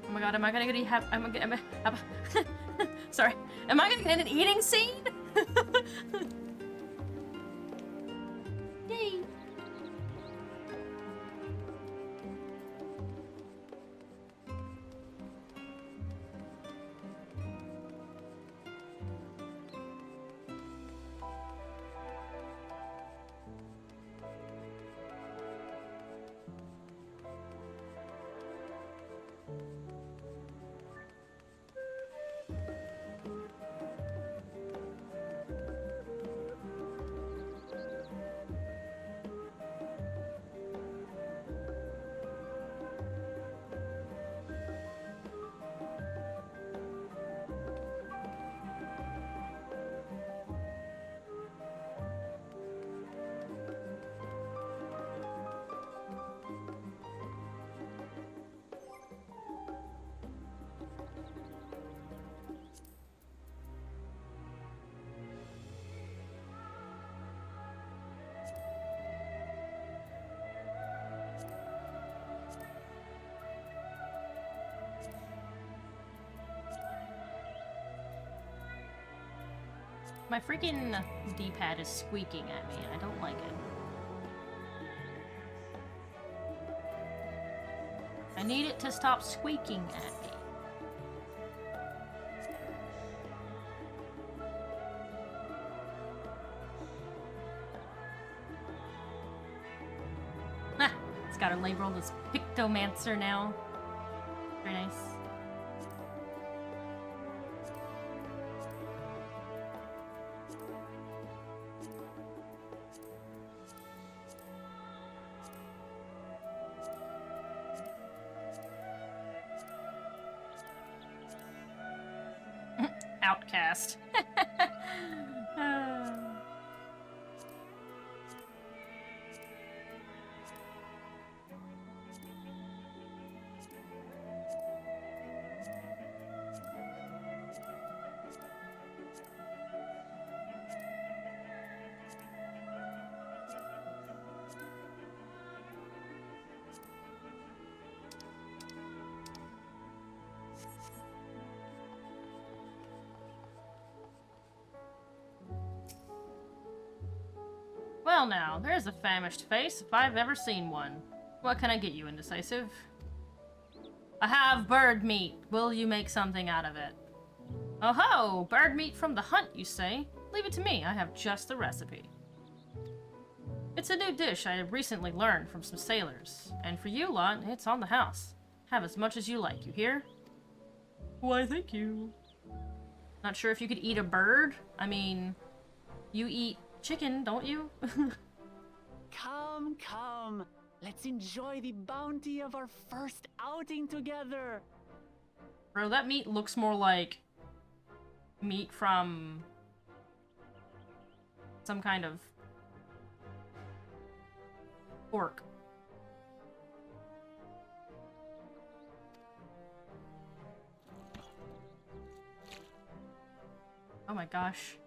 Oh my god, am I gonna get sorry, am I gonna get an eating scene? Yay! My freaking D-pad is squeaking at me, and I don't like it. I need it to stop squeaking at me. Ah, it's got her labeled as Pictomancer now. Very nice. Outcast. Well now, there's a famished face if I've ever seen one. What can I get you, Indecisive? I have bird meat. Will you make something out of it? Oh ho! Bird meat from the hunt, you say? Leave it to me, I have just the recipe. It's a new dish I recently learned from some sailors. And for you lot, it's on the house. Have as much as you like, you hear? Why, thank you. Not sure if you could eat a bird? I mean, you eat chicken, don't you? Come, come. Let's enjoy the bounty of our first outing together. Bro, that meat looks more like meat from some kind of pork. Oh my gosh.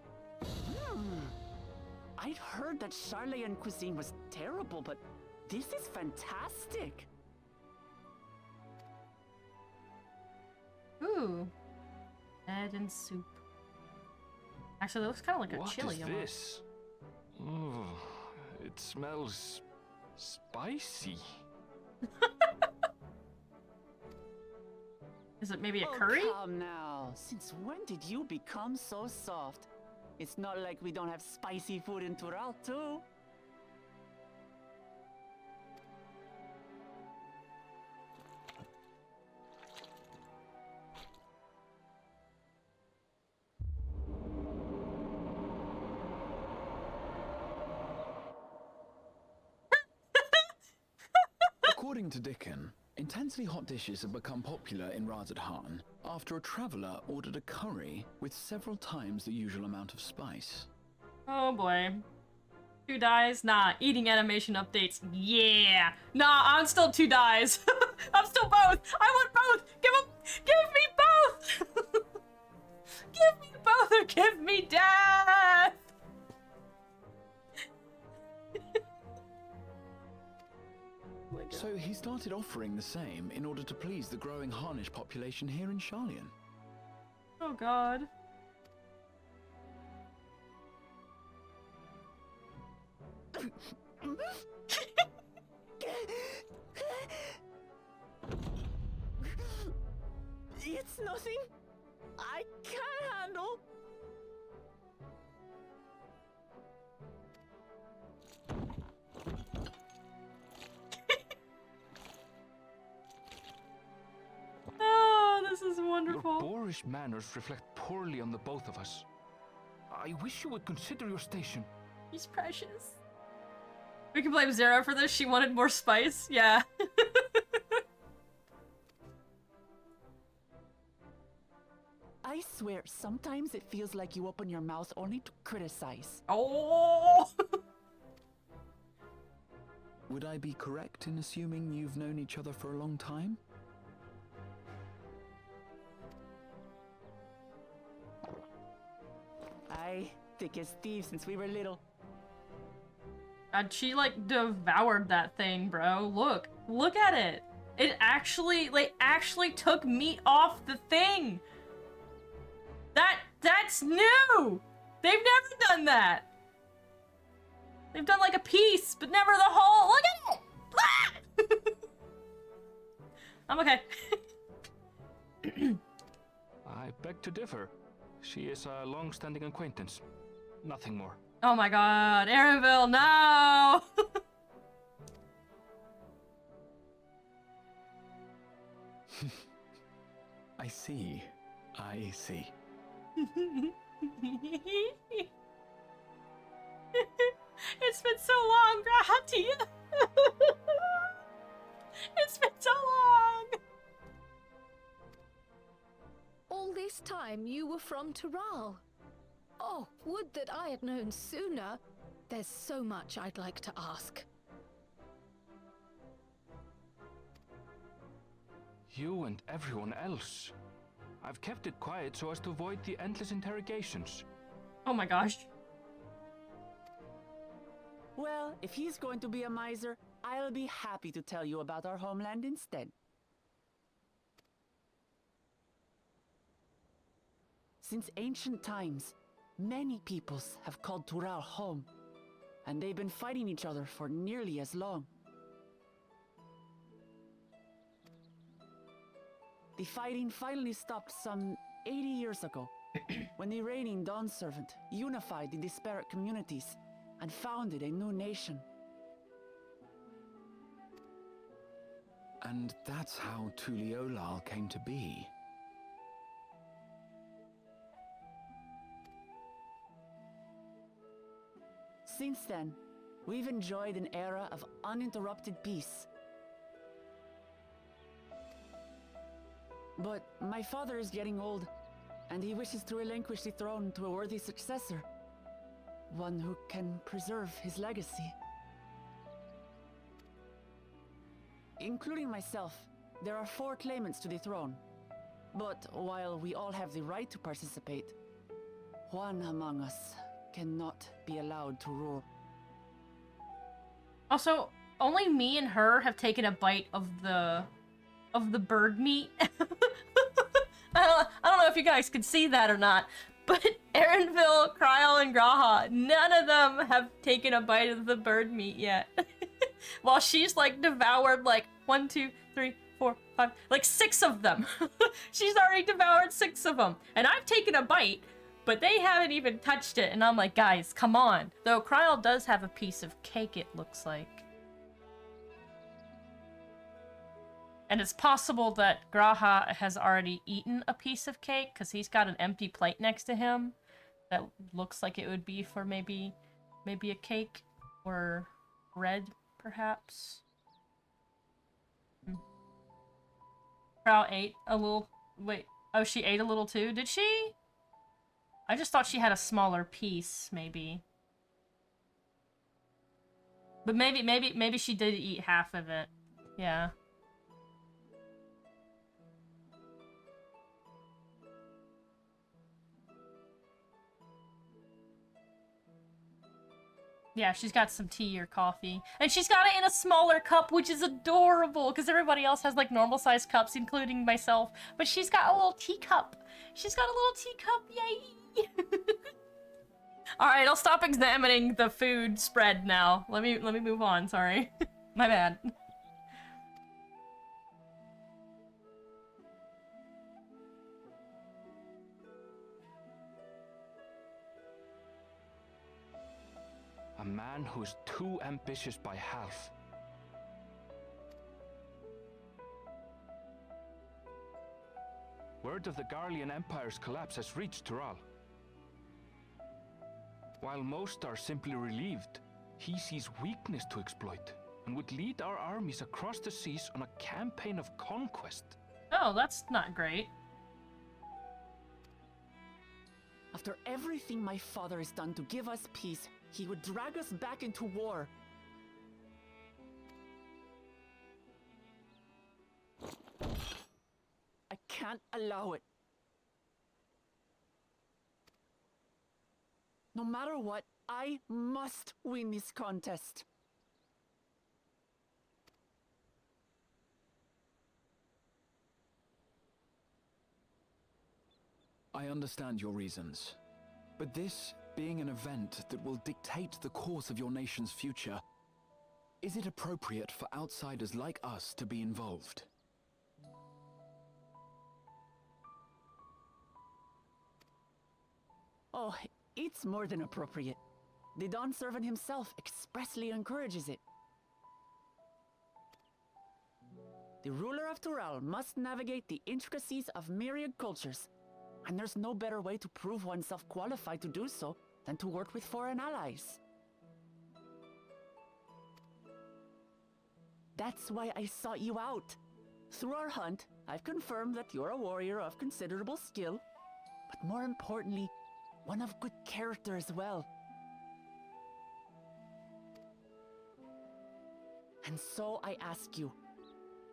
I'd heard that Charlayan cuisine was terrible, but this is fantastic. Ooh. Bread and soup. Actually, that looks kind of like a chili. What is this? Oh, it smells spicy. Is it maybe a curry? Oh, come now. Since when did you become so soft? It's not like we don't have spicy food in Tural, too. According to Dickon, intensely hot dishes have become popular in Razadhan after a traveller ordered a curry with several times the usual amount of spice. Oh boy. 2 dies? Nah. Eating animation updates. Yeah. Nah, I'm still 2 dies. I'm still both. I want both. Give me both. Give me both or give me death. So he started offering the same in order to please the growing Harnish population here in Charlian. Oh god. It's nothing I can't handle. Oh, this is wonderful. Your boorish manners reflect poorly on the both of us. I wish you would consider your station. He's precious. We can blame Zara for this. She wanted more spice. Yeah. I swear, sometimes it feels like you open your mouth only to criticize. Oh. Would I be correct in assuming you've known each other for a long time? Aye, thick as thieves since we were little. God, she like devoured that thing, bro. Look at it. It actually, they actually took meat off the thing. That's new. They've never done that. They've done like a piece, but never the whole. Look at it! Ah! I'm okay. I beg to differ. She is a long-standing acquaintance. Nothing more. Oh my god, Aaronville, no! I see. I see. It's been so long, Grahati. It's been so long. All this time you were from Tural. Oh, would that I had known sooner. There's so much I'd like to ask. You and everyone else. I've kept it quiet so as to avoid the endless interrogations. Oh my gosh. Well, if he's going to be a miser, I'll be happy to tell you about our homeland instead. Since ancient times, many peoples have called Tural home, and they've been fighting each other for nearly as long. The fighting finally stopped some 80 years ago, when the reigning Dawn Servant unified the disparate communities and founded a new nation. And that's how Tuliolal came to be. Since then, we've enjoyed an era of uninterrupted peace. But my father is getting old, and he wishes to relinquish the throne to a worthy successor. One who can preserve his legacy. Including myself, there are 4 claimants to the throne. But while we all have the right to participate, one among us cannot be allowed to rule. Also, only me and her have taken a bite of the bird meat. I don't know if you guys can see that or not, but Aaronville, Kryl, and Graha, none of them have taken a bite of the bird meat yet. While she's like devoured like 1, 2, 3, 4, 5, like 6 of them. She's already devoured 6 of them. And I've taken a bite, but they haven't even touched it. And I'm like, guys, come on. Though Kryl does have a piece of cake, it looks like. And it's possible that Graha has already eaten a piece of cake, because he's got an empty plate next to him that looks like it would be for maybe a cake or bread, perhaps. Crow ate a little. Wait, oh, she ate a little too? Did she? I just thought she had a smaller piece, maybe. But maybe she did eat half of it. Yeah. Yeah, she's got some tea or coffee. And she's got it in a smaller cup, which is adorable, because everybody else has, like, normal-sized cups, including myself. But she's got a little teacup. She's got a little teacup, yay! Alright, I'll stop examining the food spread now. Let me move on, sorry. My bad. A man who is too ambitious by half. Word of the Garlean Empire's collapse has reached Tural. While most are simply relieved, he sees weakness to exploit and would lead our armies across the seas on a campaign of conquest. Oh, that's not great. After everything my father has done to give us peace, he would drag us back into war. I can't allow it. No matter what, I must win this contest. I understand your reasons. But this being an event that will dictate the course of your nation's future, is it appropriate for outsiders like us to be involved? Oh, it's more than appropriate. The Dawn Servant himself expressly encourages it. The ruler of Tural must navigate the intricacies of myriad cultures, and there's no better way to prove oneself qualified to do so than to work with foreign allies. That's why I sought you out. Through our hunt, I've confirmed that you're a warrior of considerable skill, but more importantly, one of good character as well. And so I ask you,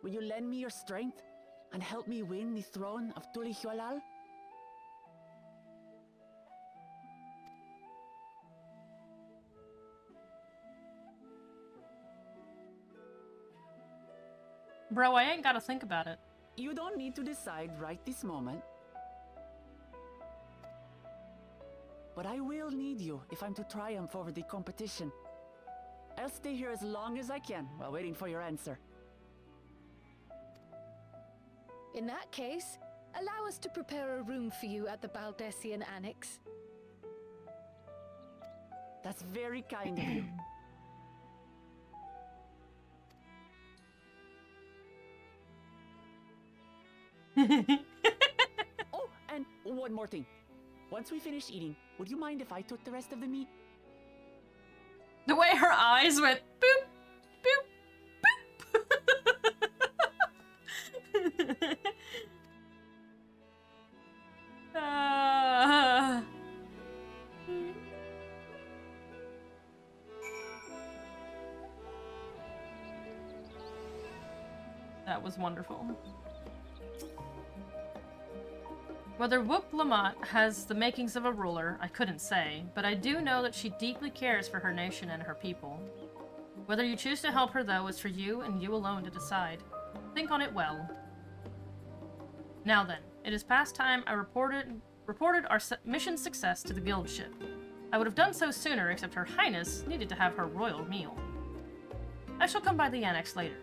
will you lend me your strength and help me win the throne of Tulihualal? Bro, I ain't gotta think about it. You don't need to decide right this moment. But I will need you if I'm to triumph over the competition. I'll stay here as long as I can while waiting for your answer. In that case, allow us to prepare a room for you at the Baldessian Annex. That's very kind of you. Oh, and one more thing. Once we finish eating, would you mind if I took the rest of the meat? The way her eyes went boop, boop, boop. That was wonderful. Whether Whoop Lamont has the makings of a ruler, I couldn't say, but I do know that she deeply cares for her nation and her people. Whether you choose to help her, though, is for you and you alone to decide. Think on it well. Now then, it is past time I reported our mission success to the guild ship. I would have done so sooner, except Her Highness needed to have her royal meal. I shall come by the annex later.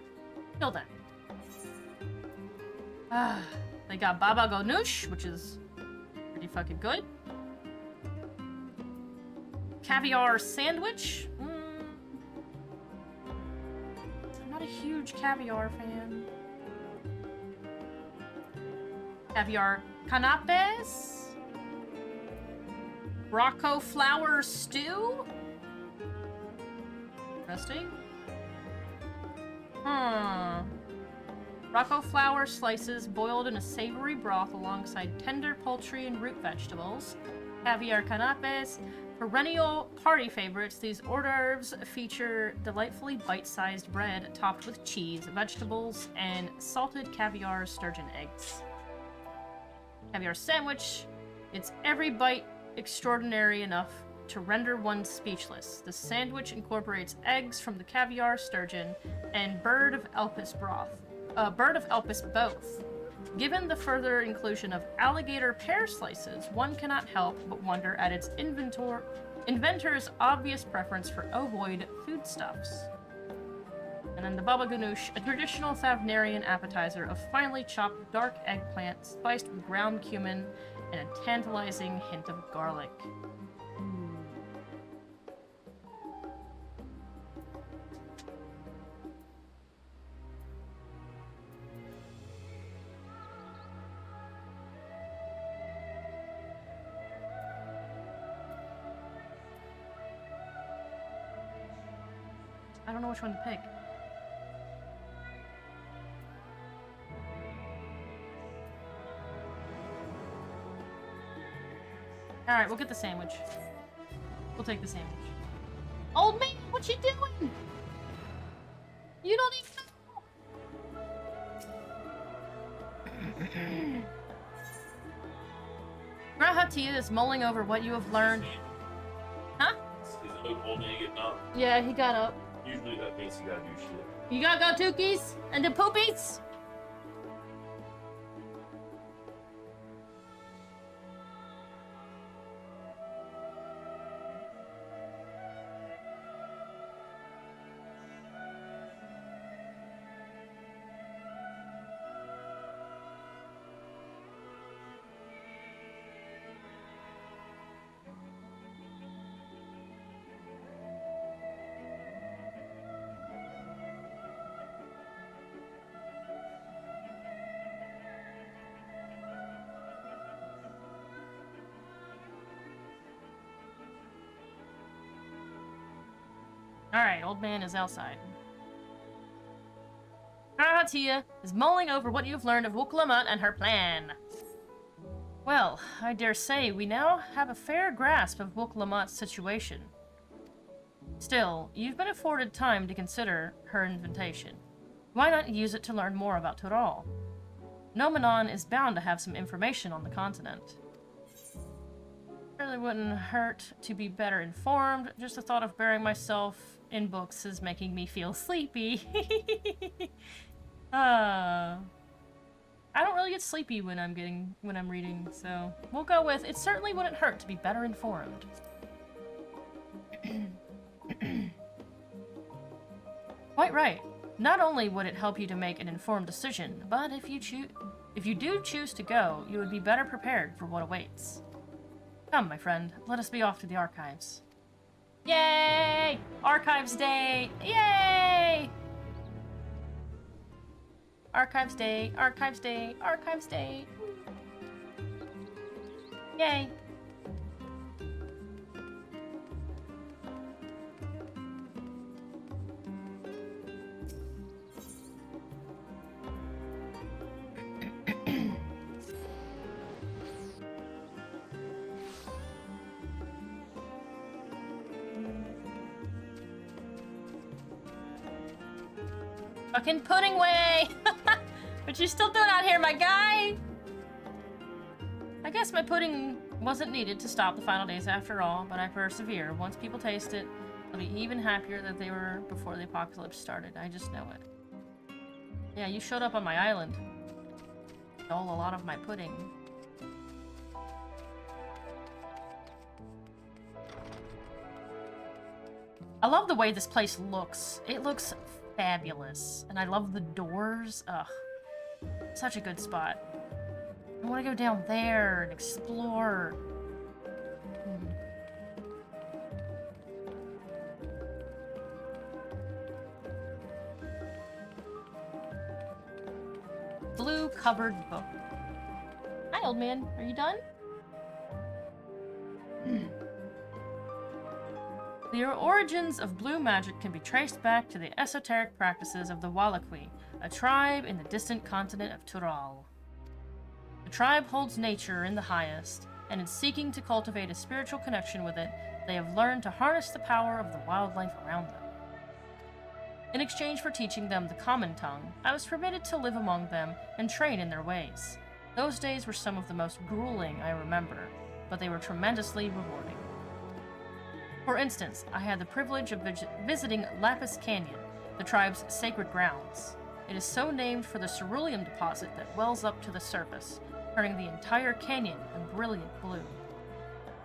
Till then. They got baba ganoush, which is pretty fucking good. Caviar sandwich. I'm not a huge caviar fan. Caviar canapes. Rocco flour stew. Interesting. Rocco flour slices boiled in a savory broth alongside tender poultry and root vegetables. Caviar canapes. Perennial party favorites, these hors d'oeuvres feature delightfully bite-sized bread topped with cheese, vegetables, and salted caviar sturgeon eggs. Caviar sandwich. It's every bite extraordinary enough to render one speechless. The sandwich incorporates eggs from the caviar sturgeon and bird of Elpis broth. Bird of Elpis both. Given the further inclusion of alligator pear slices, one cannot help but wonder at its inventor's obvious preference for ovoid foodstuffs. And then the baba ganoush, a traditional Thavnarian appetizer of finely chopped dark eggplant spiced with ground cumin and a tantalizing hint of garlic. I don't know which one to pick. Alright, we'll get the sandwich. We'll take the sandwich. Old man, what you doing? You don't even know. Grahatia is mulling over what you have learned. Huh? Is it old man getting up? Yeah, he got up. Usually that means you gotta do shit. You gotta go Tookies and the poopies? Alright, old man is outside. Tia is mulling over what you've learned of Wuklamut and her plan. Well, I dare say we now have a fair grasp of Wuklamut's situation. Still, you've been afforded time to consider her invitation. Why not use it to learn more about Tural? Nomenon is bound to have some information on the continent. Really wouldn't hurt to be better informed. Just the thought of burying myself in books is making me feel sleepy. I don't really get sleepy when I'm reading, so we'll go with it certainly wouldn't hurt to be better informed. Quite right. Not only would it help you to make an informed decision, but if you do choose to go, you would be better prepared for what awaits. Come, my friend, let us be off to the archives. Yay! Archives Day! Yay! Archives Day, Archives Day, Archives Day. Yay! Fucking pudding way! What you still doing out here, my guy? I guess my pudding wasn't needed to stop the final days after all, but I persevere. Once people taste it, they'll be even happier that they were before the apocalypse started. I just know it. Yeah, you showed up on my island. Stole a lot of my pudding. I love the way this place looks. It looks fabulous. And I love the doors. Ugh. Such a good spot. I want to go down there and explore. Blue covered book. Hi, old man. Are you done? The origins of blue magic can be traced back to the esoteric practices of the Wallachwi, a tribe in the distant continent of Tural. The tribe holds nature in the highest, and in seeking to cultivate a spiritual connection with it, they have learned to harness the power of the wildlife around them. In exchange for teaching them the common tongue, I was permitted to live among them and train in their ways. Those days were some of the most grueling I remember, but they were tremendously rewarding. For instance, I had the privilege of visiting Lapis Canyon, the tribe's sacred grounds. It is so named for the cerulean deposit that wells up to the surface, turning the entire canyon a brilliant blue.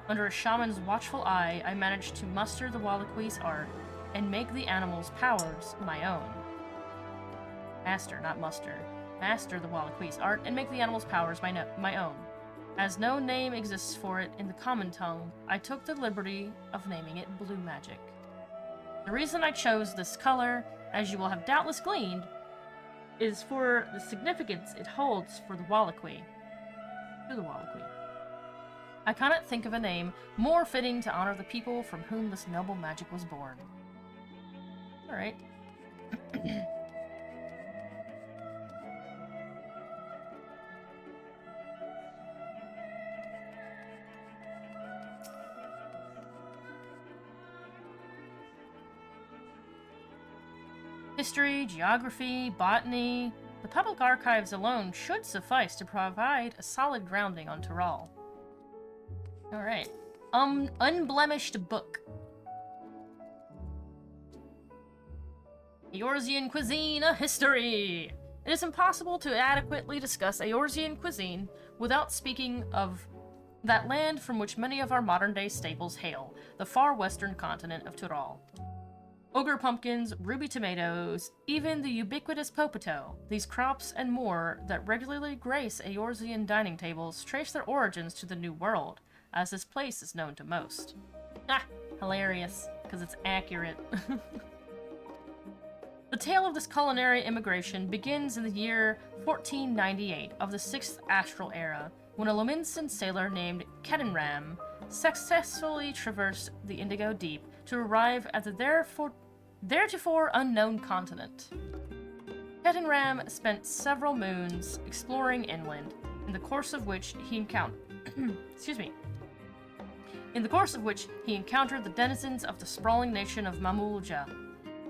Under a shaman's watchful eye, I managed to muster the Wallachwi's art and make the animals' powers my own. Master, not muster. Master the Wallachwi's art and make the animals' powers my own. As no name exists for it in the common tongue, I took the liberty of naming it blue magic. The reason I chose this color, as you will have doubtless gleaned, is for the significance it holds for the Wallachwi. To the Wallachwi. I cannot think of a name more fitting to honor the people from whom this noble magic was born. Alright. History, geography, botany, the public archives alone should suffice to provide a solid grounding on Tural. Alright. Unblemished book. Eorzean cuisine, a history! It is impossible to adequately discuss Eorzean cuisine without speaking of that land from which many of our modern-day staples hail, the far western continent of Tural. Ogre pumpkins, ruby tomatoes, even the ubiquitous potato, these crops and more that regularly grace Eorzean dining tables trace their origins to the New World, as this place is known to most. Ah, hilarious, because it's accurate. The tale of this culinary immigration begins in the year 1498 of the 6th Astral Era, when a Lominsan sailor named Kedenram successfully traversed the Indigo Deep to arrive at the theretofore unknown continent. Ketenram spent several moons exploring inland, in the course of which he encountered the denizens of the sprawling nation of Mamulja.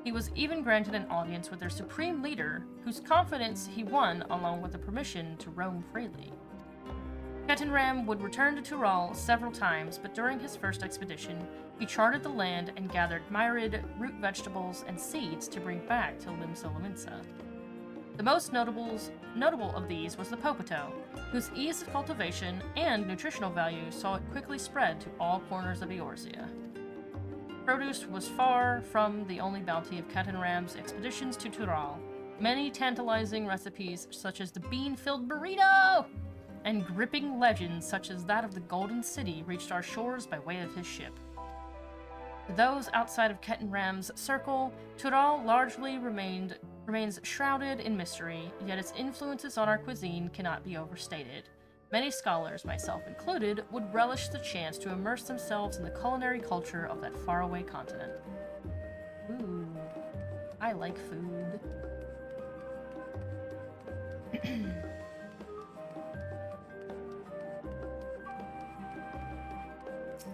He was even granted an audience with their supreme leader, whose confidence he won along with the permission to roam freely. Ketenram would return to Tural several times, but during his first expedition, he charted the land and gathered myrid, root vegetables, and seeds to bring back to Limsa. The most notable of these was the popoto, whose ease of cultivation and nutritional value saw it quickly spread to all corners of Eorzea. Produce was far from the only bounty of Ketenram's expeditions to Tural. Many tantalizing recipes, such as the bean-filled burrito, and gripping legends such as that of the Golden City, reached our shores by way of his ship. To those outside of Ketenram's circle, Tural largely remains shrouded in mystery, yet its influences on our cuisine cannot be overstated. Many scholars, myself included, would relish the chance to immerse themselves in the culinary culture of that faraway continent. Ooh, I like food.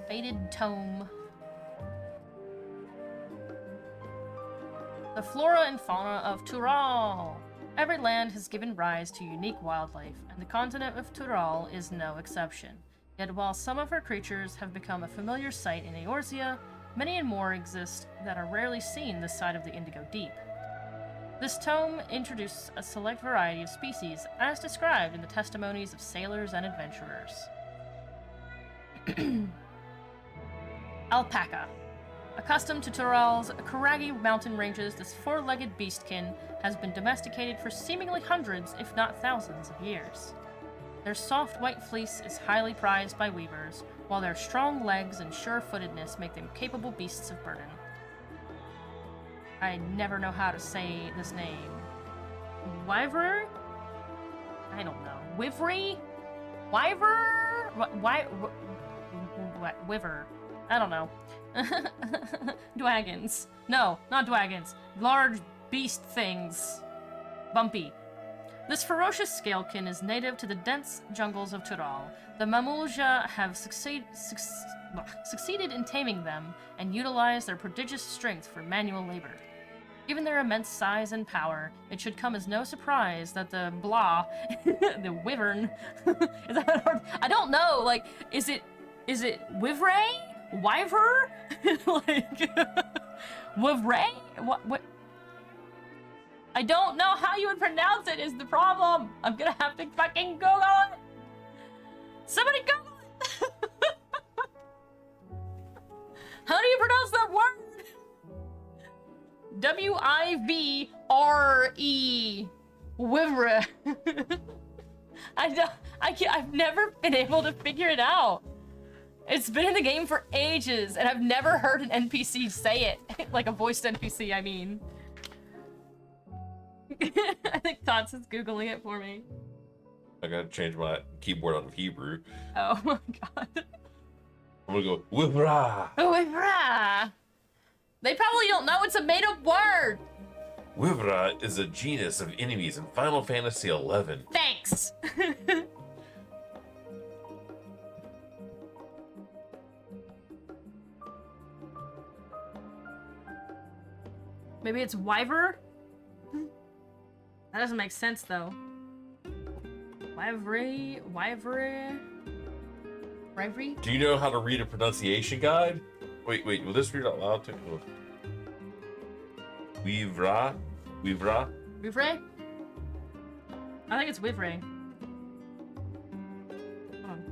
Faded tome. The flora and fauna of Tural. Every land has given rise to unique wildlife, and the continent of Tural is no exception. Yet while some of her creatures have become a familiar sight in Eorzea, many and more exist that are rarely seen this side of the Indigo Deep. This tome introduces a select variety of species, as described in the testimonies of sailors and adventurers. Alpaca. Accustomed to Tural's craggy mountain ranges, this four-legged beastkin has been domesticated for seemingly hundreds, if not thousands, of years. Their soft white fleece is highly prized by weavers, while their strong legs and sure-footedness make them capable beasts of burden. I never know how to say this name. Wyver? I don't know. Wivery? Wyver? Wiver. I don't know. Dwagons. No, not dwagons. Large beast things. Bumpy. This ferocious scalekin is native to the dense jungles of Tural. The Mamulja have succeeded in taming them and utilize their prodigious strength for manual labor. Given their immense size and power, it should come as no surprise that the the wyvern, is that hard? I don't know, like, is it Wivray? Wyver? Like, Wivray? What? I don't know how you would pronounce it is the problem. I'm gonna have to fucking Google it. Somebody Google it. How do you pronounce that word? W-I-V-R-E. Wivre. I've never been able to figure it out. It's been in the game for ages, and I've never heard an NPC say it. Like a voiced NPC, I mean. I think Tots is Googling it for me. I gotta change my keyboard out of Hebrew. Oh my god. I'm gonna go, Wivra! Wivra! They probably don't know it's a made-up word! Wivra is a genus of enemies in Final Fantasy XI. Thanks! Maybe it's Wyver? That doesn't make sense, though. Wyvry? Do you know how to read a pronunciation guide? Wait, will this read out loud too? Wivra? Wivray? I think it's Wivray. Hold on.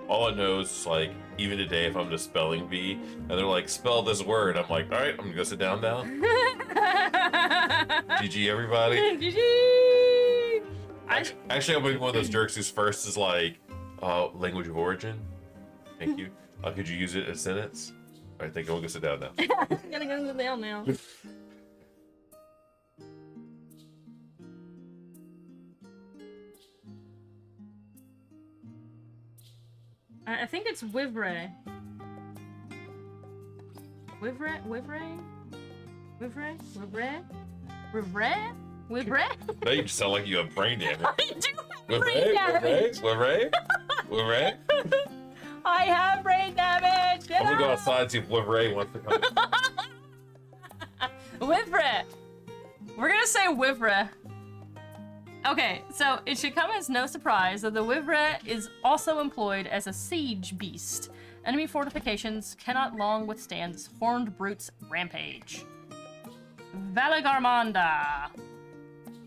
All I know is, like, even today, if I'm just spelling bee, and they're like, spell this word, I'm like, alright, I'm gonna go sit down now. GG, everybody. GG! Actually, I'm gonna be one of those jerks whose first is like, language of origin. Thank you. Could you use it in a sentence? Alright, thank you. We'll go sit down now. I'm gonna go down now. I think it's Wivre. Wivre? Wivre? Wivre? Wivre? Wivre? Wivre? Now you just sound like you have brain damage. I do have brain damage! Wivre? I have brain damage! Get I'm gonna go out! outside and see if Wivre wants to come. Wivre! We're gonna say Wivre. Okay, so it should come as no surprise that the Wivre is also employed as a siege beast. Enemy fortifications cannot long withstand this horned brute's rampage. Valigarmanda.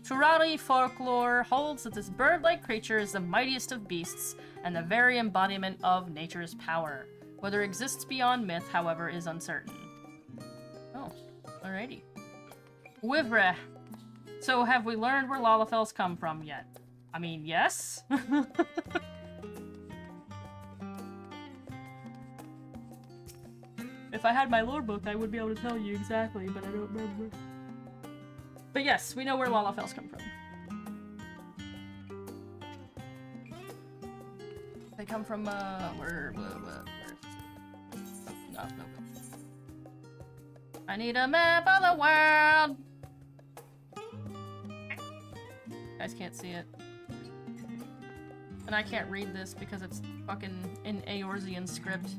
Turari folklore holds that this bird-like creature is the mightiest of beasts and the very embodiment of nature's power. Whether it exists beyond myth, however, is uncertain. Oh, alrighty. Wivre. So have we learned where Lalafels come from yet? I mean, yes? If I had my lore book, I would be able to tell you exactly, but I don't remember. But yes, we know where Lalafels come from. They come from, where? No. I need a map of the world! You guys can't see it. And I can't read this because it's fucking in Eorzean script.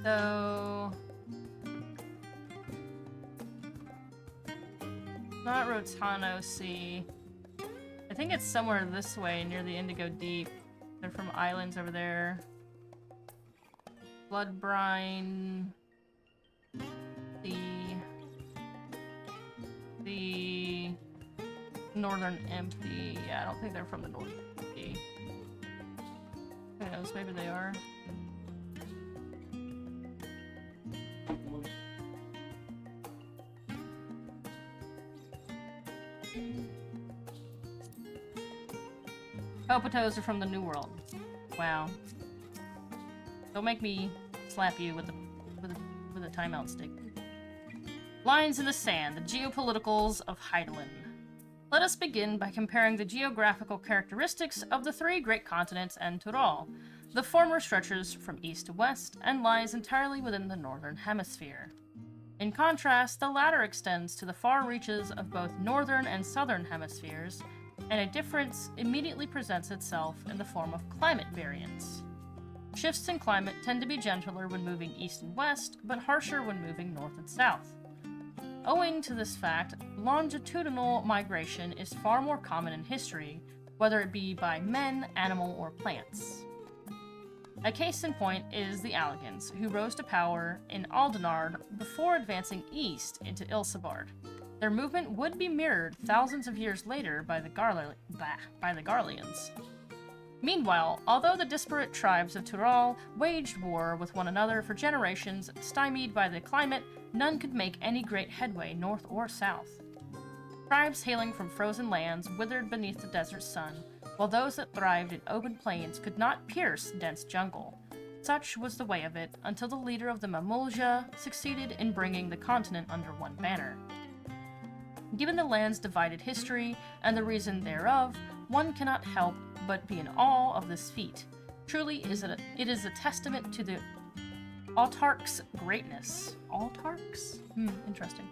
So... not Rotano Sea. I think it's somewhere this way, near the Indigo Deep. They're from islands over there. Bloodbrine... The Northern Empty. Yeah, I don't think they're from the Northern Empty. Who knows? Maybe they are. Kopatos are from the New World. Wow. Don't make me slap you with a timeout stick. Lines in the sand, the geopoliticals of Heidelin. Let us begin by comparing the geographical characteristics of the three great continents and Tural. The former stretches from east to west and lies entirely within the northern hemisphere. In contrast, the latter extends to the far reaches of both northern and southern hemispheres, and a difference immediately presents itself in the form of climate variance. Shifts in climate tend to be gentler when moving east and west, but harsher when moving north and south. Owing to this fact, longitudinal migration is far more common in history, whether it be by men, animal, or plants. A case in point is the Alligans, who rose to power in Aldenard before advancing east into Ilsabard. Their movement would be mirrored thousands of years later by the Garleans. Meanwhile, although the disparate tribes of Tural waged war with one another for generations, stymied by the climate, none could make any great headway north or south. Tribes hailing from frozen lands withered beneath the desert sun, while those that thrived in open plains could not pierce dense jungle. Such was the way of it until the leader of the Mamulja succeeded in bringing the continent under one banner. Given the land's divided history and the reason thereof, one cannot help but be in awe of this feat. Truly, it is a testament to the autarch's greatness. Autarchs? Interesting.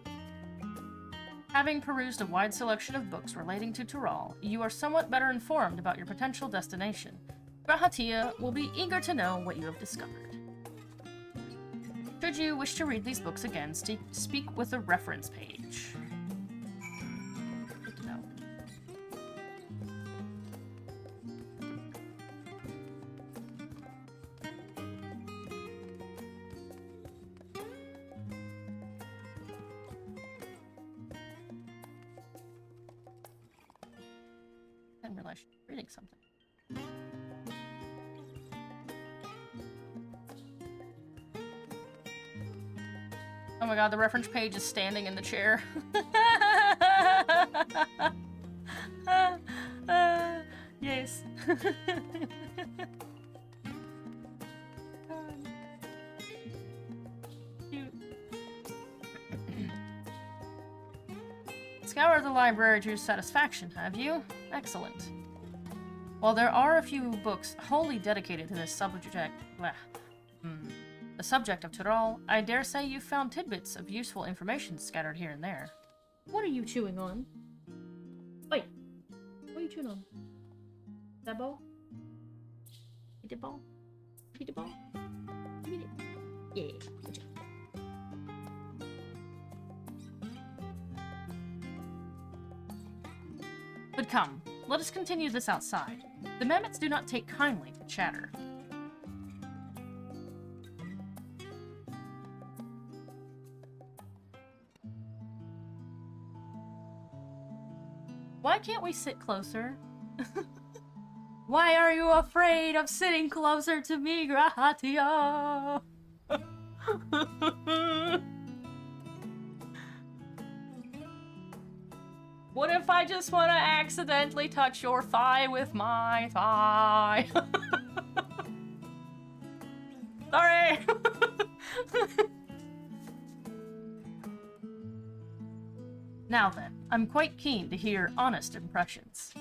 Having perused a wide selection of books relating to Tural, you are somewhat better informed about your potential destination. Grahatia will be eager to know what you have discovered. Should you wish to read these books again, speak with the reference page. Good to know. I didn't realize she was reading something. Oh my god, the reference page is standing in the chair. Yes. Scoured the library to your satisfaction, have you? Excellent. While there are a few books wholly dedicated to this the subject of Tural, I dare say you found tidbits of useful information scattered here and there. What are you chewing on? Wait, what are you chewing on? That ball? Eat the ball? Eat the ball? Eat it. Yeah, good job. But come, let us continue this outside. The mammoths do not take kindly to chatter. Why can't we sit closer? Why are you afraid of sitting closer to me, Gratia? What if I just want to accidentally touch your thigh with my thigh? Sorry! Now then, I'm quite keen to hear honest impressions.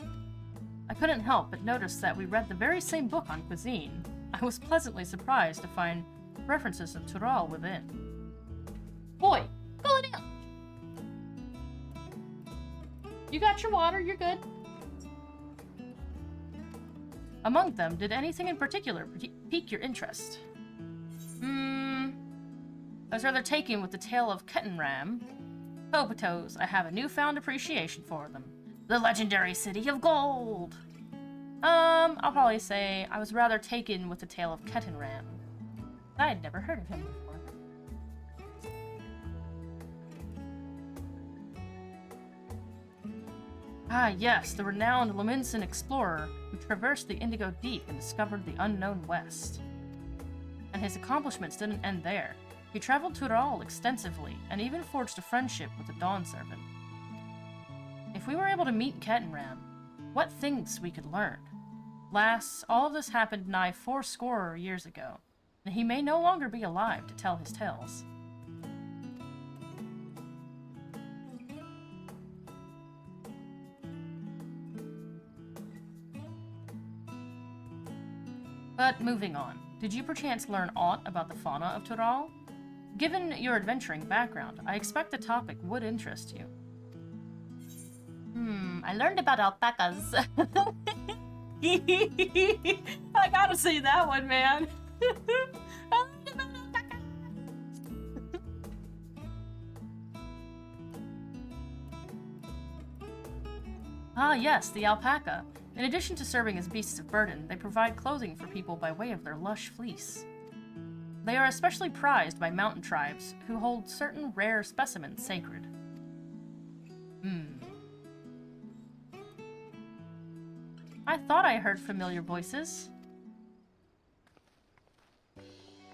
I couldn't help but notice that we read the very same book on cuisine. I was pleasantly surprised to find references of Tural within. Boy, cool it down! You got your water, you're good. Among them, did anything in particular pique your interest? I was rather taken with the tale of Kettenram. Kopatos, I have a newfound appreciation for them. The legendary city of gold! I'll probably say I was rather taken with the tale of Kettenram. I had never heard of him before. Ah, yes, the renowned Leminson explorer who traversed the Indigo Deep and discovered the unknown West. And his accomplishments didn't end there. He traveled to Tural extensively, and even forged a friendship with the Dawn Servant. If we were able to meet Kettenram, what things we could learn. Lass, all of this happened nigh 80 years ago, and he may no longer be alive to tell his tales. But moving on, did you perchance learn aught about the fauna of Tural? Given your adventuring background, I expect the topic would interest you. I learned about alpacas. I gotta see that one, man. I learned about alpacas. Ah, yes, the alpaca. In addition to serving as beasts of burden, they provide clothing for people by way of their lush fleece. They are especially prized by mountain tribes who hold certain rare specimens sacred. I thought I heard familiar voices.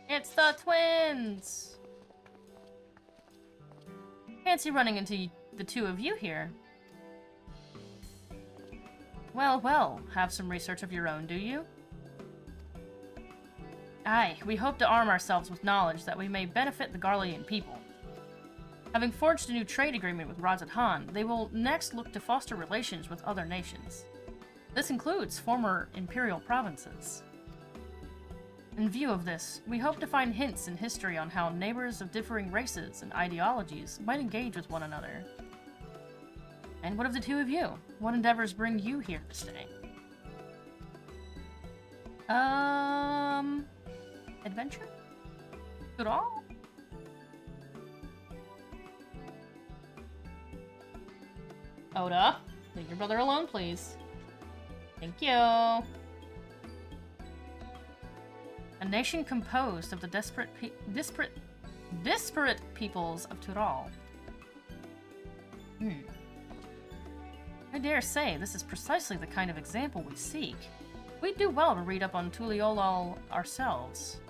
It's the twins! Fancy running into the two of you here. Well, well, have some research of your own, do you? Aye, we hope to arm ourselves with knowledge that we may benefit the Garlean people. Having forged a new trade agreement with Razad Han, they will next look to foster relations with other nations. This includes former imperial provinces. In view of this, we hope to find hints in history on how neighbors of differing races and ideologies might engage with one another. And what of the two of you? What endeavors bring you here to stay? Adventure? At all? Oda, leave your brother alone, please. Thank you. A nation composed of the disparate peoples of Tural. I dare say this is precisely the kind of example we seek. We'd do well to read up on Tuliolal ourselves.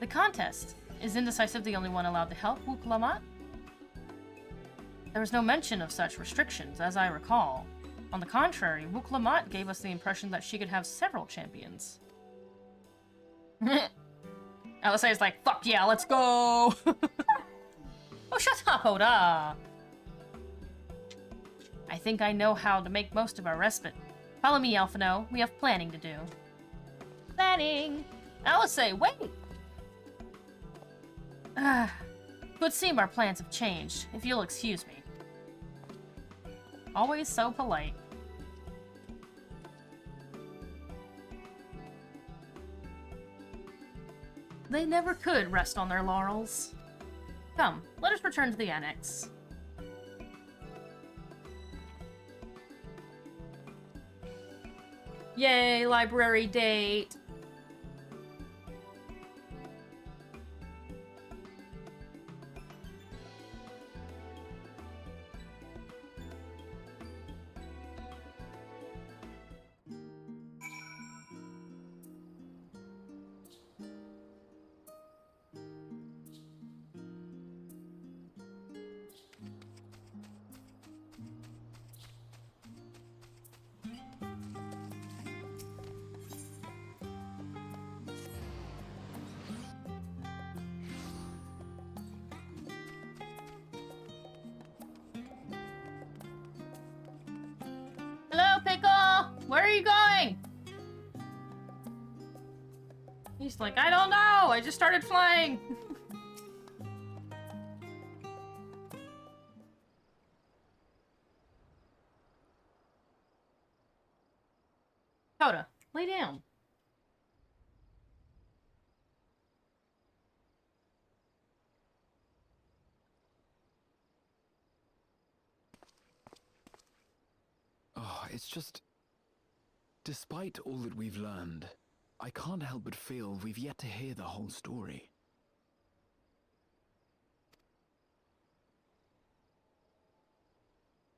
The contest. Is Indecisive the only one allowed to help Wuklamat? There was no mention of such restrictions, as I recall. On the contrary, Wuklamat gave us the impression that she could have several champions. LSA is like, fuck yeah, let's go! Oh, shut up, Oda! I think I know how to make most of our respite. Follow me, Alphino. We have planning to do. Planning! Alice, wait! It would seem our plans have changed, if you'll excuse me. Always so polite. They never could rest on their laurels. Come, let us return to the annex. Yay, library date! Hello, Pickle! Where are you going? He's like, I don't know! I just started flying! Coda, lay down. Oh, it's just... Despite all that we've learned, I can't help but feel we've yet to hear the whole story.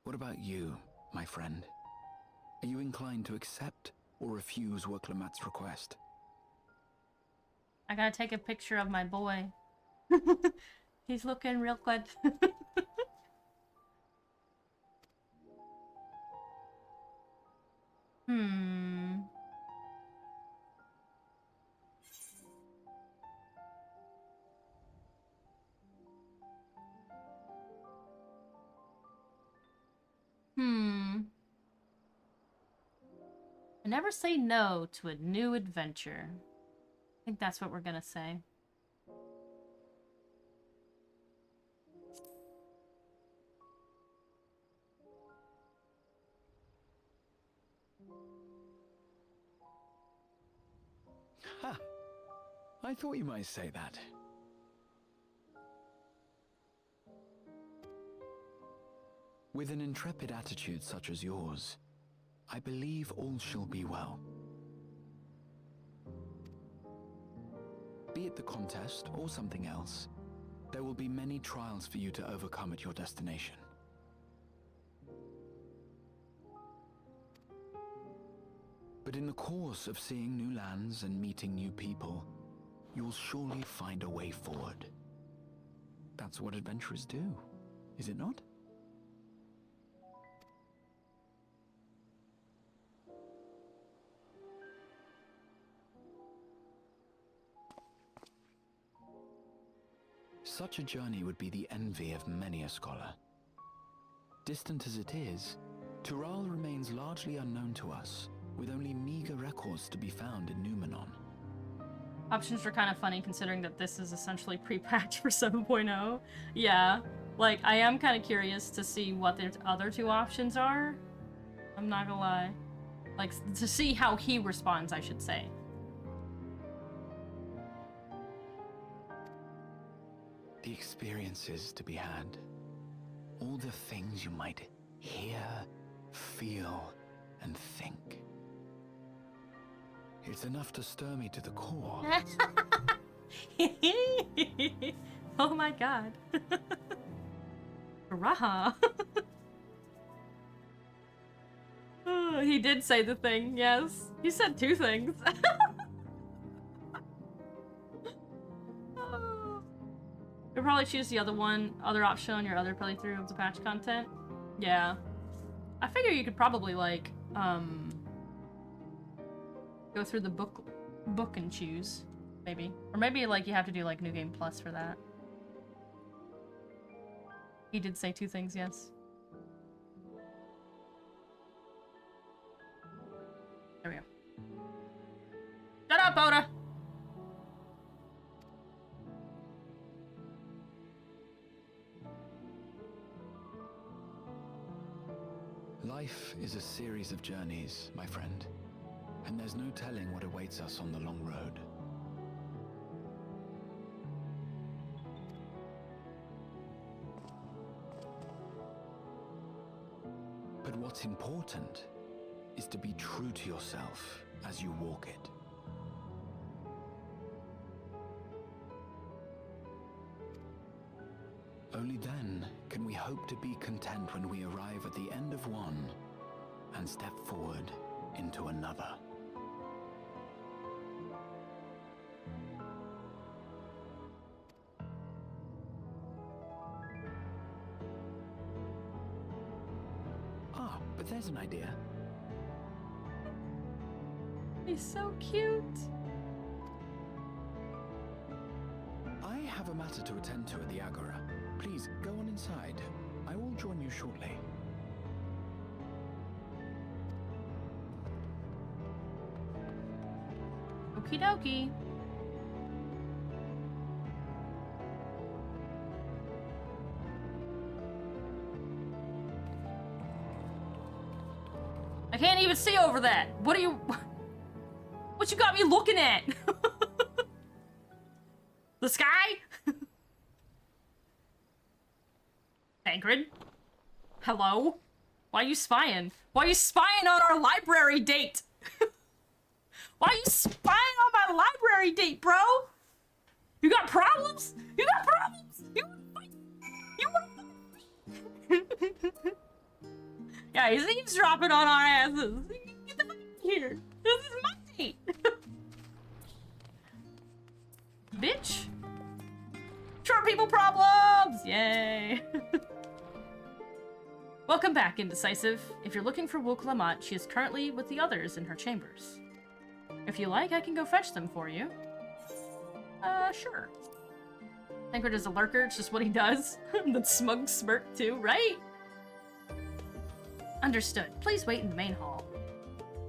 What about you, my friend? Are you inclined to accept or refuse Worklamat's request? I gotta take a picture of my boy. He's looking real good. Hmm. I never say no to a new adventure. I think that's what we're gonna say. Ha! I thought you might say that. With an intrepid attitude such as yours, I believe all shall be well. Be it the contest or something else, there will be many trials for you to overcome at your destination. But in the course of seeing new lands and meeting new people, you'll surely find a way forward. That's what adventurers do, is it not? Such a journey would be the envy of many a scholar. Distant as it is, Tural remains largely unknown to us, with only meager records to be found in Numenon. Options are kind of funny considering that this is essentially pre-patched for 7.0. Yeah, like, I am kind of curious to see what the other two options are. I'm not gonna lie. Like, to see how he responds, I should say. The experiences to be had. All the things you might hear, feel, and think. It's enough to stir me to the core. Oh my god. Raha. Oh, he did say the thing, yes. He said two things. You'll probably choose the other option on your other playthrough of the patch content. Yeah. I figure you could probably, like, go through the book and choose, maybe. Or maybe, like, you have to do, like, New Game Plus for that. He did say 2 things, yes. There we go. Shut up, Oda! Life is a series of journeys, my friend, and there's no telling what awaits us on the long road. But what's important is to be true to yourself as you walk it. Only then can we hope to be content when we arrive at the end of one and step forward into another. Ah, but there's an idea. He's so cute. I have a matter to attend to at the Agora. Please, go on inside. I will join you shortly. Okie dokie. I can't even see over that. What are you... What you got me looking at? The sky? Tancred? Hello? Why are you spying? Why are you spying on our library date? Why are you spying on my library date, bro? You got problems? You got problems? You Yeah, he's eavesdropping on our asses. Get the fuck out of here. This is my date. Bitch. Short people problems! Yay. Welcome back, Indecisive. If you're looking for Woklamat, she is currently with the others in her chambers. If you like, I can go fetch them for you. Sure. Tancred is a lurker, it's just what he does. That smug smirk too, right? Understood. Please wait in the main hall.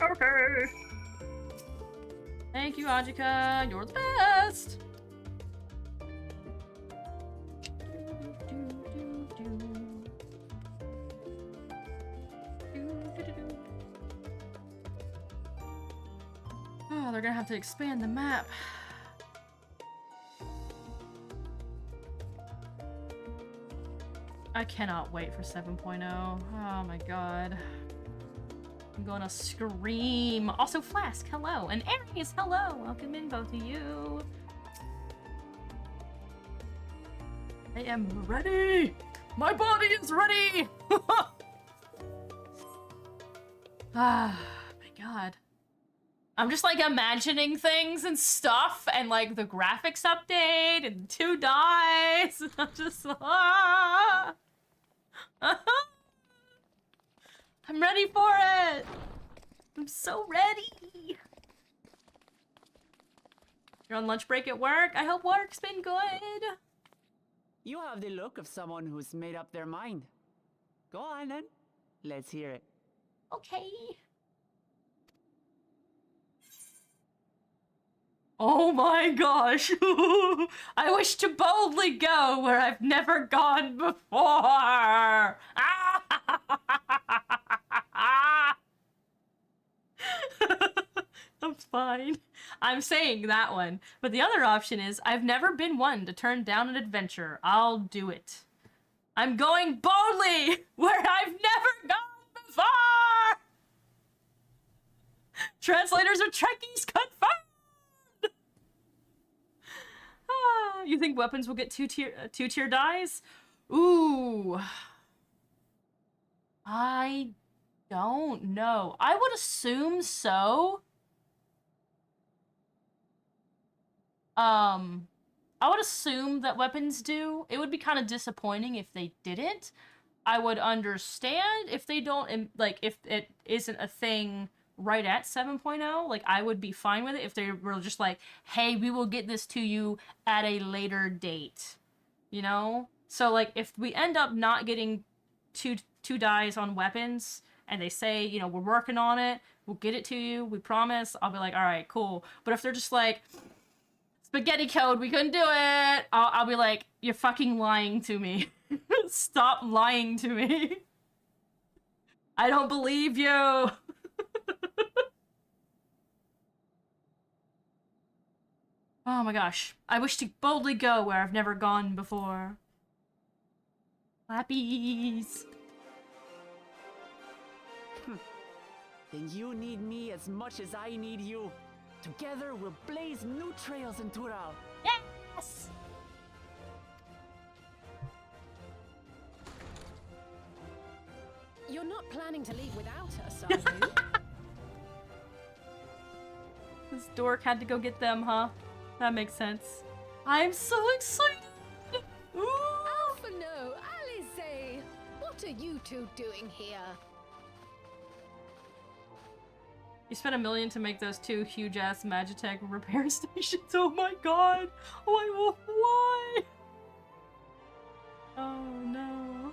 Okay. Thank you, Ajika. You're the best. Oh, they're gonna have to expand the map. I cannot wait for 7.0. Oh my god. I'm gonna scream. Also, Flask, hello. And Aries, hello. Welcome in, both of you. I am ready. My body is ready. Ah, my god. I'm just like imagining things and stuff and like the graphics update and 2 dice. I'm just I'm ready for it. I'm so ready. You're on lunch break at work? I hope work's been good. You have the look of someone who's made up their mind. Go on then. Let's hear it. Okay. Oh my gosh. I wish to boldly go where I've never gone before. I'm fine. I'm saying that one. But the other option is, I've never been one to turn down an adventure. I'll do it. I'm going boldly where I've never gone before! Translators are Trekkies confirmed! You think weapons will get two-tier dies? Ooh. I don't know. I would assume so. I would assume that weapons do. It would be kind of disappointing if they didn't. I would understand if they don't, like, if it isn't a thing right at 7.0. Like, I would be fine with it if they were just like, hey, we will get this to you at a later date. You know? So, like, if we end up not getting two dies on weapons, and they say, you know, we're working on it, we'll get it to you, we promise, I'll be like, alright, cool. But if they're just like, spaghetti code, we couldn't do it, I'll be like, you're fucking lying to me. Stop lying to me. I don't believe you. Oh my gosh. I wish to boldly go where I've never gone before. Lappies. Then you need me as much as I need you. Together we'll blaze new trails in Tural. Yes! You're not planning to leave without us, are you? This dork had to go get them, huh? That makes sense. I'm so excited! Ooh! Alphino, Alice, what are you two doing here? You spent $1 million to make those 2 huge-ass Magitech repair stations. Oh my god! Why? Oh no.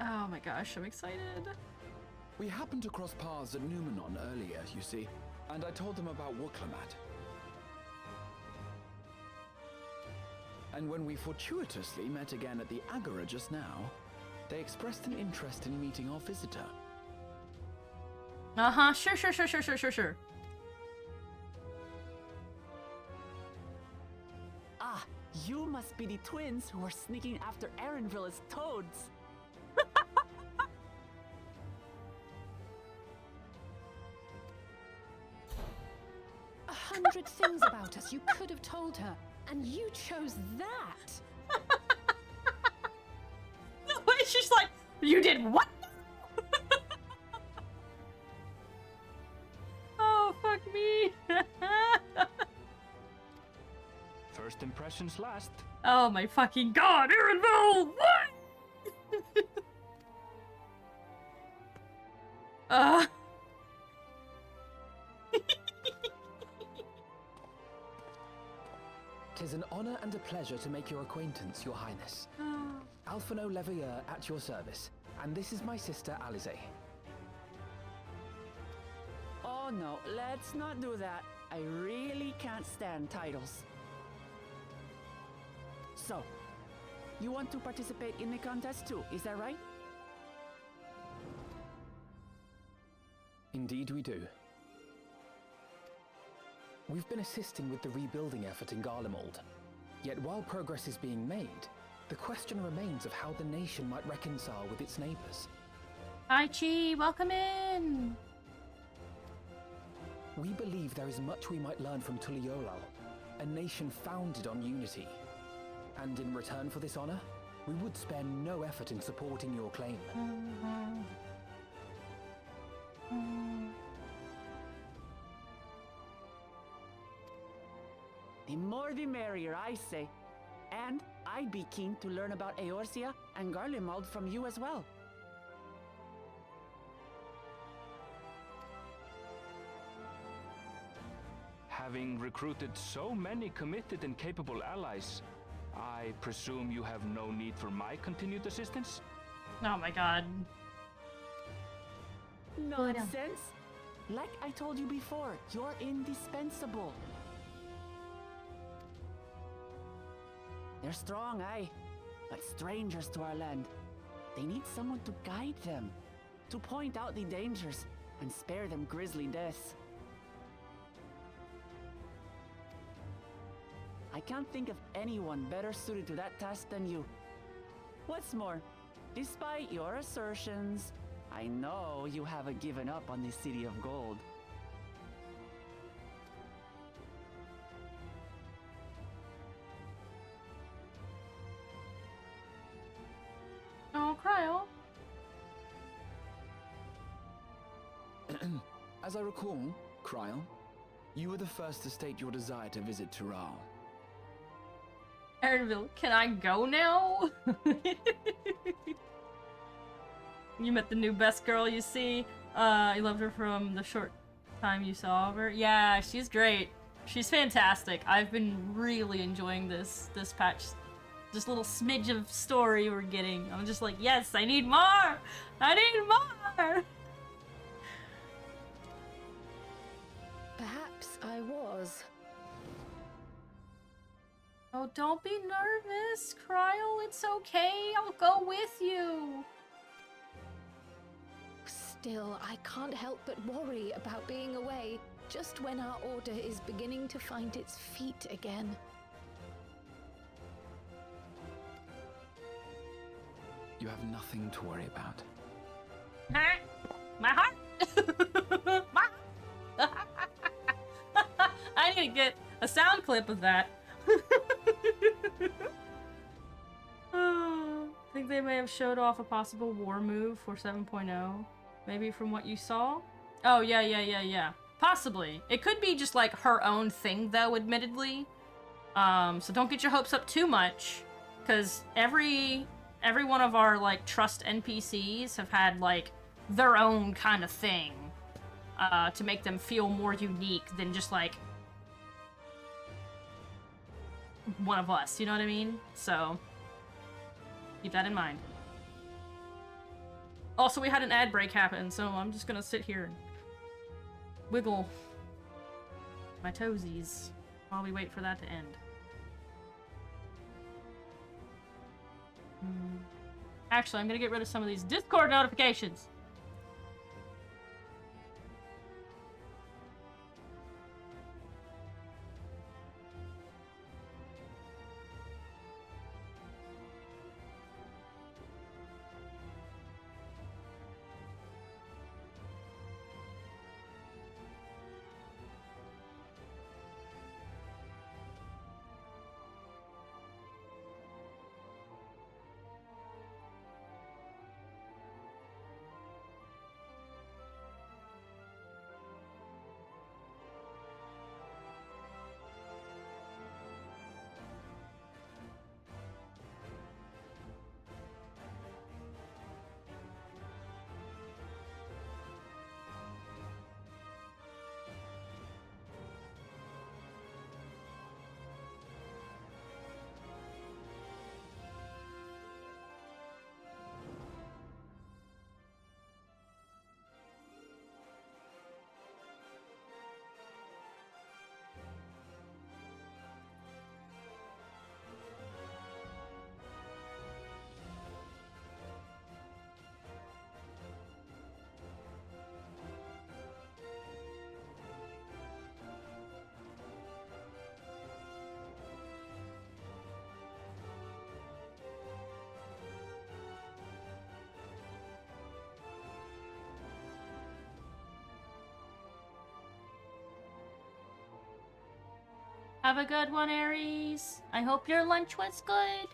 Oh my gosh, I'm excited. We happened to cross paths at Numenon earlier, you see, and I told them about Wooklamat. And when we fortuitously met again at the Agora just now, they expressed an interest in meeting our visitor. Uh-huh, sure. Ah, you must be the twins who are sneaking after Erenville as toads. 100 things about us you could have told her, and you chose that. No, it's just like, you did what? Oh, fuck me. First impressions last. Oh my fucking god, Erenville! What? Tis an honor and a pleasure to make your acquaintance, Your Highness. Alphino Leveilleur at your service, and this is my sister Alize. Oh no, let's not do that. I really can't stand titles. So, you want to participate in the contest too, is that right? Indeed we do. We've been assisting with the rebuilding effort in Garlemald. Yet while progress is being made, the question remains of how the nation might reconcile with its neighbors. Hi, Chi, welcome in! We believe there is much we might learn from Tuliolal, a nation founded on unity. And in return for this honor, we would spare no effort in supporting your claim. The more the merrier, I say. And I'd be keen to learn about Eorzea and Garlemald from you as well. Having recruited so many committed and capable allies, I presume you have no need for my continued assistance? Oh my god. Nonsense! Like I told you before, you're indispensable. They're strong, aye, but strangers to our land. They need someone to guide them, to point out the dangers, and spare them grisly deaths. I can't think of anyone better suited to that task than you. What's more, despite your assertions, I know you haven't given up on the City of Gold. Oh, Cryo. As I recall, Kryl, you were the first to state your desire to visit Tural. Erenville, can I go now? You met the new best girl you see. You loved her from the short time you saw of her. Yeah, she's great. She's fantastic. I've been really enjoying this patch Just a little smidge of story we're getting. I'm just like, yes, I need more! I need more! Perhaps I was. Oh, don't be nervous, Cryo. It's okay. I'll go with you. Still, I can't help but worry about being away just when our order is beginning to find its feet again. You have nothing to worry about. Huh? My heart? My I need to get a sound clip of that. I think they may have showed off a possible war move for 7.0. Maybe from what you saw? Oh, yeah. Possibly. It could be just like her own thing though, admittedly. So don't get your hopes up too much. Because every one of our like trust NPCs have had like their own kind of thing. To make them feel more unique than just like one of us, you know what I mean? So, keep that in mind. Also, we had an ad break happen, so I'm just gonna sit here and wiggle my toesies while we wait for that to end. Actually, I'm gonna get rid of some of these Discord notifications. Have a good one, Aries. I hope your lunch was good.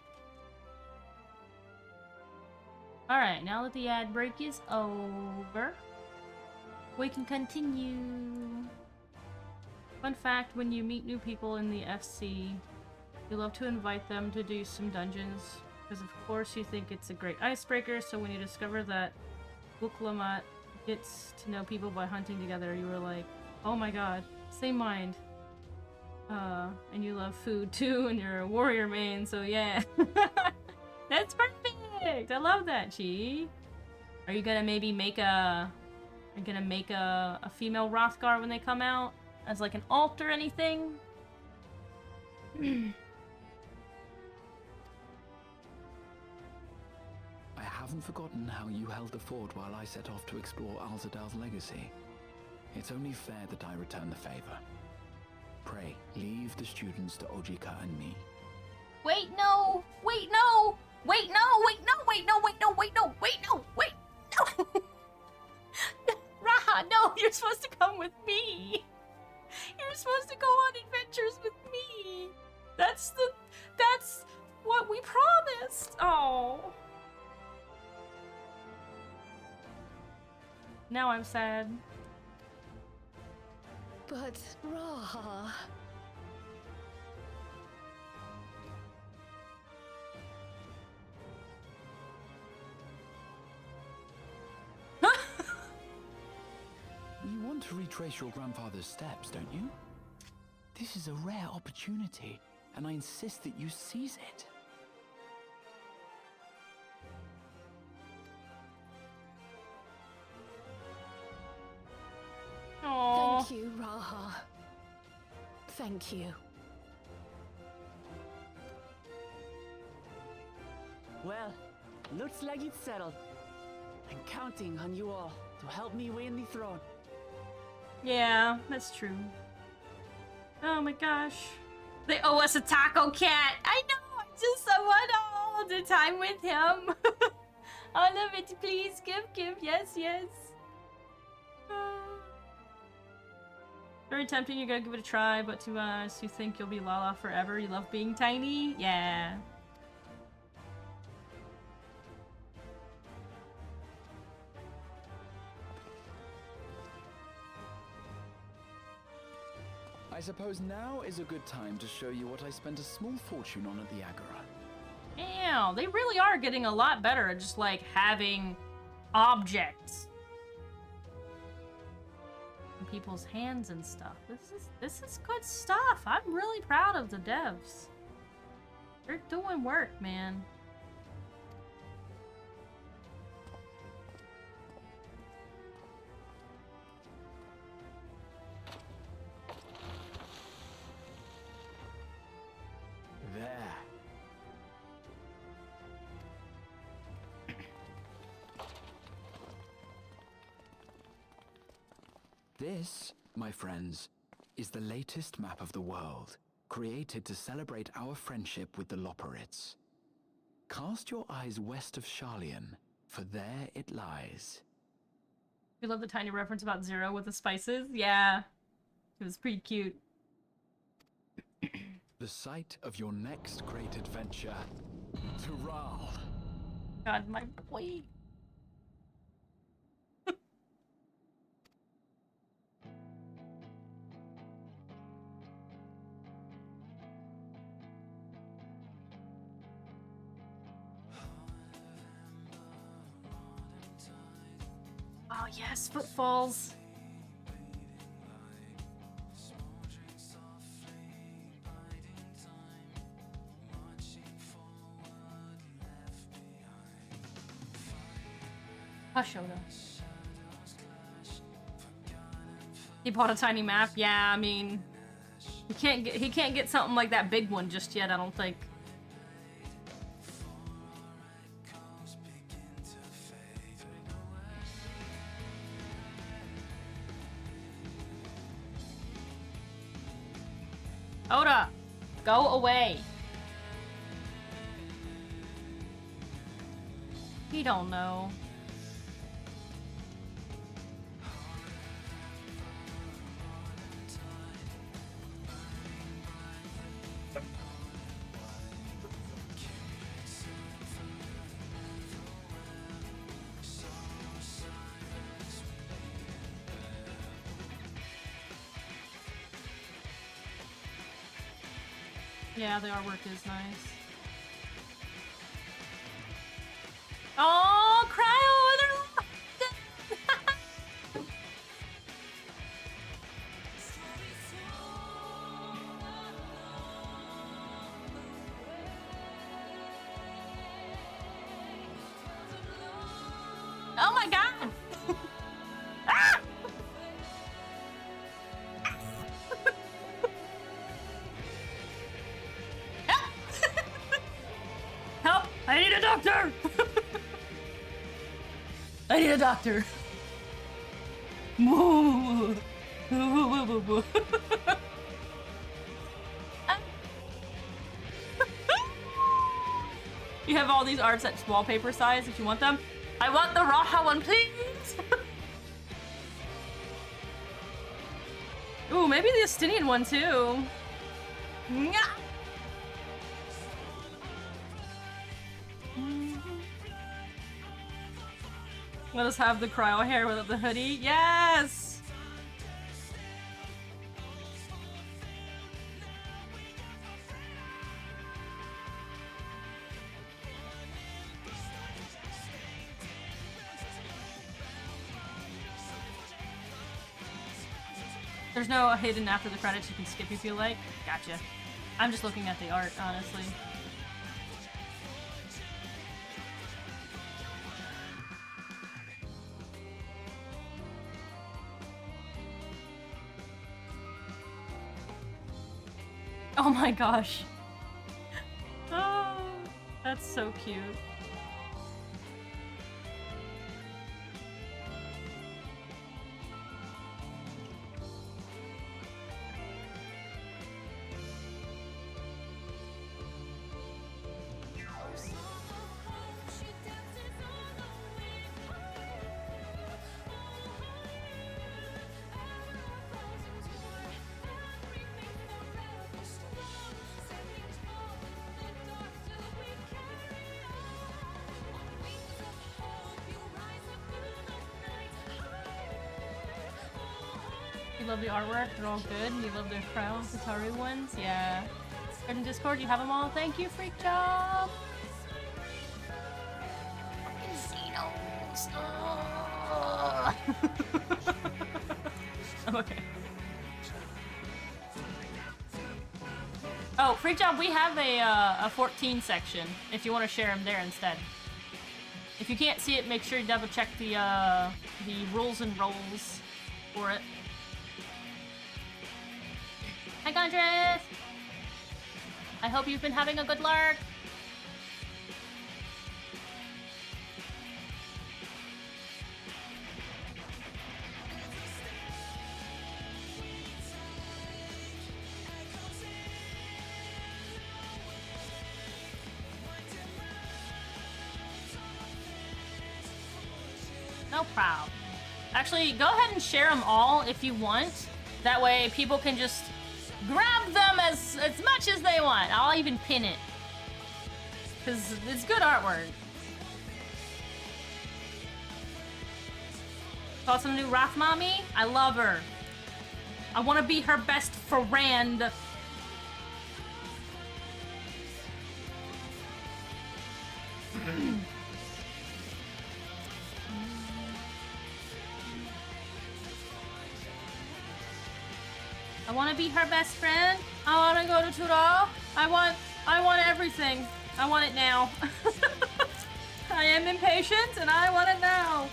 Alright, now that the ad break is over, we can continue. Fun fact, when you meet new people in the FC, you love to invite them to do some dungeons, because of course you think it's a great icebreaker, so when you discover that Wuklamat gets to know people by hunting together, you were like, oh my god, same mind. And you love food too, and you're a warrior main, so yeah. That's perfect! I love that, Chi. Are you gonna maybe make a... Are you gonna make a female Rothgar when they come out? As like an alt or anything? I haven't forgotten how you held the fort while I set off to explore Alzadal's legacy. It's only fair that I return the favor. Pray, leave the students to Ojika and me. Wait, no! Wait, no! Wait, no! Wait, no! Wait, no! Wait, no! Wait, no! Wait, no! Wait, no! Raha, no! You're supposed to come with me! You're supposed to go on adventures with me! That's what we promised! Oh. Now I'm sad. But, Raha... You want to retrace your grandfather's steps, don't you? This is a rare opportunity, and I insist that you seize it. Thank you, Raha. Thank you. Well, looks like it's settled. I'm counting on you all to help me win the throne. Yeah, that's true. Oh my gosh. They owe us a taco cat. I know, I just want all the time with him. All of it, please. Give. Yes. Very tempting, you gotta give it a try, but to us, you think you'll be Lala forever. You love being tiny? Yeah. I suppose now is a good time to show you what I spent a small fortune on at the Agora. Damn, they really are getting a lot better at just like having objects in people's hands and stuff. This is good stuff. I'm really proud of the devs. They're doing work, man. There. This, my friends, is the latest map of the world, created to celebrate our friendship with the Loporrits. Cast your eyes west of Sharlayan, for there it lies. You love the tiny reference about Zero with the spices? Yeah. It was pretty cute. The site of your next great adventure, Tural. God, my boy. Oh yes, footfalls. Hashoda. He bought a tiny map. Yeah, I mean, he can't get something like that big one just yet. I don't think. Oda, go away. He don't know. Yeah, the artwork is nice. Oh, Cryo! They're oh my god! Ah! Help! I need a doctor! I need a doctor! You have all these arts at wallpaper size if you want them. I want the Raha one, please! Ooh, maybe the Estinian one too. Nyah! Let us have the cryo hair without the hoodie. Yes! There's no hidden after the credits you can skip if you like. Gotcha. I'm just looking at the art, honestly. my gosh. Oh, that's so cute. You love the artwork, they're all good. You love the Crown Katari ones, yeah. In Discord, you have them all. Thank you, Freak Job! I'm okay. Oh, Freak Job, we have a 14 section, if you want to share them there instead. If you can't see it, make sure you double check the rules and rolls for it. Hi, Gondress! I hope you've been having a good lark. No problem. Actually, go ahead and share them all if you want. That way people can just grab them as much as they want. I'll even pin it. Because it's good artwork. Saw some new Wrath Mommy? I love her. I want to be her best friend. I want to be her best friend. I want to go to Turo. I want everything. I want it now. I am impatient and I want it now.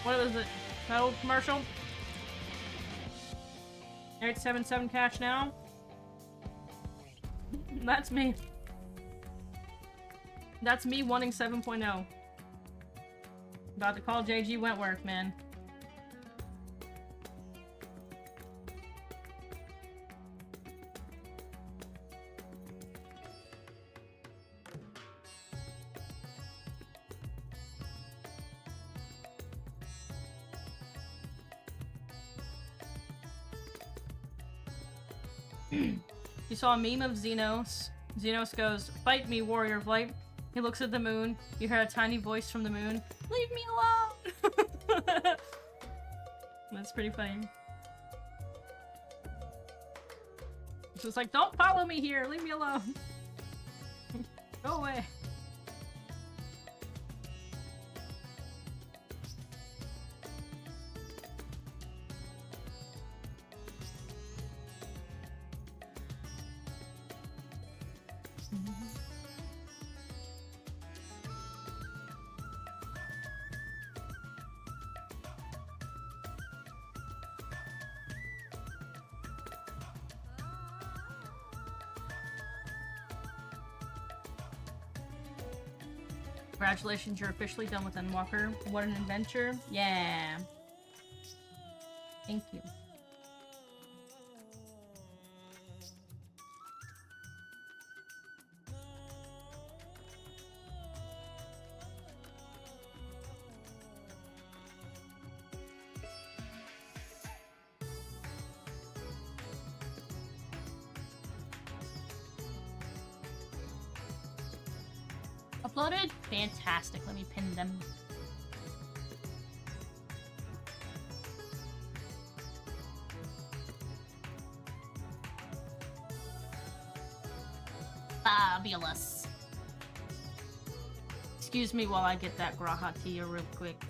What was it? That old commercial? 877 cash now. That's me. That's me wanting 7.0. About to call JG Wentworth, man. You saw a meme of Xenos. Xenos goes, "Fight me, warrior of light." He looks at the moon. You hear a tiny voice from the moon. "Leave me alone!" That's pretty funny. It's just like, don't follow me here. Leave me alone. Go away. Congratulations, you're officially done with Endwalker. What an adventure. Yeah. Thank you. Uploaded? Fantastic. Let me pin them. Fabulous. Excuse me while I get that Graha tea real quick.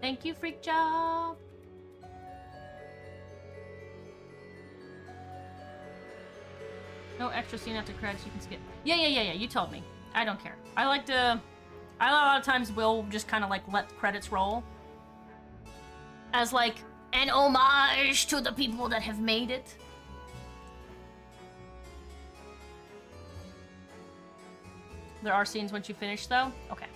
Thank you, Freak Job. No extra scene after credits you can skip. Yeah, you told me. I don't care. I like to... a lot of times will just kind of like let credits roll. As like an homage to the people that have made it. There are scenes once you finish though? Okay.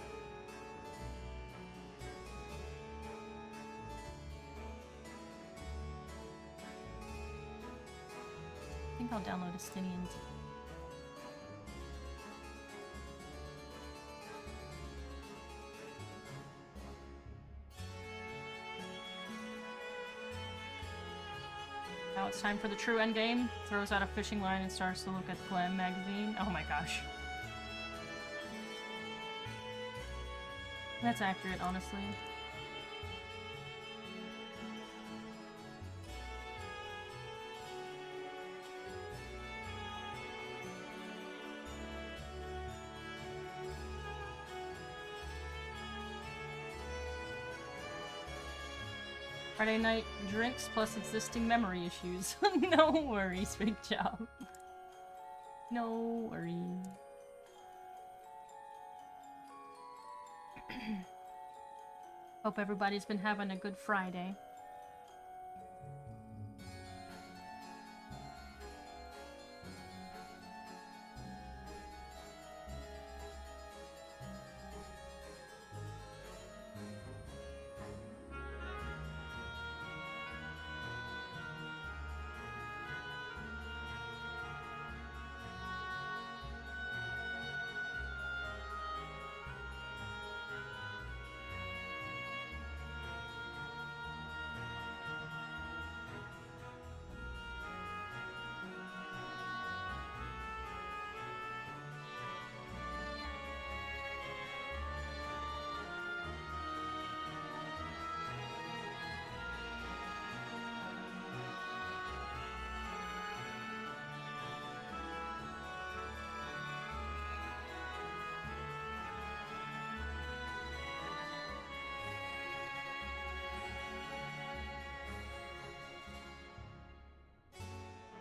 I think I'll download Estinians. Now it's time for the true endgame. Throws out a fishing line and starts to look at Glam magazine. Oh my gosh. That's accurate, honestly. Friday night drinks plus existing memory issues. No worries, big job. No worries. Hope everybody's been having a good Friday.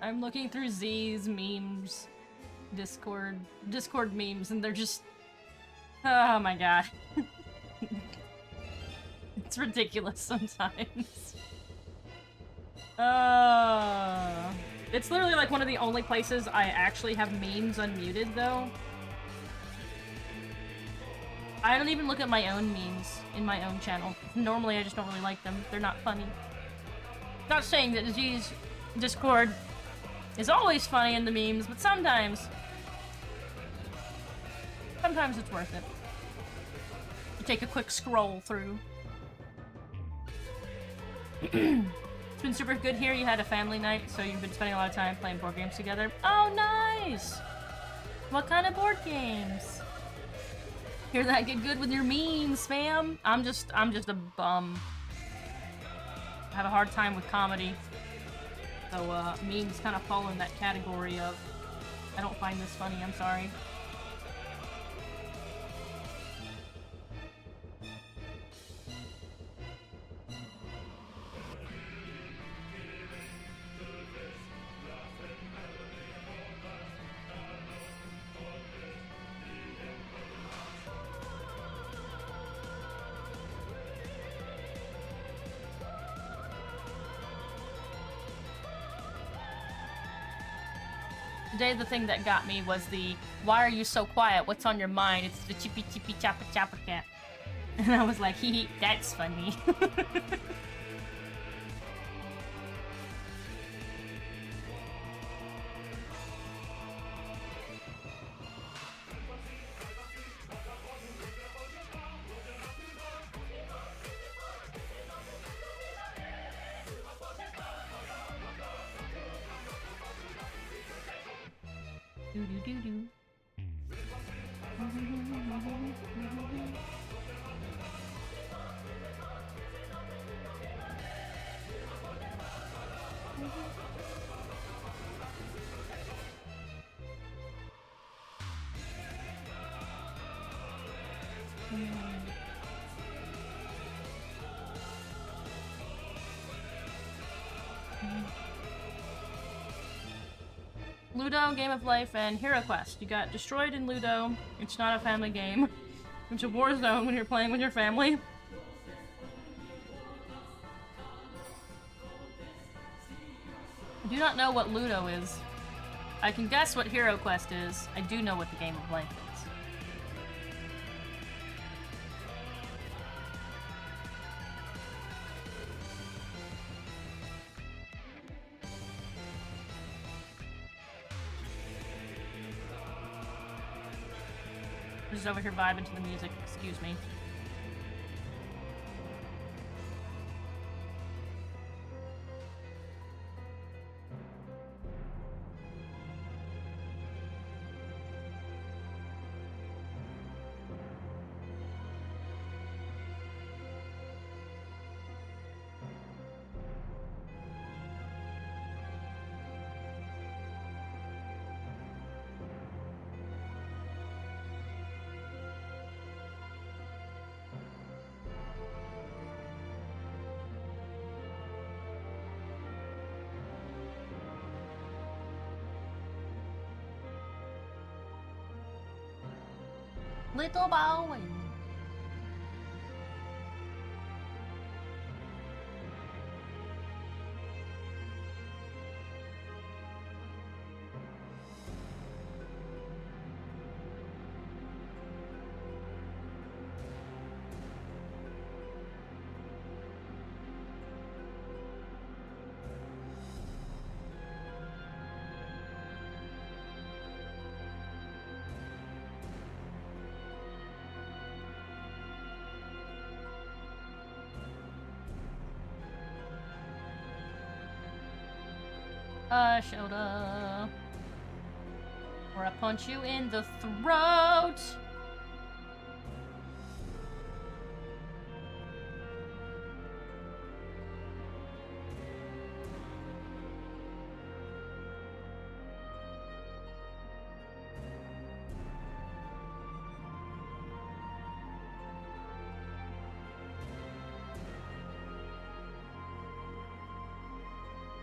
I'm looking through Z's memes, Discord memes, and they're just, oh my god. It's ridiculous sometimes. It's literally like one of the only places I actually have memes unmuted though. I don't even look at my own memes in my own channel. Normally I just don't really like them. They're not funny. Not saying that Z's Discord is always funny in the memes, but sometimes it's worth it. You take a quick scroll through. It's been super good here. You had a family night, so you've been spending a lot of time playing board games together. Oh, nice! What kind of board games? Hear that get good with your memes, fam? I'm just a bum. I have a hard time with comedy. So, memes kind of fall in that category of, I don't find this funny, I'm sorry. Today the thing that got me was the, why are you so quiet? What's on your mind? It's the chippy chippy chappa chappa cat. And I was like, hee hee, that's funny. Do do do do. Ludo, Game of Life, and Hero Quest. You got destroyed in Ludo. It's not a family game. It's a Warzone when you're playing with your family. I do not know what Ludo is. I can guess what Hero Quest is. I do know what the Game of Life is. I'm just over here vibing to the music, excuse me. Little boy. Shoulder. Or I punch you in the throat.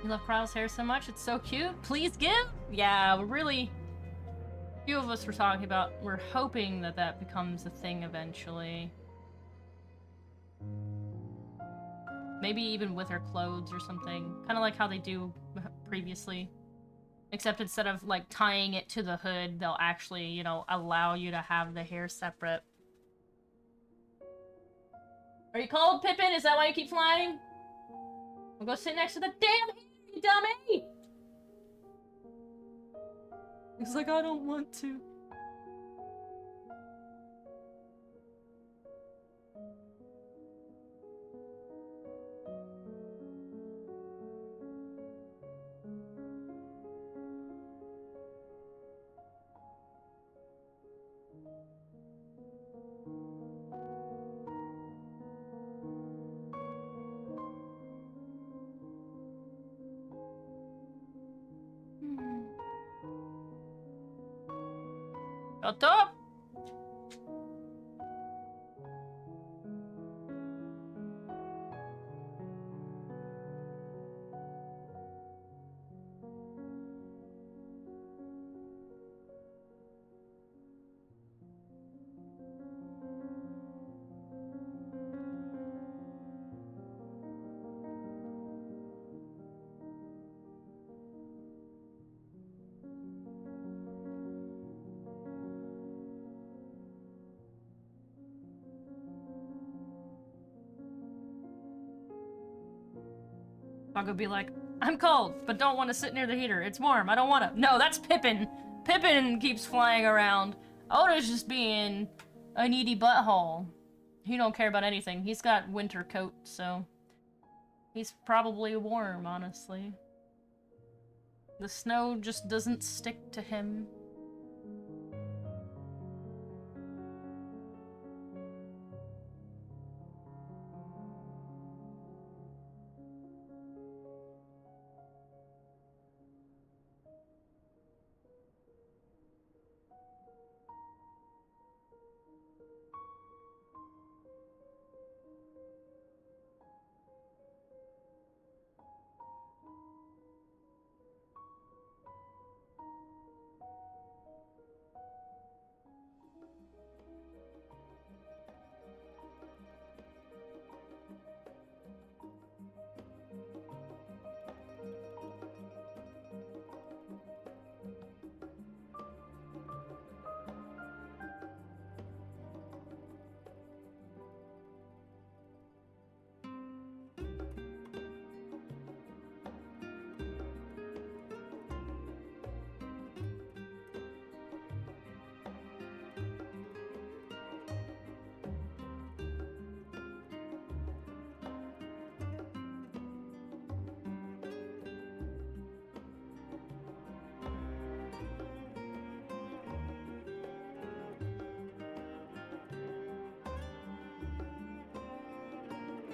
You love Prowl's hair so much, it's so cute. Please give? Yeah, we're really... A few of us were talking about, we're hoping that that becomes a thing eventually. Maybe even with her clothes or something. Kind of like how they do previously. Except instead of, like, tying it to the hood, they'll actually, you know, allow you to have the hair separate. Are you cold, Pippin? Is that why you keep flying? I'll go sit next to the damn hair, you dummy! He's like, I don't want to. Shut up! Bug would be like, I'm cold, but don't want to sit near the heater. It's warm. I don't want to. No, that's Pippin. Pippin keeps flying around. Oda's just being a needy butthole. He don't care about anything. He's got winter coat, so he's probably warm, honestly. The snow just doesn't stick to him.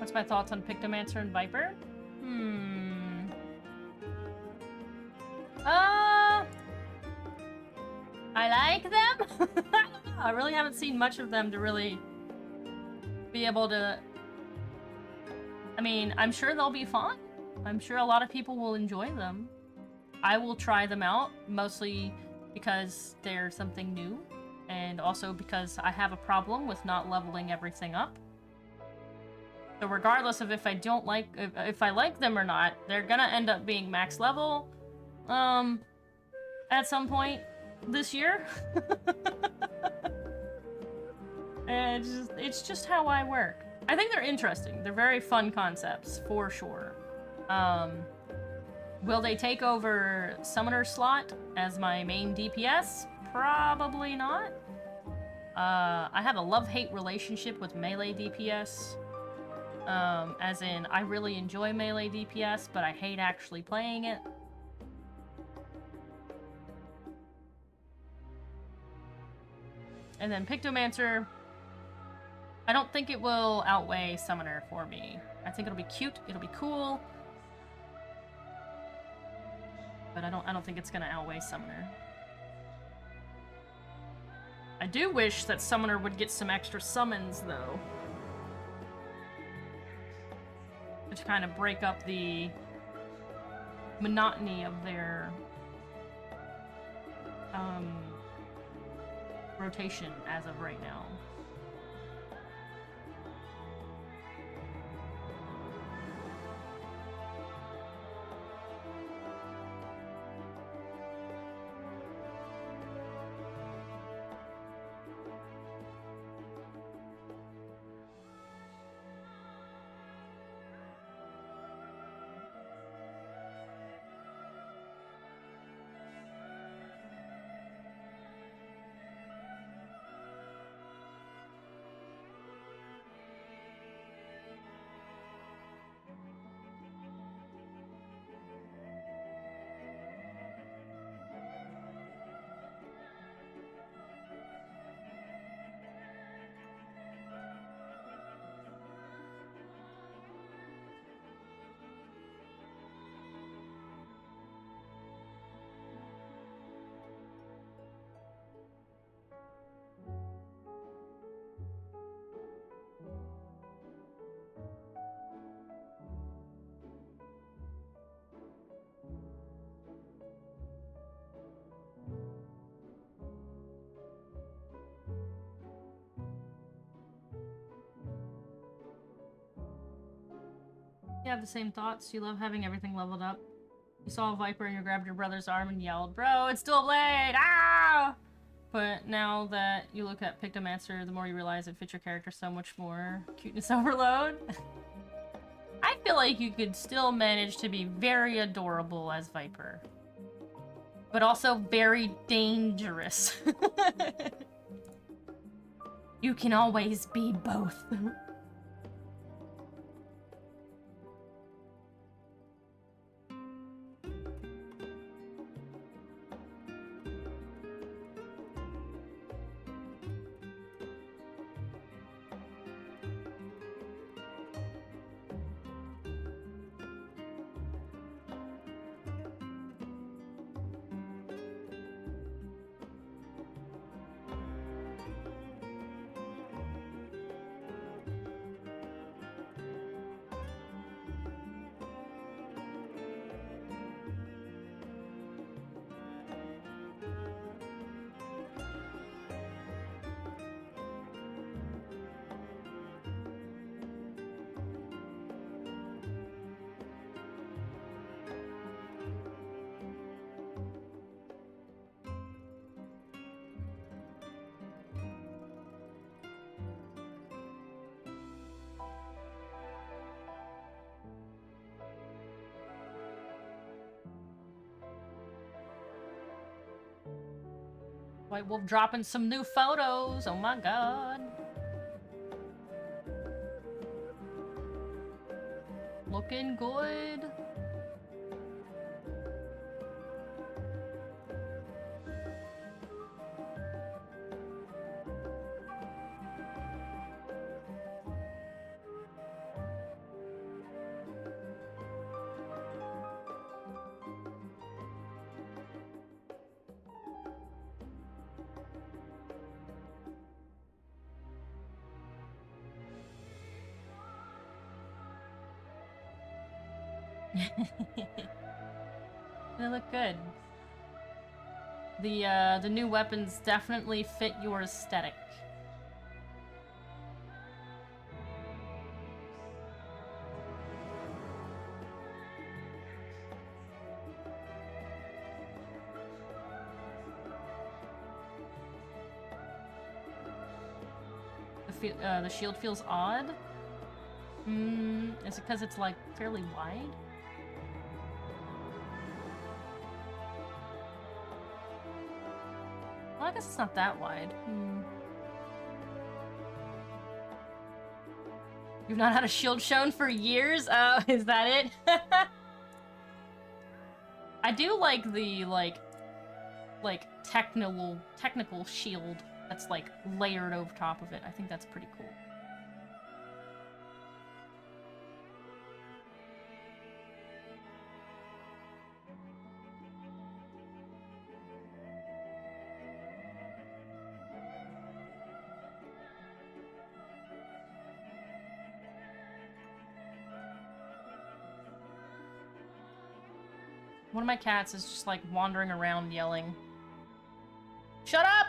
What's my thoughts on Pictomancer and Viper? I like them? I don't know. I really haven't seen much of them to really be able to... I mean, I'm sure they'll be fun. I'm sure a lot of people will enjoy them. I will try them out, mostly because they're something new, and also because I have a problem with not leveling everything up. So regardless of if I don't like, if I like them or not, they're gonna end up being max level, at some point this year. And it's just how I work. I think they're interesting. They're very fun concepts, for sure. Will they take over Summoner slot as my main DPS? Probably not. I have a love-hate relationship with melee DPS. As in, I really enjoy melee DPS, but I hate actually playing it. And then Pictomancer, I don't think it will outweigh Summoner for me. I think it'll be cute, it'll be cool. But I don't think it's gonna outweigh Summoner. I do wish that Summoner would get some extra summons, though. To kind of break up the monotony of their rotation as of right now. You have the same thoughts? You love having everything leveled up? You saw a Viper and you grabbed your brother's arm and yelled, "Bro, it's still a blade! Ah!" But now that you look at Pictomancer, the more you realize it fits your character so much more. Cuteness overload? I feel like you could still manage to be very adorable as Viper. But also very dangerous. You can always be both. White Wolf dropping some new photos. Oh my god. Looking good. They look good. The new weapons definitely fit your aesthetic. The shield feels odd. Is it because it's like fairly wide? Well, I guess it's not that wide. You've not had a shield shown for years? Oh, is that it? I do like the technical shield that's like layered over top of it. I think that's pretty cool. One of my cats is just like wandering around yelling, "Shut up!"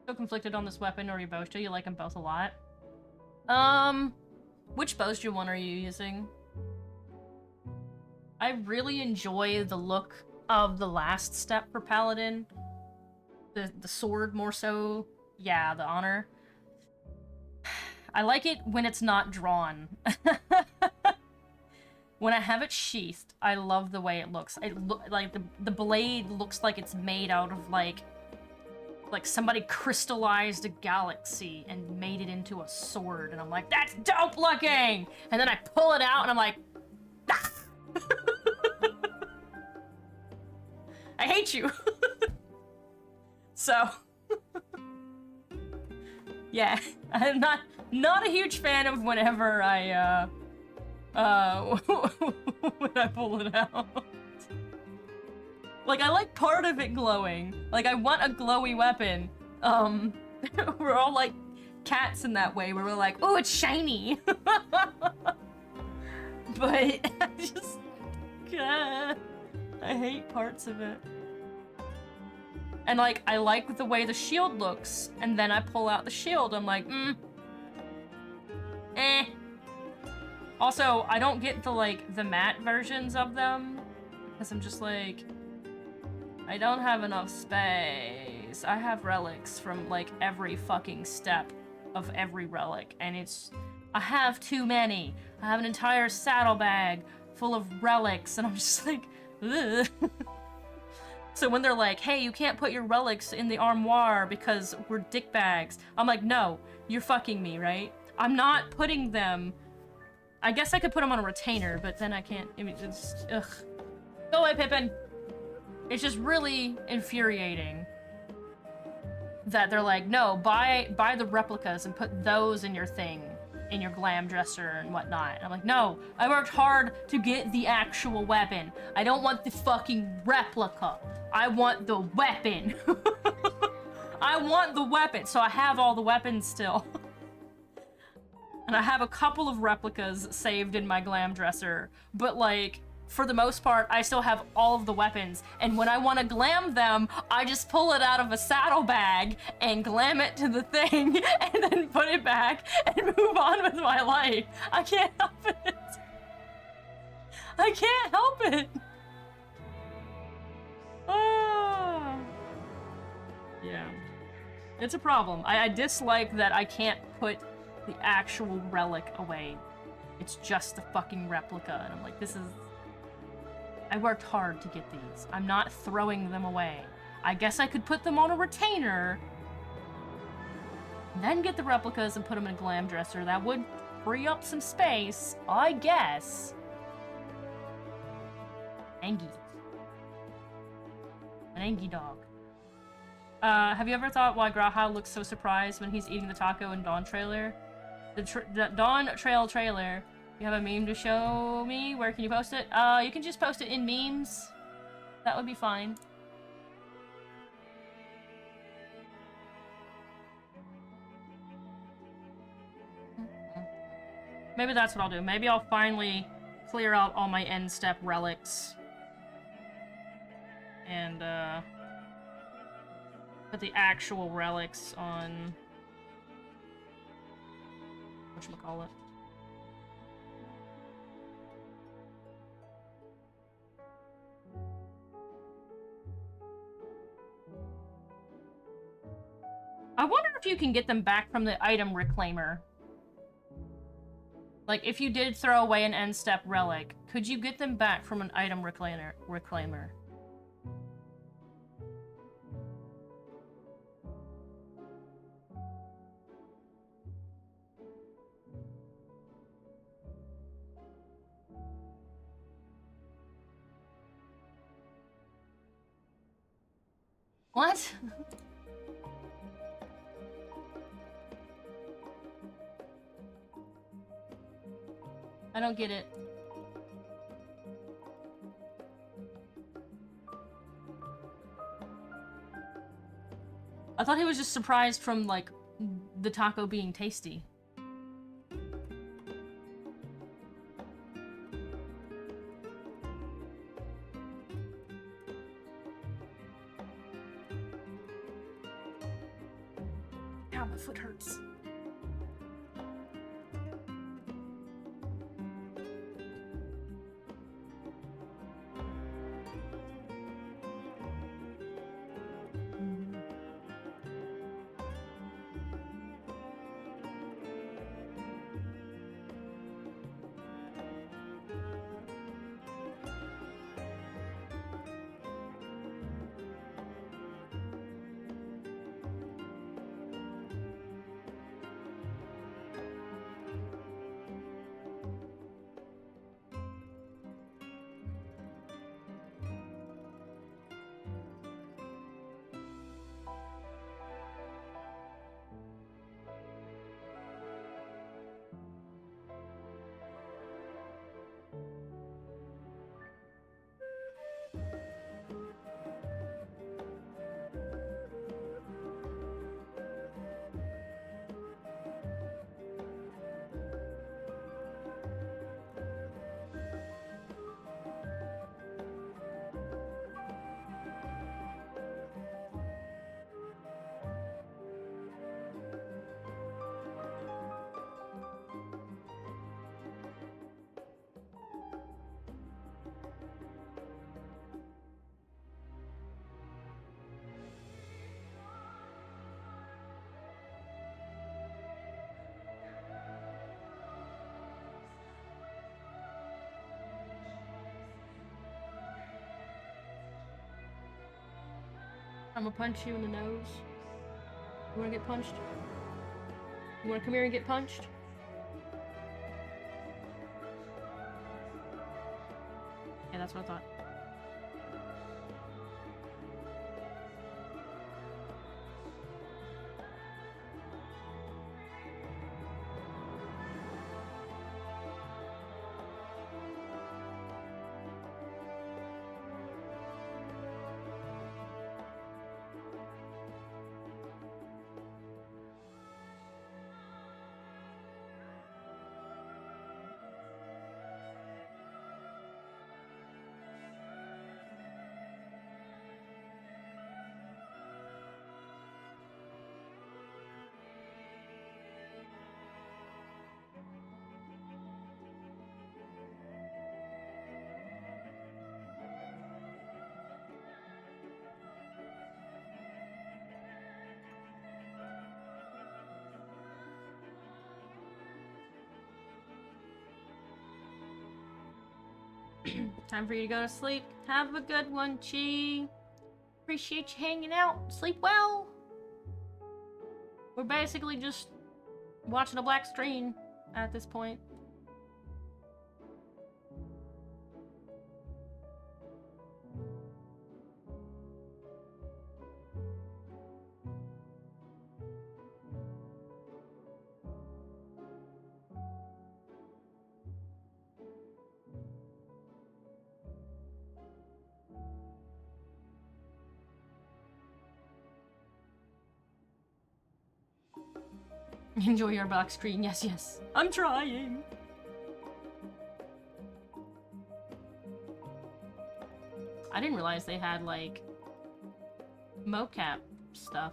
So conflicted on this weapon or your bow. You like them both a lot. Which bowstring one are you using? I really enjoy the look of the last step for Paladin. The sword more so. Yeah, the honor. I like it when it's not drawn. When I have it sheathed, I love the way it looks. Like the blade looks like it's made out of like somebody crystallized a galaxy and made it into a sword, and I'm like, that's dope looking! And then I pull it out and I'm like, ah! I hate you. So yeah, I'm not a huge fan of whenever I when I pull it out. Like, I like part of it glowing. Like, I want a glowy weapon. We're all like cats in that way, where we're like, oh, it's shiny. But I just, I hate parts of it. And like, I like the way the shield looks, and then I pull out the shield, I'm like, eh. Also, I don't get the matte versions of them, because I'm just like, I don't have enough space. I have relics from like every fucking step of every relic, and I have too many. I have an entire saddlebag full of relics, and I'm just like, ugh. So when they're like, hey, you can't put your relics in the armoire because we're dickbags, I'm like, no, you're fucking me, right? I'm not putting them. I guess I could put them on a retainer, but then I can't. I mean, it's, ugh. Go away, Pippin. It's just really infuriating that they're like, no, buy the replicas and put those in your thing, in your glam dresser and whatnot. And I'm like, no, I worked hard to get the actual weapon. I don't want the fucking replica. I want the weapon. I want the weapon. So I have all the weapons still. And I have a couple of replicas saved in my glam dresser, but like, for the most part, I still have all of the weapons, and when I want to glam them, I just pull it out of a saddlebag and glam it to the thing, and then put it back and move on with my life. I can't help it. I can't help it. Oh. Yeah. It's a problem. I dislike that I can't put the actual relic away. It's just the fucking replica, and I'm like, this is... I worked hard to get these. I'm not throwing them away. I guess I could put them on a retainer, then get the replicas and put them in a glam dresser. That would free up some space, I guess. Angie. An Angie dog. Have you ever thought why Graha looks so surprised when he's eating the taco in Dawn trailer? The Dawn Trail trailer. You have a meme to show me? Where can you post it? You can just post it in memes. That would be fine. Maybe that's what I'll do. Maybe I'll finally clear out all my end step relics. And, put the actual relics on... whatchamacallit. I wonder if you can get them back from the item reclaimer. Like, if you did throw away an end step relic, could you get them back from an item reclaimer? What? I don't get it. I thought he was just surprised from, like, the taco being tasty. Ow, my foot hurts. I'm gonna punch you in the nose. You wanna get punched? You wanna come here and get punched? Yeah, that's what I thought. Time for you to go to sleep. Have a good one, Chi. Appreciate you hanging out. Sleep well. We're basically just watching a black screen at this point. Enjoy your black screen. Yes, yes. I'm trying. I didn't realize they had, like, mocap stuff.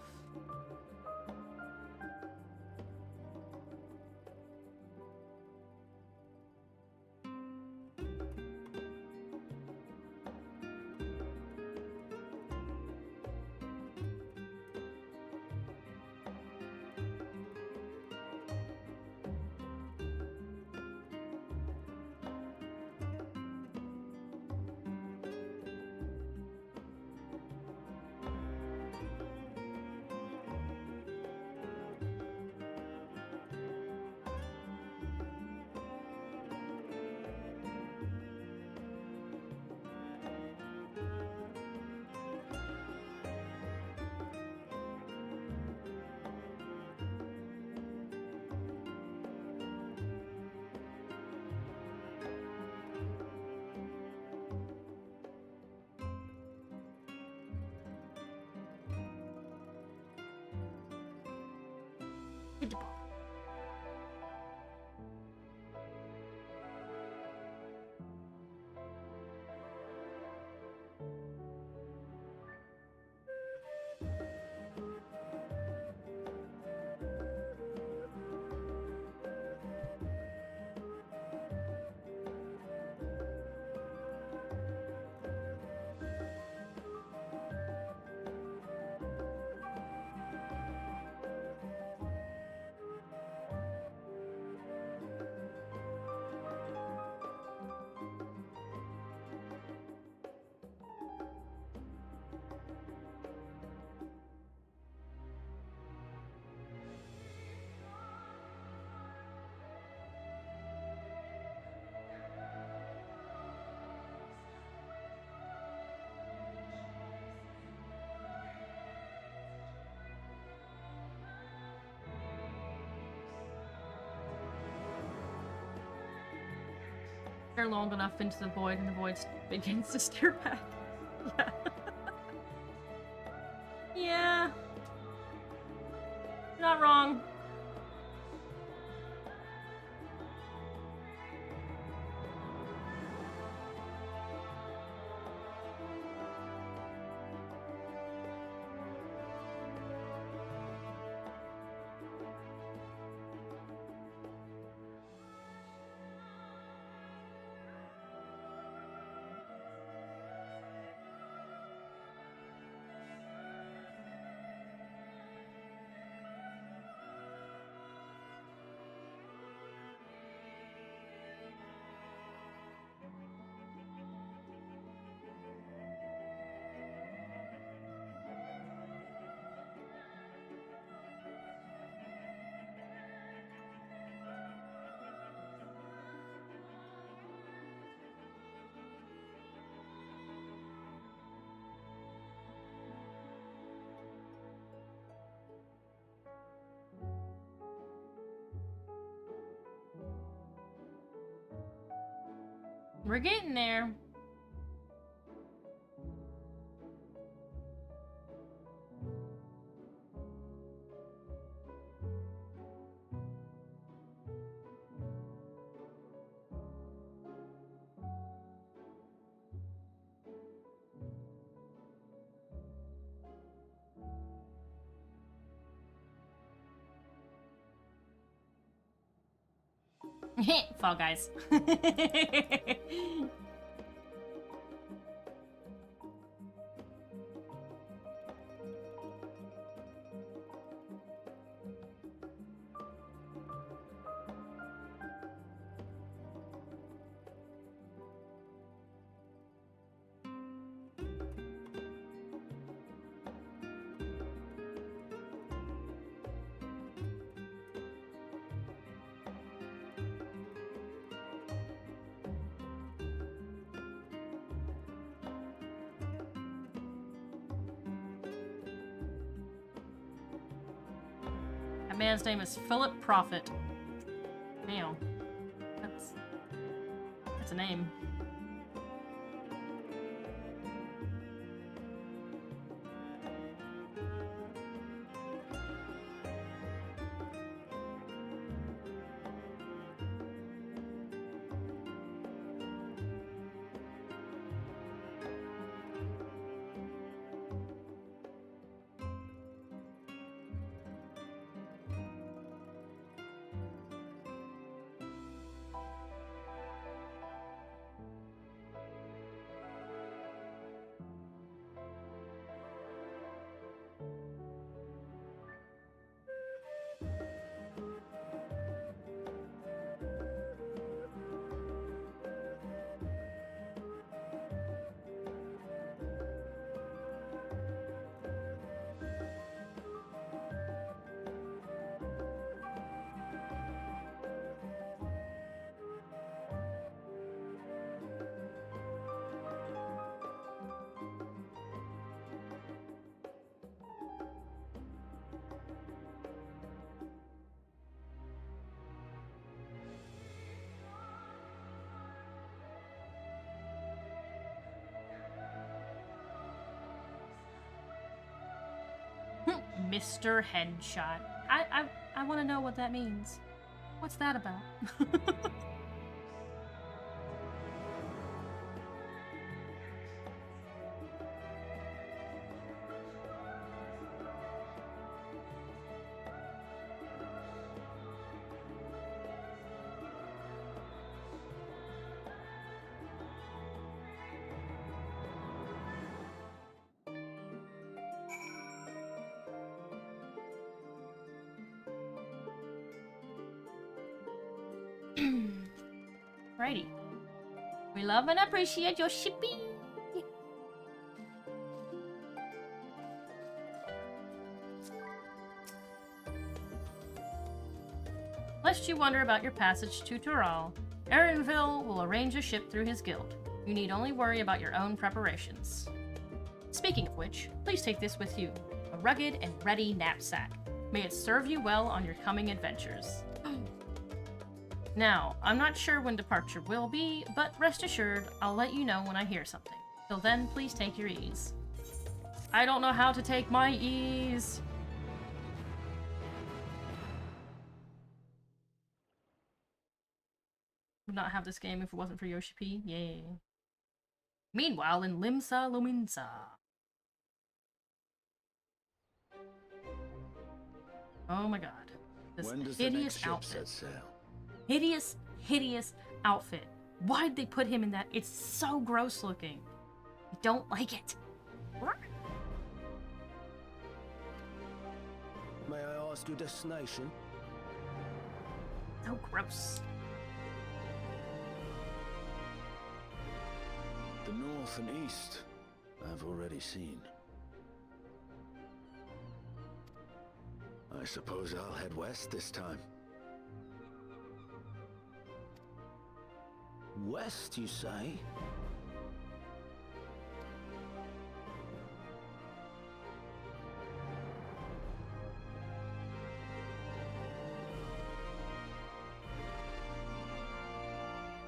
Stare long enough into the void, and the void begins to stare back. Yeah. Yeah. Not wrong. We're getting there. Fall Guys. That man's name is Philip Prophet. Damn. That's a name. Mr. Headshot. I want to know what that means. What's that about? Righty. We love and appreciate your shipping. Lest you wonder about your passage to Tural, Erinville will arrange a ship through his guild. You need only worry about your own preparations. Speaking of which, please take this with you. A rugged and ready knapsack. May it serve you well on your coming adventures. Now, I'm not sure when departure will be, but rest assured, I'll let you know when I hear something. Till then, please take your ease. I don't know how to take my ease. Would not have this game if it wasn't for Yoshi P. Yay. Meanwhile, in Limsa Luminsa. Oh my god. This hideous outfit. Hideous, hideous outfit. Why'd they put him in that? It's so gross looking. I don't like it. May I ask your destination? So gross. The north and east, I've already seen. I suppose I'll head west this time. West, you say?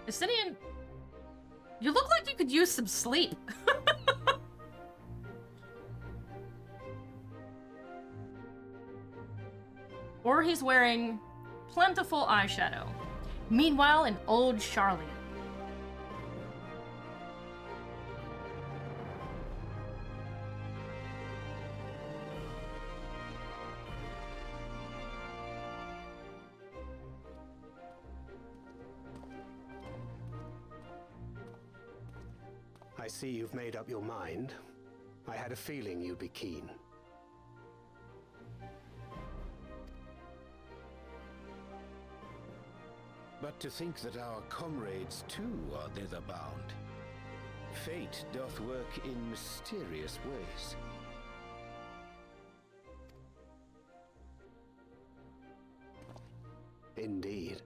Justinian, you look like you could use some sleep. Or he's wearing plentiful eyeshadow. Meanwhile, in old Charlian. I see you've made up your mind. I had a feeling you'd be keen. But to think that our comrades too are thither bound. Fate doth work in mysterious ways. Indeed.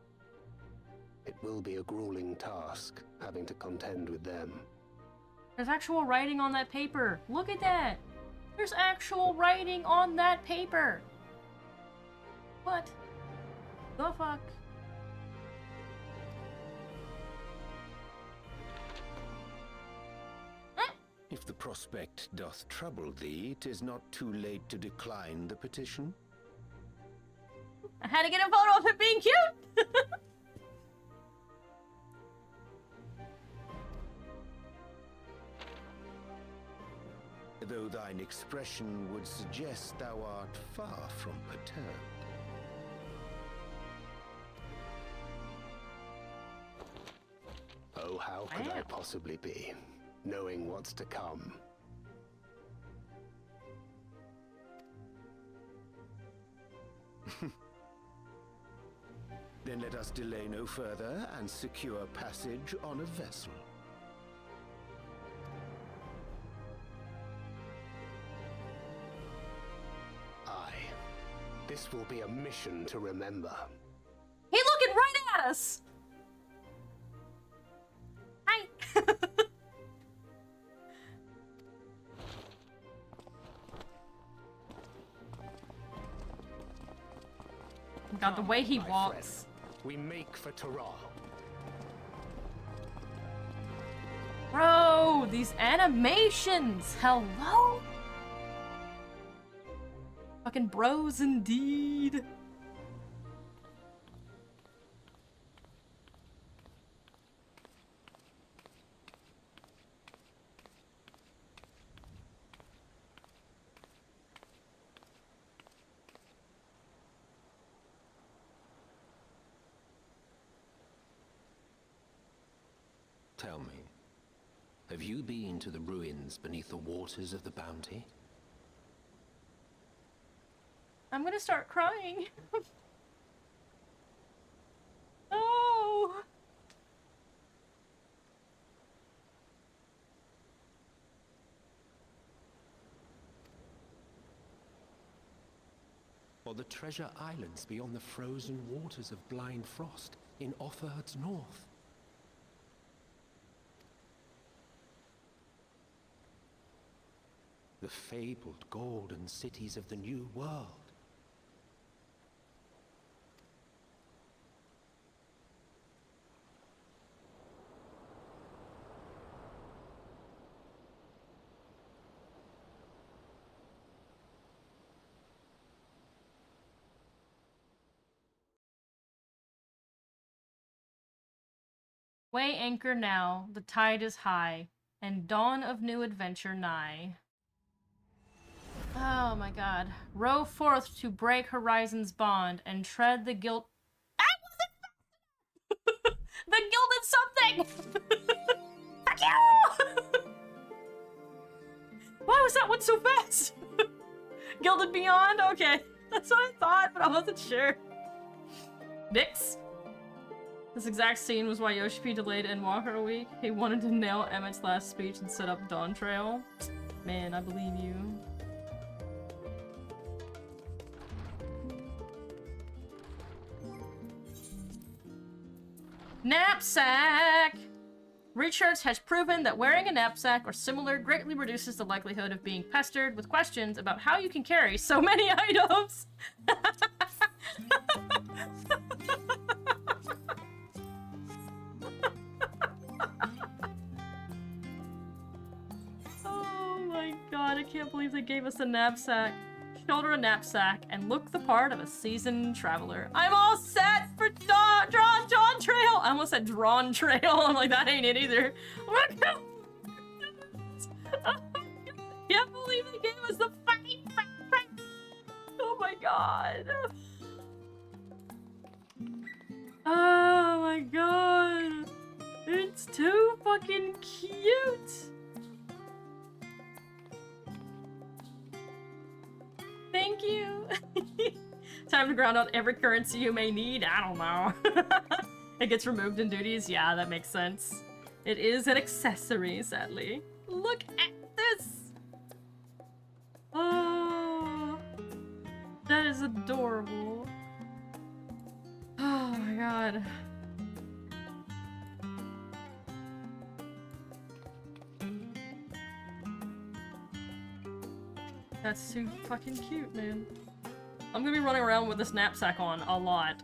It will be a grueling task, having to contend with them. There's actual writing on that paper. Look at that. There's actual writing on that paper. What the fuck? If the prospect doth trouble thee, 'tis not too late to decline the petition. I had to get a photo of it being cute. Though thine expression would suggest thou art far from perturbed. Oh, how could I possibly be, knowing what's to come? Then let us delay no further and secure passage on a vessel. Aye. This will be a mission to remember. He looking right at us. Hi. God, the way he walks. We make for Tural. Bro, these animations. Hello? Fucking bros indeed. Tell me, have you been to the ruins beneath the waters of the Bounty? I'm gonna start crying. Oh. Or the treasure islands beyond the frozen waters of Blind Frost in Offerd's north? The fabled golden cities of the New World. Weigh anchor now, the tide is high, and dawn of new adventure nigh. Oh my god. Row forth to break horizon's bond and tread the guilt. I wasn't the gilded something! Fuck you! Why was that one so fast? Gilded Beyond? Okay. That's what I thought, but I wasn't sure. Nix? This exact scene was why Yoshi P delayed Endwalker a week. He wanted to nail Emmett's last speech and set up Dawn Trail. Man, I believe you. Knapsack! Research has proven that wearing a knapsack or similar greatly reduces the likelihood of being pestered with questions about how you can carry so many items. Oh my god, I can't believe they gave us a knapsack. Shoulder a knapsack and look the part of a seasoned traveler. I'm all set for drawn trail. I almost said drawn trail. I'm like, that ain't it either. Look how I can't believe they gave us the fucking backpack. Oh my god. Oh my god. It's too fucking cute. Thank you. Time to ground out every currency you may need. I don't know. It gets removed in duties. Yeah, that makes sense. It is an accessory, sadly. Look at this. Oh, that is adorable. Oh my god. That's too fucking cute, man. I'm gonna be running around with this knapsack on a lot.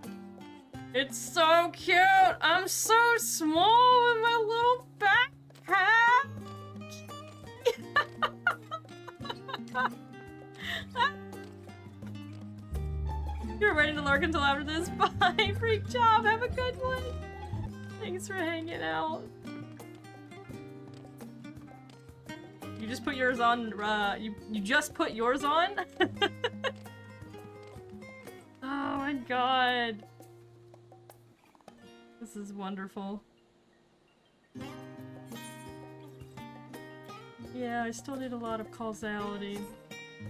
It's so cute! I'm so small in my little backpack! You're ready to lurk until after this? Bye, freak job! Have a good one! Thanks for hanging out. You just put yours on, you just put yours on? Oh my god. This is wonderful. Yeah, I still need a lot of causality.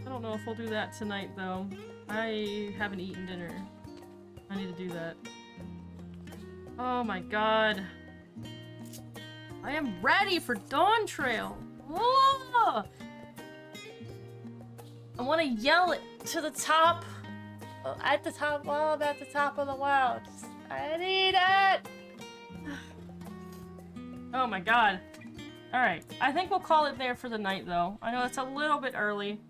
I don't know if I'll do that tonight, though. I haven't eaten dinner. I need to do that. Oh my god. I am ready for Dawn Trail! Whoa! I want to yell it to the top. At the top, well, I'm at the top of the world. I need it! Oh my god. Alright, I think we'll call it there for the night, though. I know it's a little bit early.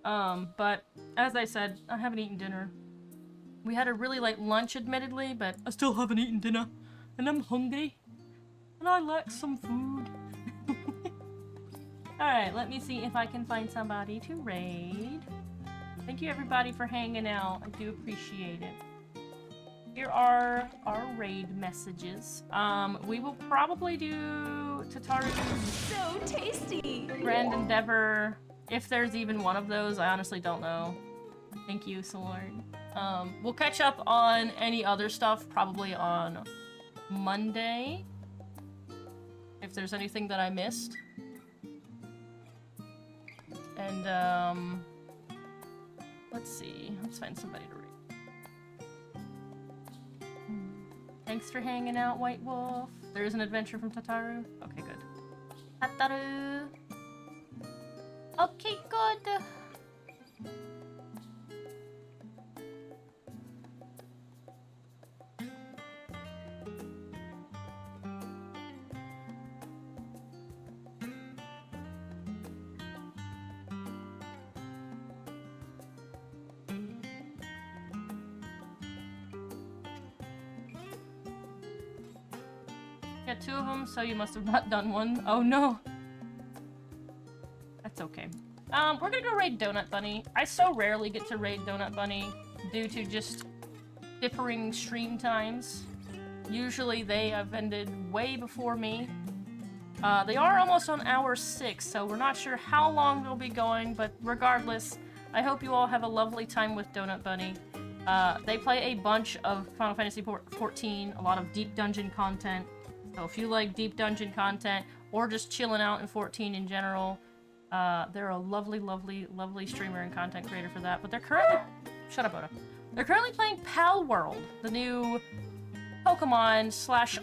But, as I said, I haven't eaten dinner. We had a really late lunch, admittedly, but I still haven't eaten dinner. And I'm hungry. And I like some food. Alright, let me see if I can find somebody to raid. Thank you everybody for hanging out. I do appreciate it. Here are our raid messages. We will probably do Tataru's So tasty! Grand Endeavor. If there's even one of those, I honestly don't know. Thank you, Solord. We'll catch up on any other stuff probably on Monday. If there's anything that I missed. And, let's see. Let's find somebody to read. Thanks for hanging out, White Wolf. There is an adventure from Tataru? Okay, good. Tataru! Okay, good! Yeah, 2 of them, so you must have not done one. Oh no! That's okay. We're gonna go raid Donut Bunny. I so rarely get to raid Donut Bunny due to just differing stream times. Usually they have ended way before me. They are almost on hour 6, so we're not sure how long they'll be going, but regardless, I hope you all have a lovely time with Donut Bunny. They play a bunch of Final Fantasy XIV, a lot of deep dungeon content. So if you like deep dungeon content, or just chilling out in 14 in general, they're a lovely, lovely, lovely streamer and content creator for that. But they're currently... Shut up, Oda. They're currently playing Pal World, the new Pokemon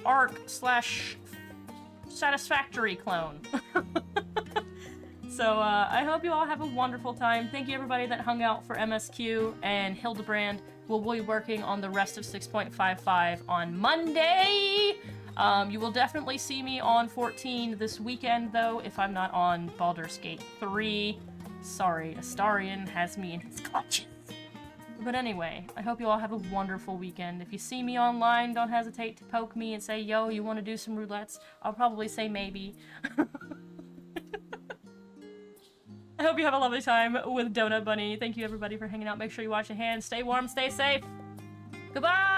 / Arc / Satisfactory clone. So I hope you all have a wonderful time. Thank you everybody that hung out for MSQ and Hildebrand. We'll be working on the rest of 6.55 on Monday. You will definitely see me on 14 this weekend, though, if I'm not on Baldur's Gate 3. Sorry, Astarion has me in his clutches. But anyway, I hope you all have a wonderful weekend. If you see me online, don't hesitate to poke me and say, yo, you want to do some roulettes? I'll probably say maybe. I hope you have a lovely time with Donut Bunny. Thank you, everybody, for hanging out. Make sure you wash your hands, stay warm, stay safe. Goodbye!